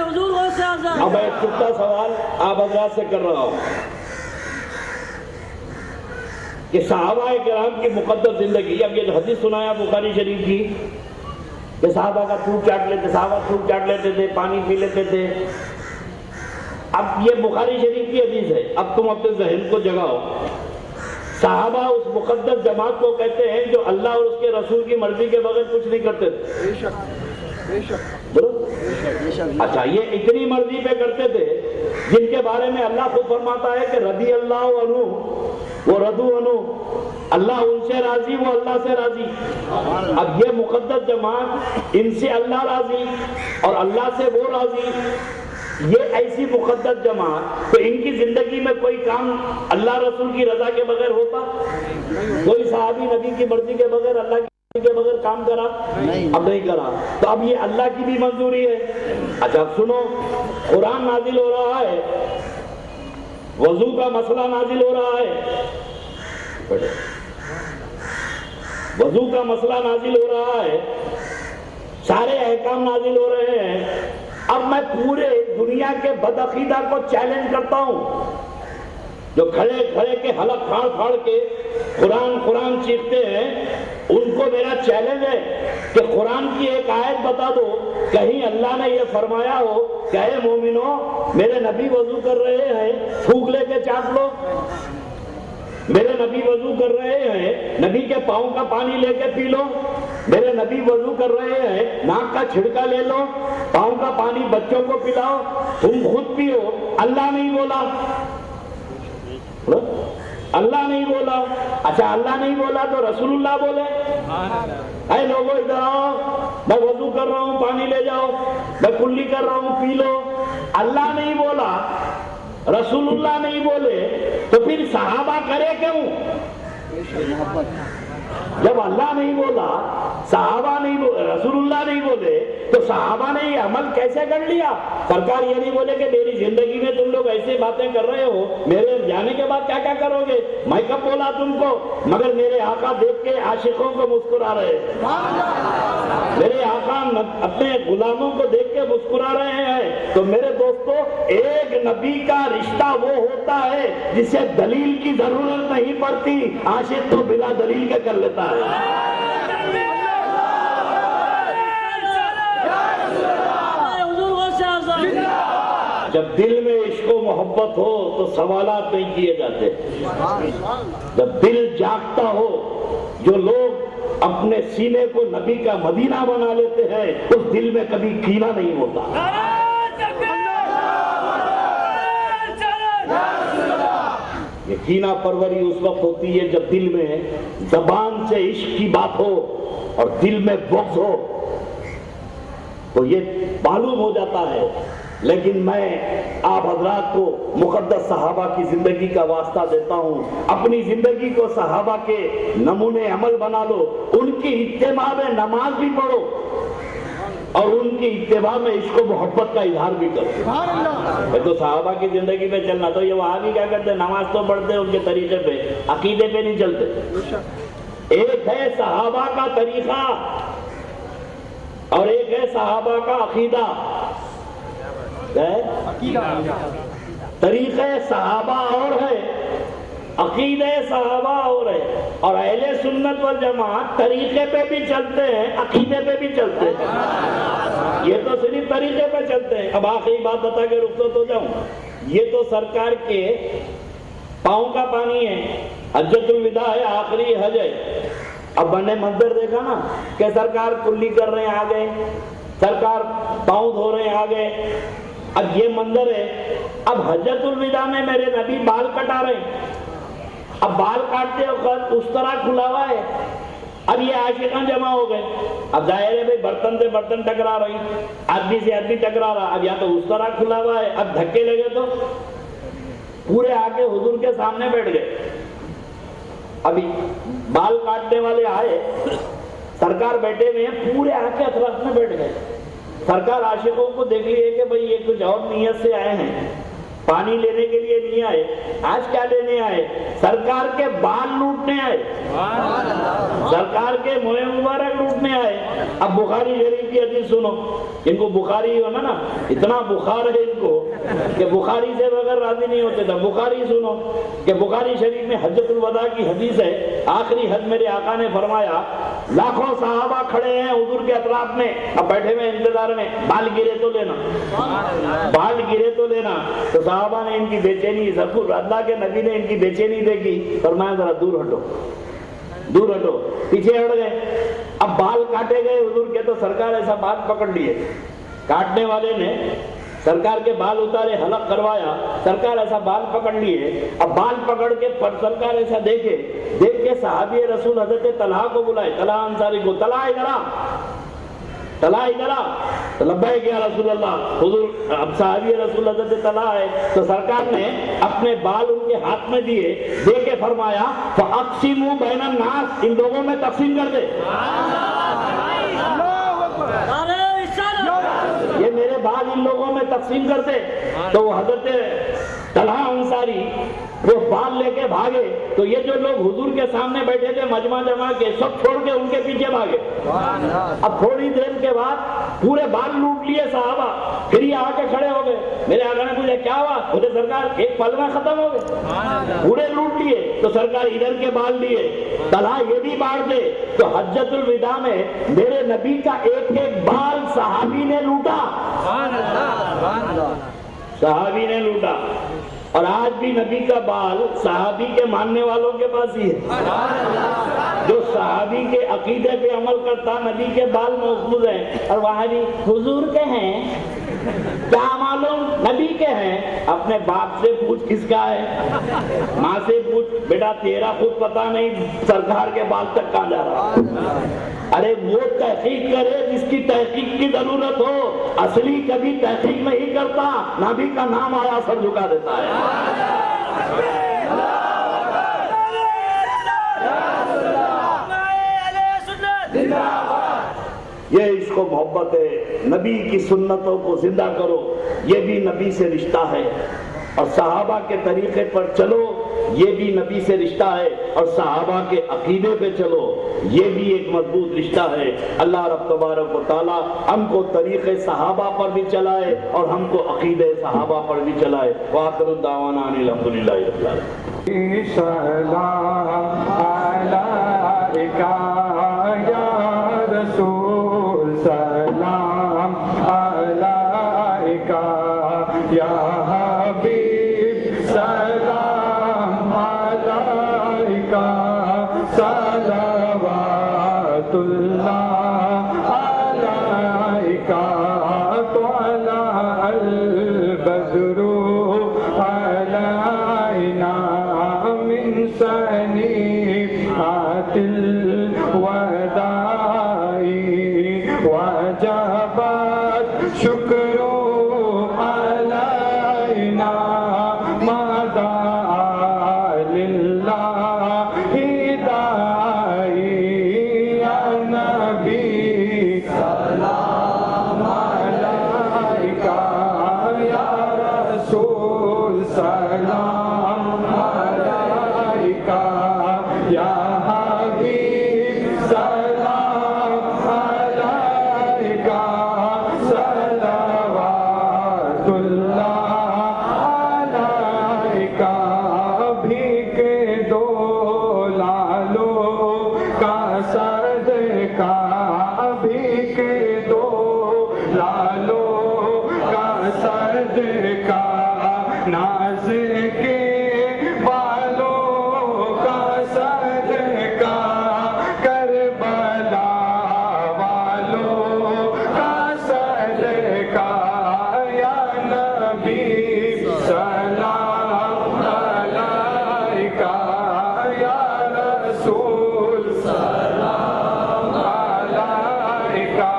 حضور غوث اعظم. اب ایک چھوٹا سوال آپ حضرات سے کر رہا ہوں کہ صحابہ کرام کی مقدس زندگی. اب یہ حدیث سنایا بخاری شریف کی کہ صحابہ کا تھوک چاٹ لیتے, صحابہ تھوک چاٹ لیتے تھے, پانی پی لیتے تھے. اب یہ بخاری شریف کی حدیث ہے. اب تم اپنے ذہن کو جگاؤ. صحابہ اس مقدس جماعت کو کہتے ہیں جو اللہ اور اس کے رسول کی مرضی کے بغیر کچھ نہیں کرتے تھے. اچھا, یہ اتنی مرضی پہ کرتے تھے جن کے بارے میں اللہ خود فرماتا ہے کہ رضی اللہ عنہ وہ رضو عنہ, اللہ ان سے راضی وہ اللہ سے راضی. اب یہ مقدس جماعت, ان سے اللہ راضی اور اللہ سے وہ راضی, یہ ایسی مقدس جماعت, تو ان کی زندگی میں کوئی کام اللہ رسول کی رضا کے بغیر ہوتا؟ کوئی صحابی نبی کی مرضی کے بغیر, اللہ کی مرضی کے بغیر کام کرا؟ اب نہیں کرا. تو اب یہ اللہ کی بھی منظوری ہے. اچھا سنو, قرآن نازل ہو رہا ہے, وضو کا مسئلہ نازل ہو رہا ہے, وضو کا مسئلہ نازل ہو رہا ہے, سارے احکام نازل ہو رہے ہیں. اب میں پورے دنیا کے بدعقیدہ کو چیلنج کرتا ہوں جو کھڑے کھڑے کے حلق پھاڑ پھاڑ کے قرآن قرآن چیختے ہیں, ان کو میرا چیلنج ہے کہ قرآن کی ایک آیت بتا دو کہیں اللہ نے یہ فرمایا ہو کہ اے مومنو میرے نبی وضو کر رہے ہیں پھونک لے کے چاٹ لو، میرے نبی وضو کر رہے ہیں نبی کے پاؤں کا پانی لے کے پی لو، میرے نبی وضو کر رہے ہیں ناک کا چھڑکا لے لو، پاؤں کا پانی بچوں کو پلاؤ، تم خود پیو۔ اللہ نہیں بولا، اللہ نہیں بولا۔ اچھا اللہ نہیں بولا تو رسول اللہ بولے اے لوگوں ادھر آؤ، میں وضو کر رہا ہوں پانی لے جاؤ، میں کلی کر رہا ہوں پی لو۔ اللہ نہیں بولا، رسول اللہ نہیں بولے تو پھر صحابہ کرے کیوں؟ جب اللہ نہیں بولا، صحابہ نہیں بولے، رسول اللہ نہیں بولے تو صحابہ نے یہ عمل کیسے کر لیا؟ سرکار یہ نہیں بولے کہ میری زندگی میں تم لوگ ایسی باتیں کر رہے ہو، میرے جانے کے بعد کیا کیا کرو گے؟ میں کب بولا تم کو؟ مگر میرے آقا دیکھ کے عاشقوں کو مسکرا رہے، میرے آقا اپنے غلاموں کو دیکھ کے مسکرا رہے ہیں۔ تو میرے دوستو ایک نبی کا رشتہ وہ ہوتا ہے جسے دلیل کی ضرورت نہیں پڑتی، عاشق تو بلا دلیل کے کر لیتا ہے۔ جب دل میں عشق و محبت ہو تو سوالات نہیں کیے جاتے، جب دل جاگتا ہو، جو لوگ اپنے سینے کو نبی کا مدینہ بنا لیتے ہیں اس دل میں کبھی کینہ نہیں ہوتا۔ یہ کینہ پروری اس وقت ہوتی ہے جب دل میں زبان سے عشق کی بات ہو اور دل میں بغض ہو، تو یہ معلوم ہو جاتا ہے۔ لیکن میں آپ حضرات کو مقدس صحابہ کی زندگی کا واسطہ دیتا ہوں، اپنی زندگی کو صحابہ کے نمونے عمل بنا لو، ان کی اتباع میں نماز بھی پڑھو اور ان کی اتباع میں عشق و محبت کا اظہار بھی کرو۔ تو صحابہ کی زندگی میں چلنا، تو یہ وہاں بھی کیا کرتے ہیں؟ نماز تو پڑھتے ہیں ان کے طریقے پہ، عقیدے پہ نہیں چلتے۔ ایک ہے صحابہ کا طریقہ اور ایک ہے صحابہ کا عقیدہ۔ طریقہ صحابہ اور ہے، عقیدہ صحابہ اور ہے، اور اہل سنت والجماعت طریقے پہ بھی چلتے ہیں عقیدے پہ بھی چلتے ہیں۔ یہ تو صرف طریقے پہ چلتے ہیں۔ اب آخری بات بتا کے رخصت ہو جاؤں، یہ تو سرکار کے پاؤں کا پانی ہے، حجۃ الوداع ہے، آخری حج ہے۔ اب میں نے منظر دیکھا نا کہ سرکار کلی کر رہے ہیں آگے، سرکار پاؤں دھو رہے ہیں آگے، اب یہ منظر ہے۔ اب حجۃ الوداع میں میرے نبی بال کٹا رہے ہیں، اب بال کاٹتے وقت اس طرح کھلا ہوا ہے، اب یہ عاشقاں جمع ہو گئے، اب ظاہر ہے بھائی برتن سے برتن ٹکرا رہی، آدمی سے آدمی ٹکرا رہا، اب یا تو اس طرح کھلا ہوا ہے، اب دھکے لگے تو پورے آ کے حضور کے سامنے بیٹھ گئے۔ ابھی بال کاٹنے والے آئے، سرکار بیٹھے ہوئے ہیں، پورے آ کے اطراف میں بیٹھ گئے۔ سرکار عاشقوں کو دیکھ لیے کہ بھئی یہ کچھ اور نیت سے آئے ہیں، پانی لینے کے لیے نہیں آئے، آج کیا لینے آئے؟ سرکار کے بال لوٹنے آئے، سرکار کے منہ مبارک لوٹنے آئے۔ اب بخاری شریف کی حدیث سنو، ان کو بخاری ہونا نا، اتنا بخار ہے ان کو کہ بخاری سے بغیر راضی نہیں ہوتے تھا۔ بخاری سنو کہ بخاری شریف میں حجۃ الوداع کی حدیث ہے، آخری حج میرے آقا نے فرمایا لاکھوں صحابہ کھڑے ہیں حضور کے اطراف میں، اب بیٹھے ہوئے انتظار میں، بال گرے تو لینا، بال گرے تو لینا۔ تو صحابہ نے ان کی بے چینی، ضرور اللہ کے نبی نے ان کی بے چینی دیکھی، فرمایا ذرا دور ہٹو، دور ہٹو، پیچھے ہٹ گئے۔ اب بال کاٹے گئے حضور کے، تو سرکار ایسا بال پکڑ لیے، کاٹنے والے نے سرکار کے بال اتارے، حلق کروایا، سرکار ایسا بال پکڑ لیے۔ اب بال پکڑ کے سرکار ایسا دیکھ کے صحابی رسول حضرت طلحہ کو بلائے، طلحہ انصاری کو، طلحہ ادھر آ، طلحہ ادھر آ، لبیک یا رسول اللہ۔ حضور اب صحابی رسول حضرت طلحہ ہے، تو سرکار نے اپنے بال ان کے ہاتھ میں دیے، دے کے فرمایا فَأَقْسِمُوا بَيْنَ النَّاسِ، ان لوگوں میں تقسیم کر دے، یہ میرے بال ان لوگوں میں تقسیم کر دے۔ تو وہ حضرت طلحہ انصاری وہ بال لے کے بھاگے تو یہ جو لوگ حضور کے سامنے بیٹھے تھے مجمع جمع کے سب چھوڑ کے ان کے پیچھے بھاگے. اب تھوڑی دیر کے بعد پورے بال لوٹ لیے صحابہ. پھر یہ آ کے کھڑے ہو گئے. میرے آقا نے پوچھا کیا ہوا؟ بولے سرکار ایک پل میں ختم ہو گئے. پورے لوٹ لیے تو سرکار ادھر کے بال لیے. طلحہ یہ بھی بانٹ دے تو حجۃ الوداع میں میرے نبی کا ایک ایک بال صحابی نے لوٹا. صحابی نے لوٹا. اور آج بھی نبی کا بال صحابی کے ماننے والوں کے پاس ہی ہے. جو صحابی کے عقیدے پہ عمل کرتا نبی کے بال محفوظ ہیں. اور وہاں بھی حضور کے ہیں کیا معلوم نبی کے ہیں. اپنے باپ سے پوچھ کس کا ہے, ماں سے پوچھ بیٹا تیرا خود پتا نہیں سرکار کے بال تک کہاں جا رہا. ارے وہ تحقیق کرے جس کی تحقیق کی ضرورت ہو. اصلی کبھی تحقیق نہیں کرتا, نبی کا نام آیا سر جھکا دیتا ہے. یہ اس کو محبت ہے. نبی کی سنتوں کو زندہ کرو, یہ بھی نبی سے رشتہ ہے. اور صحابہ کے طریقے پر چلو, یہ بھی نبی سے رشتہ ہے. اور صحابہ کے عقیدے پہ چلو, یہ بھی ایک مضبوط رشتہ ہے. اللہ رب تبارک و تعالی ہم کو طریقے صحابہ پر بھی چلائے اور ہم کو عقیدے صحابہ پر بھی چلائے. وآخر دعوانا ان الحمدللہ رب العالمین. سلام علیکہ یا رسول, سلام علیکہ یا حبیب, سلام علیکہ صلوات اللہ علیکہ. طلع البدر علینا من ثنیات الوداع وجبت شکر علینا ما دعا للہ داعی. یا نبی سلام علیکہ یا رسول سلام علیکہ یا حبیب سلام علیکہ صلوات اللہ علیکہ. بھیک دو لالو کا صدقہ, بھیک دو لالو کا صدقہ, ناز کے بالوں کا صدقہ, کربلا والوں کا صدقہ. یا نبی سلام علیکہ یا رسول سلام علیکہ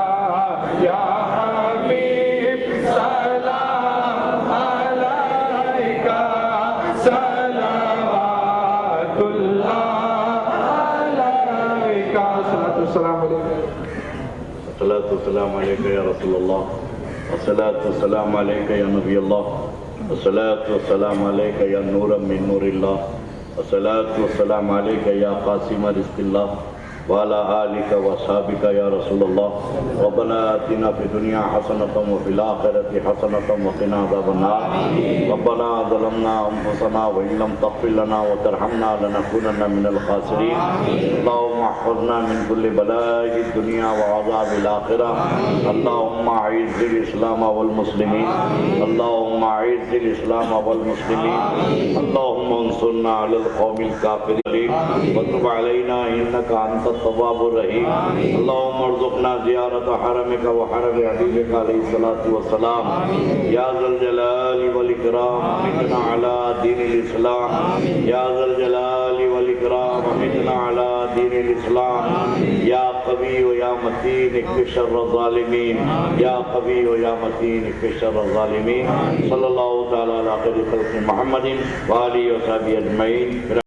یا حبیب سلام علیکہ صلوات اللہ علیکہ. السلام علیکم. الصلاة والسلام علیکہ یا رسول اللہ, الصلاة والسلام علیکہ یا نبی اللہ, الصلاة والسلام علیکہ یا نورا من نور اللہ, الصلاة والسلام علیکہ یا قاسم رزق اللہ, وعلى آلك وصحابك يا رسول الله. ربنا آتنا في الدنيا حسنة وفي الآخرة حسنة وقنا عذاب النار. ربنا ظلمنا أنفسنا وإن لم تغفر لنا وترحمنا لنكونن من الخاسرين. اللهم احفظنا من كل بلاء الدنيا وعذاب الآخرة. اللهم أعز الإسلام والمسلمين, اللهم أعز الإسلام والمسلمين, اللهم انصرنا على القوم الكافرين وتب علينا إنك أنت التواب الرحيم. اللهم ارزقنا زيارة حرمك وحرم حبيبك عليه الصلاة والسلام. يا ذا الجلال والإكرام أمتنا على دين الإسلام. يا ذا الجلال والإكرام أمتنا على دين الإسلام. يا قوي ويا متين اكف شر الظالمين. يا قوي ويا متين اكف شر الظالمين. صلى الله تعالى على خير خلق محمد وآله وصحبه أجمعين.